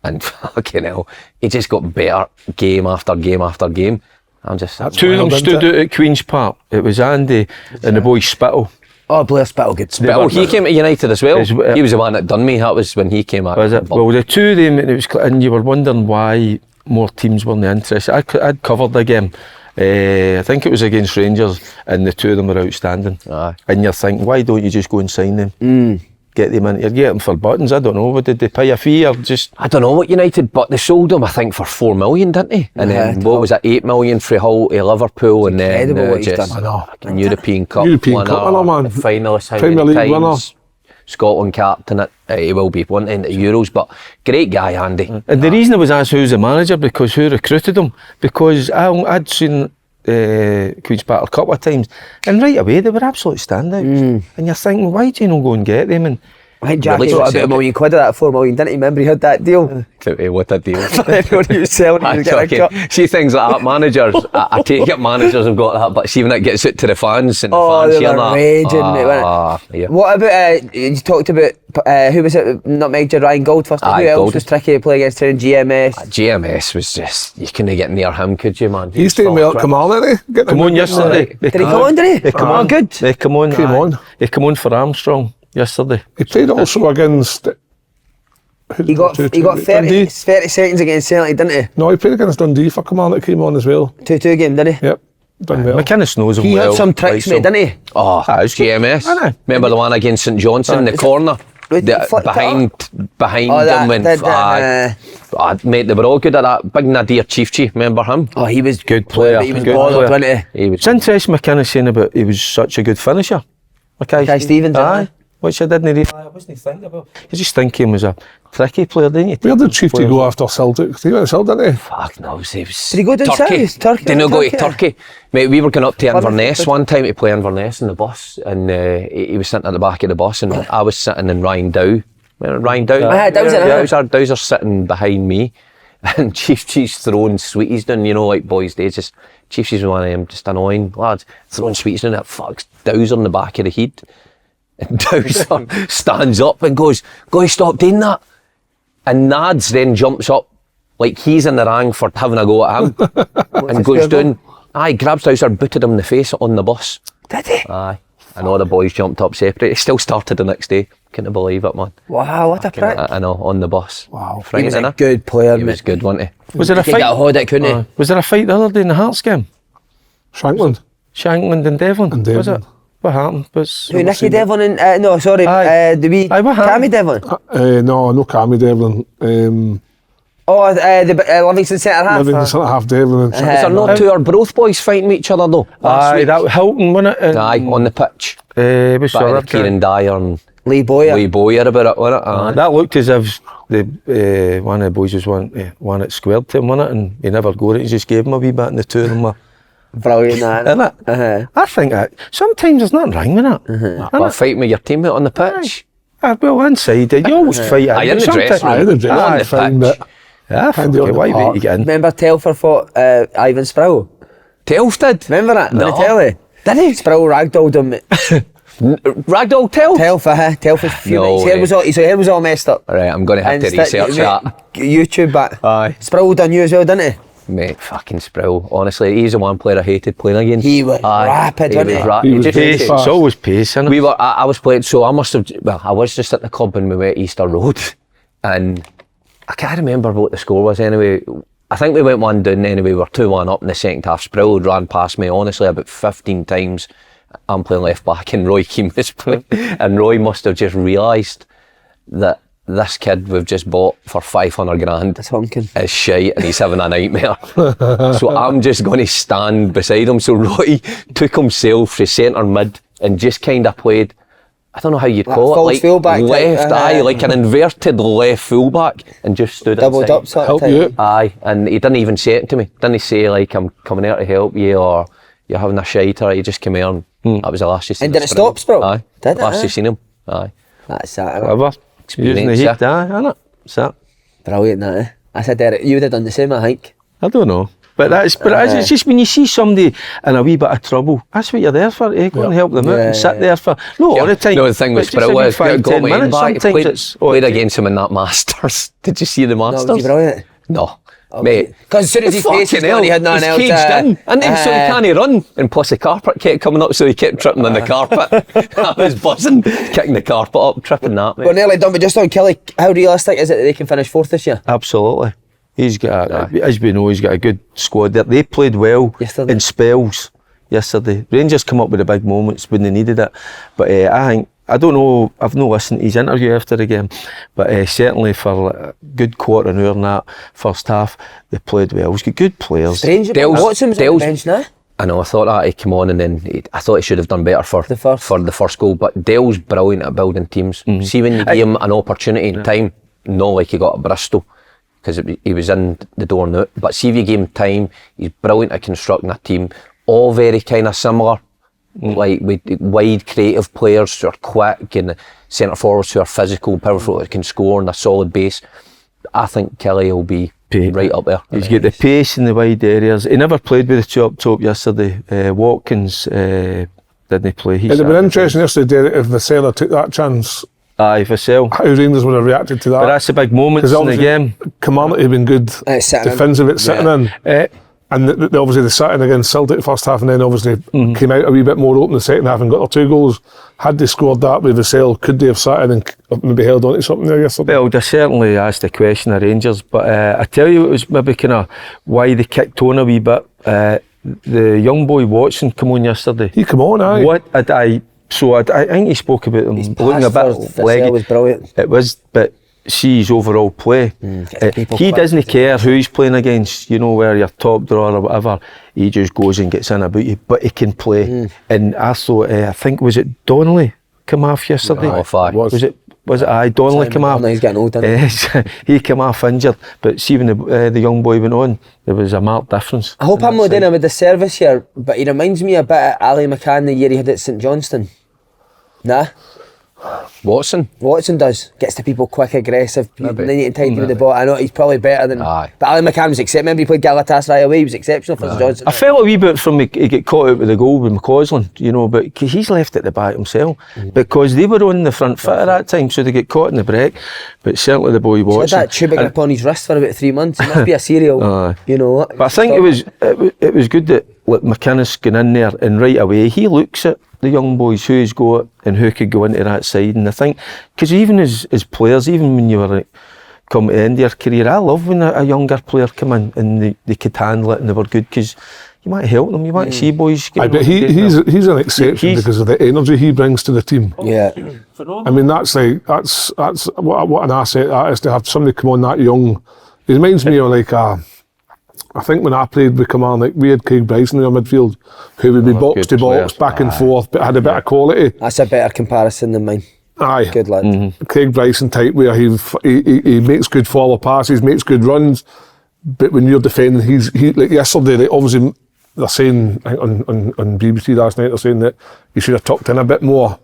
B: and fucking hell, he just got better game after game after game. I'm just...
C: Two of them stood out at Queen's Park. It was Andy and the boy Spittle.
A: Oh, Blair Spittle, good.
B: Spittle, he came to United as well. He was the one that done me, that was when he came out.
C: Was it? Well, the two of them, and you were wondering why more teams weren't interested. I'd covered the game. I think it was against Rangers and the two of them were outstanding.
B: Aye.
C: And you're thinking, why don't you just go and sign them? Get them in, you get them for buttons, I don't know, what did they pay a fee or just...
B: I don't know what United, but they sold them I think for 4 million, didn't they? And then what was it, 8 million for Hull to Liverpool, and then just a European Cup winner, finalist,
D: Premier League winner,
B: Scotland captain, he will be one in the Euros, but great guy Andy.
C: And the reason I was asked who's the manager, because who recruited him, because I'd seen Queen's Park a couple of times and right away they were absolute standouts and you're thinking, why do you not go and get them? And
A: I think Jackie got about £1 million of that 4 million, didn't he? Remember he had that deal?
B: What a deal.
A: Everyone he was selling, he was getting a cut.
B: See things like that, managers, I take it managers have got that, but see when it gets out to the fans and the fans
A: they were raging,
B: yeah.
A: What about, you talked about, who was it, not Major Ryan Gold first, who else was tricky to play against in GMS?
B: GMS was just, you couldn't get near him, could you, man?
D: He's staying well, come on, didn't he?
C: Come on yesterday.
A: Did he come on, did he?
C: Come on,
A: good.
C: They come on. He come on for Armstrong yesterday.
D: He played also against...
A: He got 30 seconds against Celtic, didn't he?
D: No, he played against Dundee for Kilmarnock that came on as well.
A: 2-2 game, didn't he?
D: Yep, done well.
C: McInnes knows him well.
A: He had some tricks, mate, didn't he?
B: Oh, GMS. Remember the one against St Johnstone in the corner? Behind him when mate, they were all good at that. Big Nadir Chiefchi, remember him?
A: Oh, he was
C: good player.
A: He was bothered, wasn't he?
C: It's interesting McInnes saying about he was such a good finisher.
A: Mackay Stevens,
C: which I didn't realise. I wasn't thinking about. You just think he was a tricky player, didn't you?
D: Where did Chiefty go after Celtic? He went to Celtic, didn't he?
B: Fuck no, he was
A: did he go to Turkey?
B: Did he go to Turkey? Mate, we were going up to Inverness one time to play Inverness in the bus, and he was sitting at the back of the bus, and I was sitting in Ryan Dow. Ryan Dow? Dow's sitting behind me, and Chiefty's throwing sweeties down, you know, like boys' days. Just Chiefty's one of them just annoying lads, throwing sweeties down. That fucks Dow's on the back of the head. And Dowser stands up and goes, stop doing that. And Nads then jumps up like he's in the wrang for having a go at him, and goes down. Aye, grabs Trouser, booted him in the face on the bus.
A: Did he?
B: Aye. And all the boys jumped up separate. He still started the next day. Couldn't believe it, man.
A: Wow, what a prick.
B: I know, on the bus.
D: Wow.
A: He was a good player,
B: He was good, wasn't he?
C: Was there a
A: He could get a
C: fight?
A: hold it, couldn't he?
C: Was there a fight the other day in the Hearts game?
D: Shankland.
C: Shankland and Devlin.
D: And
C: Was it?
D: Devlin.
C: What happened?
A: Who, Nicky Devlin and, no, sorry,
C: Aye.
A: the wee
C: Aye, what happened?
A: Cammy Devlin.
D: No Cammy Devlin.
A: The Livingston centre half.
D: Living centre half Devlin and
B: Is there not two or both boys fighting each other though? Last
C: Aye,
B: week?
C: that was Hilton, wasn't it?
B: Aye, on the pitch.
C: What's the
B: Back
C: other
B: to Kieran
C: guy?
B: Dyer and
A: Lee Boyer.
B: Lee Boyer about it, wasn't it? Aye.
C: That looked as if the one of the boys was one that squared to him, wasn't it? And he never got it. He just gave him a wee bit, and the two of them were.
A: Brilliant, that.
C: Isn't it? I think that sometimes there's nothing wrong with that.
B: Well, fighting with your teammate on the pitch.
C: Well, inside, you always fight.
B: Aye, in the dressing room.
D: Aye, the dressing
B: Not on
D: room,
B: the
D: fine,
B: pitch.
D: but
C: Yeah,
D: Handy on the
C: why
D: park.
C: would you get in?
A: Remember Telfer fought Ivan Sproul?
B: Telf did.
A: Remember that?
B: No.
A: On the telly?
B: Did he?
A: Sproul ragdolled him.
B: Ragdoll Telf?
A: Telf was fuming.
B: No
A: His hair was all messed up.
B: Right, I'm going to have to research that.
A: YouTube back.
B: Aye.
A: Sproul done you as well, didn't he?
B: Mate, fucking Sproul. Honestly, he's the one player I hated playing against.
A: He was rapid, wasn't he?
D: He was
B: just
D: very
B: hated-
D: fast.
C: It's always pace, isn't it?
B: We were. I was playing. So I must have. Well, I was just at the club when we went Easter Road, and I can't remember what the score was. Anyway, I think we went 1-down. Anyway, we were 2-1 up in the second half. Sproul ran past me honestly about 15 times. I'm playing left back, and Roy Keane was playing, and Roy must have just realised that this kid we've just bought for 500 grand
A: That's honking.
B: is shite and he's having a nightmare. So I'm just going to stand beside him. So Roy took himself for centre mid and just kind of played, I don't know how you'd call
A: false
B: it, like
A: fullback type,
B: left, aye, like an inverted left fullback, and just stood
A: Doubled
B: inside.
A: up sort
D: Help
A: of
D: you
A: type.
D: out.
B: Aye, and he didn't even say it to me. Didn't he say like, I'm coming out to help you, or you're having a shite, or he just came here and that was the last you seen.
A: And did it stop, Sproul?
B: Aye,
A: Did it,
B: last
A: aye?
B: you seen him. Aye.
A: That's that.
C: Clever. Using the heat,
B: Experience,
C: isn't it? So,
A: Brilliant, that, eh? I said, Derek, you would have done the same, I think.
C: I don't know. But it's just when you see somebody in a wee bit of trouble, that's what you're there for, eh? Go and help them out and sit there for, not all the time.
B: No, the thing with
C: but just a
B: Sproul
C: wee
B: is,
C: 5,
B: got
C: 10
B: my
C: minutes,
B: back,
C: sometimes
B: played,
C: it's...
B: played against him in that Masters. Did you see the
A: No,
B: Masters?
A: was he brilliant?
B: No. Mate.
A: Because as soon as his face was gone, he had nothing else.
B: He's caged in, and then so he can't run. And plus the carpet kept coming up, so he kept tripping on the carpet. I was buzzing, kicking the carpet up, tripping that, mate.
A: We're nearly done, but just on Kelly, how realistic is it that they can finish fourth this year?
C: Absolutely. He's got, as we know, he's got a good squad there. They played well
A: Yesterday.
C: in spells yesterday. Rangers come up with the big moments when they needed it. But I think, I don't know, I've not listened to his interview after the game, but certainly for a good quarter an hour in that first half, they played well. He's got good players.
A: Strange,
B: Dale's-
A: Watson's on the
B: Dale's-
A: bench now.
B: I know, I thought that he'd come on and then I thought he should have done better for
A: The first.
B: goal, but Dale's brilliant at building teams. See when you give him an opportunity in time, not like he got at Bristol, because he was in the door now, but see if you give him time, he's brilliant at constructing a team, all very kind of similar, like with wide creative players who are quick and centre forwards who are physical, powerful, that can score on a solid base. I think Kelly will be right up there.
C: He's got the pace in the wide areas. He never played with the two up top yesterday. Watkins didn't play.
D: It'd have been interesting yesterday, Derek, if Vassella took that chance.
C: Aye, Vassell.
D: How Rangers would have reacted to that.
C: But that's the big moments in the game.
D: Command had been good
A: Sitting in.
D: defensive at sitting in. And obviously the sitting against Celtic first half and then obviously came out a wee bit more open the second half and got their 2 goals. Had they scored that with Vassell, could they have sat in and maybe held on to something there yesterday?
C: Well, they certainly asked the question of Rangers, but I tell you it was maybe kind of why they kicked on a wee bit. The young boy Watson come on yesterday.
D: He come on, aye.
C: I think he spoke about him looking a bit leggy.
A: was brilliant.
C: It was, but see his overall play.
A: people
C: He
A: quick.
C: doesn't care who he's playing against, you know, where you're top drawer or whatever. He just goes and gets in about you, but he can play. And I thought, I think, was it Donnelly come off yesterday?
B: Off, aye.
C: Was it aye, Donnelly come off?
A: He's getting old, isn't he?
C: He came off injured, but see when the young boy went on, there was a marked difference.
A: I hope I'm not doing him with the service here, but he reminds me a bit of Ali McCann the year he had at St Johnston. Nah?
B: Watson
A: does. Gets to people quick, aggressive.
B: Maybe.
A: They need to tidy with the ball. I know he's probably better than.
B: Aye.
A: But Ali McCann was exceptional. Remember he played Galatasaray away. He was exceptional for Johnson.
C: I felt a wee bit from he get caught out with the goal with McCausland, you know, but he's left at the back himself because they were on the front foot at that time, so they get caught in the break. But certainly the boy
A: He had
C: Watson.
A: that tube grip on his wrist for about 3 months. It must be a serial, you know.
C: But I think it was good that McInnes going in there and right away he looks at the young boys who's got and who could go into that side, and I think because even as players, even when you were come to the end of your career, I love when a younger player come in and they could handle it and they were good because you might help them, you might see boys.
D: I bet he's an exception because of the energy he brings to the team.
A: Yeah.
D: I mean, that's what an asset that is to have somebody come on that young. It reminds me of like I think when I played with Command, like we had Craig Bryson in our midfield, who would be box to box, back and forth, but had a bit of quality.
A: That's a better comparison than mine.
D: Aye,
A: Good lad.
D: Craig Bryson type where he makes good forward passes, makes good runs, but when you're defending, he like yesterday. Like obviously, they're saying I think on BBC last night, they're saying that he should have tucked in a bit more.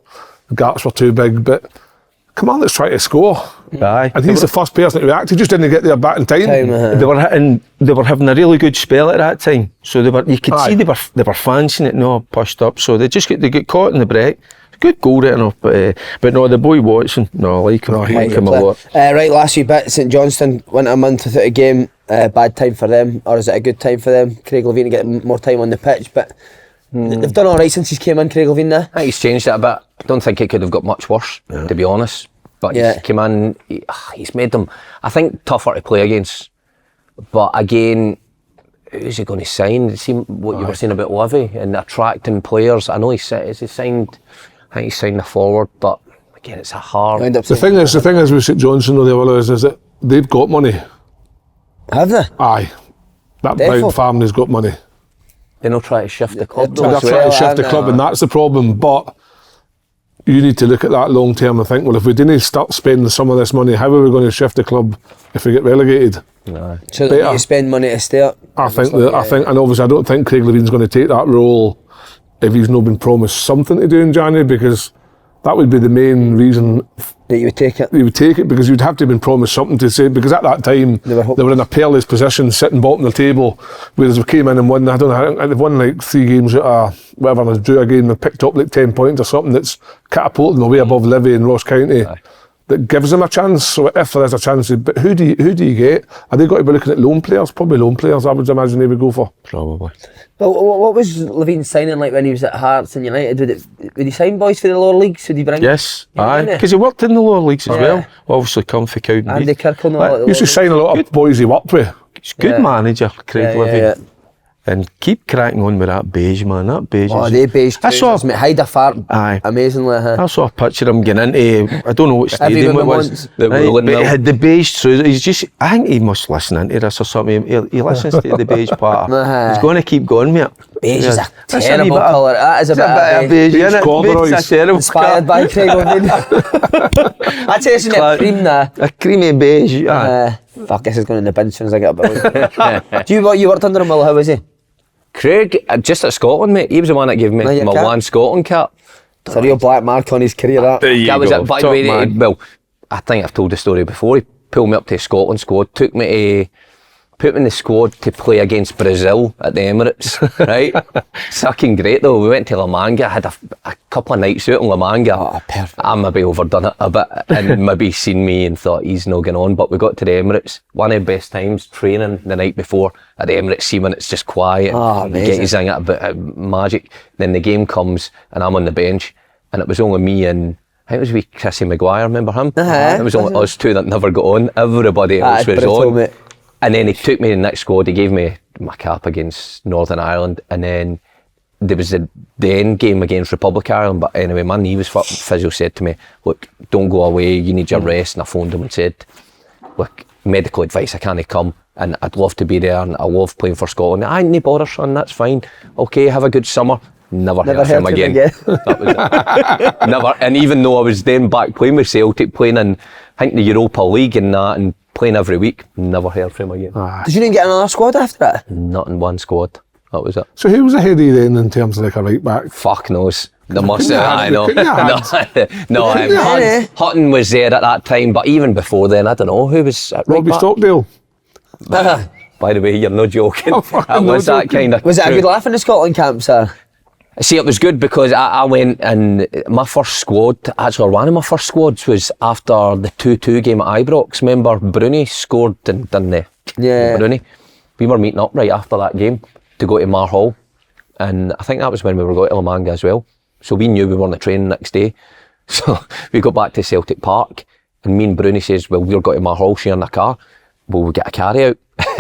D: The gaps were too big, but come on, let's try to score.
C: Aye.
D: And he's the first person to react. He just didn't get there back in time.
C: They were having a really good spell at that time, so you could see they were fancying it, no pushed up. So they get caught in the break. Good goal right enough, but no, the boy Watson, no, I like him. I like him a lot.
A: Right, last wee bit. St Johnston went a month without a game. Bad time for them, or is it a good time for them? Craig Levein to get more time on the pitch, but they've done all right since he's came in. Craig Levein there.
B: I think he's changed it a bit. I don't think it could have got much worse, to be honest. But he came in, he's made them, I think, tougher to play against. But again, who's he going to sign? See what you were saying about Levy and attracting players. I know he signed. I think he signed a forward, but again, it's a hard.
D: The thing is with St Johnstone, though, the other is that they've got money.
A: Have they?
D: Aye, that Brown family's got money.
B: They're not trying to shift the club.
D: They're trying to shift the club, and that's the problem. But you need to look at that long term and think, well, if we didn't start spending some of this money, how are we going to shift the club if we get relegated?
B: No.
A: So they need to spend money to stay up.
D: I think, and obviously, I don't think Craig Levein's going to take that role if he's not been promised something to do in January, because that would be the main reason
A: that you would take it.
D: You would take it because you'd have to have been promised something to say, because at that time they were in a perilous position, sitting bottom of the table, whereas we came in and won. I don't know, I think they've won like 3 games out of whatever, and they drew a game, they picked up like 10 points or something that's catapulted them way above Livy and Ross County. Aye. That gives them a chance. So if there is a chance, but who do you get? Are they got to be looking at loan players? Probably loan players, I would imagine they would go for.
C: Probably.
A: But what was Levein's signing like when he was at Hearts and United? Would he sign boys for the lower leagues? Would he bring?
C: Yes, aye, because he worked in the lower leagues as well. Obviously, Comfy Cowden.
A: Andy Kirkle.
D: He used to sign a lot of boys he worked with.
C: He's a good manager, Craig Levein. And keep cracking on with that beige, man. That beige.
A: Oh, they beige trousers, mate. Hide a fart. Aye. Amazingly.
C: I saw a picture of him getting into, I don't know what stadium it was. But he had the beige trousers. He's just, I think he must listen into this or something. He listens to the beige part. He's going to keep going, mate.
A: Beige is a terrible colour. That is a bit of beige.
C: Beige corduroys.
A: Inspired by Craig Levein. I'd say it's in a cream now.
C: A creamy beige.
A: Fuck, this is going in the bin as soon as I get a bill. You worked under him, Will? How was he?
B: Craig, just at Scotland, mate. He was the one that gave me my one Scotland cap.
A: It's a real black mark on his career, that.
B: That was it. By the way, well, I think I've told the story before. He pulled me up to the Scotland squad, put me in the squad to play against Brazil at the Emirates, right? Fucking great though. We went to La Manga, had a couple of nights out in La Manga.
A: Oh, perfect.
B: I maybe overdone it a bit and maybe seen me and thought he's not going on, but we got to the Emirates. One of the best times training the night before at the Emirates. See when it's just quiet, get his thing a bit magic. Then the game comes and I'm on the bench and it was only me and I think it was wee Chrissy Maguire, remember him? It was only us two that never got on. Everybody else was on. Mate. And then he took me in the next squad. He gave me my cap against Northern Ireland, and then there was the end game against Republic of Ireland. But anyway, my knee was fucked. Physio said to me, "Look, don't go away. You need your rest." And I phoned him and said, "Look, medical advice. I can't come, and I'd love to be there, and I love playing for Scotland." "I ain't bother, son. That's fine. Okay, have a good summer." Never heard from him again. That was it. Never. And even though I was then back playing with Celtic, playing in I think the Europa League and that, and playing every week, never heard from him again.
A: Did you didn't get another squad after that?
B: Not in one squad. That was it.
D: So who was ahead of you then in terms of like a right back?
B: Fuck knows. There must have, I know. No,
A: Yeah.
B: Hutton was there at that time, but even before then, I don't know who was at right
D: Robbie
B: back.
D: Stockdale.
B: By the way, you're not joking.
D: Oh, fucking
B: That was
D: no
B: that
D: joking.
B: kind of.
A: Was it a good laugh in the Scotland camp, sir?
B: See, it was good because I went and my first squad, actually one of my first squads was after the 2-2 game at Ibrox. Remember Bruni scored and done the Bruni. We were meeting up right after that game to go to Marhall, and I think that was when we were going to La Manga as well. So we knew we were on the train the next day. So we got back to Celtic Park, and me and Bruni says, well, we're going to Marhall sharing a car. Well, we get a carry out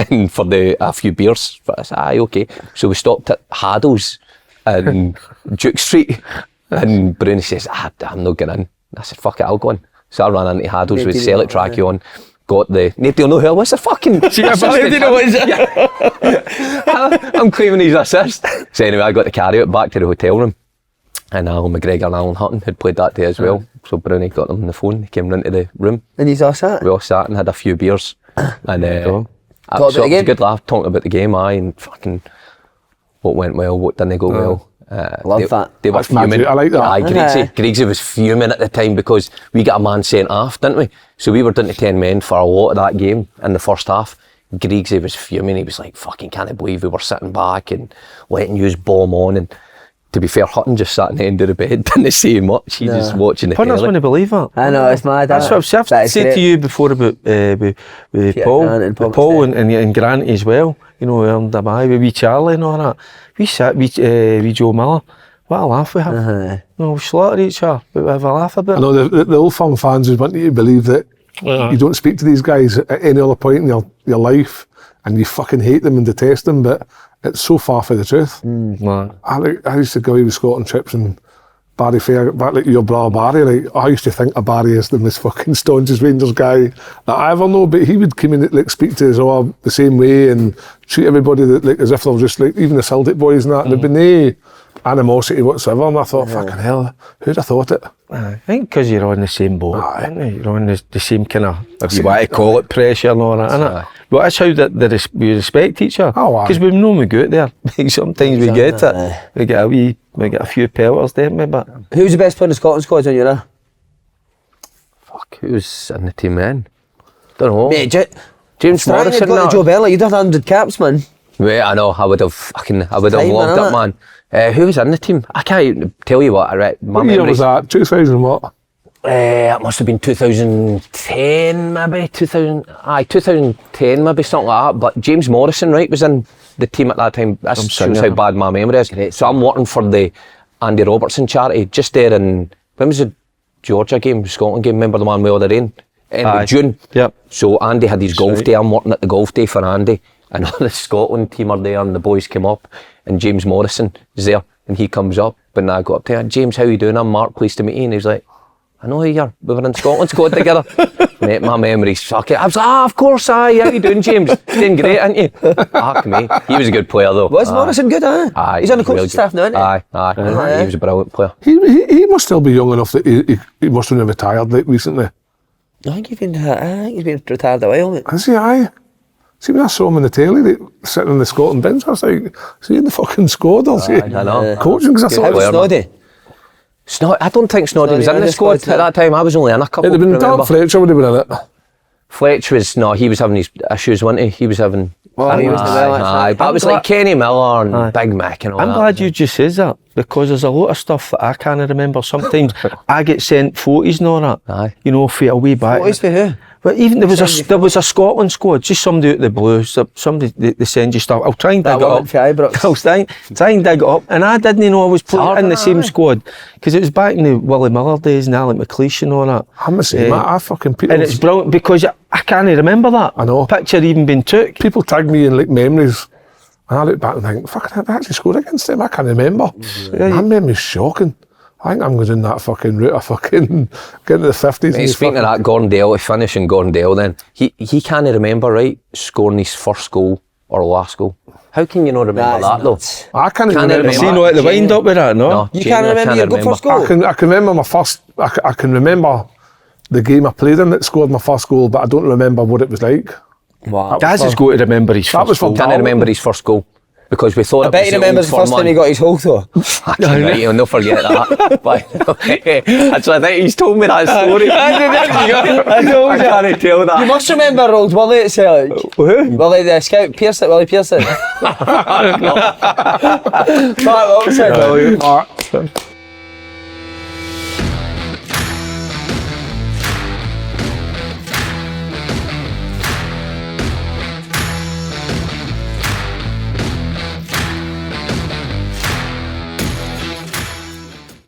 B: and for a few beers. I said, aye, okay. So we stopped at Haddle's in Duke Street, and Bruni says, I'm not getting in. I said, fuck it, I'll go in. So I ran into Haddle's with Celtic trackie on, got nobody will know who I was, the fucking
A: Nobody knows.
B: I'm claiming he's assist. So anyway, I got the carry out back to the hotel room, and Alan McGregor and Alan Hutton had played that day as well. So Bruni got them on the phone, they came into the room.
A: And he's all sat?
B: We all sat and had a few beers. And
A: Talk
B: so
A: about the
B: it was a
A: game?
B: good laugh, talking about the game, and fucking what went well, what didn't go well.
A: Love that.
B: They were
D: That's magic,
B: fuming.
D: I like that.
B: Aye, Griggsy was fuming at the time because we got a man sent off, didn't we? So we were down to 10 men for a lot of that game in the first half. Griggsy was fuming. He was like, fucking can't believe we were sitting back and letting you bomb on. And to be fair, Hutton just sat in the end of the bed, didn't say much. He just watching the
C: Punters
B: telly.
C: wouldn't believe that.
A: I know, it's mad.
C: That's what I've said to you before about with Paul,
A: Grant and Paul
C: Paul and Grant as well. You know, earned a bye with wee Charlie and all that. We sat with Joe Miller. What a laugh we have. We slaughter each other, but we have a laugh about
D: I know the Old Firm fans would want you to believe that you don't speak to these guys at any other point in your life, and you fucking hate them and detest them, but it's so far from the truth. I used to go with Scotland trips and Barry Fair, back like your brother Barry, like, I used to think of Barry as the most fucking staunchest Rangers guy that I ever know, but he would come in and like speak to us all the same way and treat everybody like as if they were just like, even the Celtic boys and that, there'd been no animosity whatsoever, and I thought, fucking hell, who'd have thought it?
C: I think because you're on the same boat, aren't you? You're on the same kind of, if you want to call it, pressure and all that, innit? But that's how we respect each other. Because we know we go out there. Sometimes we get it. We get a few pelters, don't we? But
A: who's the best player in the Scotland squad when you're there?
B: Fuck, who's in the team then? Don't know.
A: Mate,
B: James Morrison.
A: got to Joe Bella, you'd have 100 caps, man.
B: Wait, I know, I would have logged
A: innit?
B: up, man. Who was in the team? I can't even tell you what I read.
D: What year was that? 2000 what?
B: It must have been 2010 maybe, 2010 maybe, something like that. But James Morrison, right, was in the team at that time. That shows how bad my memory is.
A: Great.
B: So I'm working for the Andy Robertson charity, just there in, when was the Georgia game, Scotland game, remember the one with all the rain? End of June.
C: Yep.
B: So Andy had his golf day, I'm working at the golf day for Andy, and all the Scotland team are there, and the boys came up, and James Morrison is there, and he comes up, and I go up to him, James, how you doing? I'm Mark, pleased to meet you. And he's like, I know who you are, we were in Scotland squad together. Mate, my memory's fucking, I was like, of course, aye, how you doing, James? Doing great, aren't you? Fuck me, he was a good player though.
A: Was Morrison good, huh?
B: Aye,
A: he's on the coaching
B: really
A: staff now, isn't he?
B: Aye. He was a brilliant player.
D: He must still be young enough that he must have retired like recently.
A: I think he's been retired a while, mate.
D: Is he? Aye. See, when I saw him in the telly, sitting in the Scotland bench, I was like, is he in the fucking squad or is he
B: I know.
D: coaching? Because I
A: How was
D: thought
A: Snoddy?
B: I don't think Snoddy was in the squad at that time. I was only in a couple.
D: it'd have been
B: remember.
D: Dark Fletcher would have been in it.
B: Fletch was, he was having his issues, wasn't he? He was having...
A: He was the well,
B: aye, but it was like Kenny Miller and Big Mac and all
C: I'm
B: that.
C: glad you just says that, because there's a lot of stuff that I can't remember. Sometimes I get sent photos and all that.
B: Aye.
C: You know, for a way back.
A: What is for who?
C: But even there was a Scotland squad, just somebody out the blue, somebody they send you stuff. I'll try and dig it up. I'll try and dig it up. And I didn't know I was playing in the same squad, because it was back in the Willie Miller days and Alec McLeish and all that.
D: I'm the same, I fucking people.
C: And it's brilliant because I can't remember that.
D: I know.
C: Picture even been took.
D: People tag me in like memories, and I look back and think, fucking, I actually scored against them. I can't remember. My memory's shocking. I think I'm going down that fucking route of fucking getting to the 50s.
B: Mate, speaking of that, Gordon Dale, to finish in Gordon Dale then, he can't remember, right, scoring his first goal or last goal. How can you not remember that though?
D: I can't even
B: Can't
D: remember.
B: remember.
C: See, no, at the wind up with that, no?
A: You can't remember your good first goal?
D: I can remember my first. I can remember the game I played in that scored my first goal, but I don't remember what it was like.
A: Wow.
C: Gaz has got to remember his
D: That was
C: first
D: for
C: goal.
B: Can't remember his first goal. because we thought
A: I bet he remembers the first time he got his hole though.
B: Right, he'll never forget that. But, actually, I think he's told me that story. I can't tell that.
A: You must remember old Willie at Celtic.
C: Who?
A: Willie the scout, Pearson, Willie Pearson. Mark Wilson.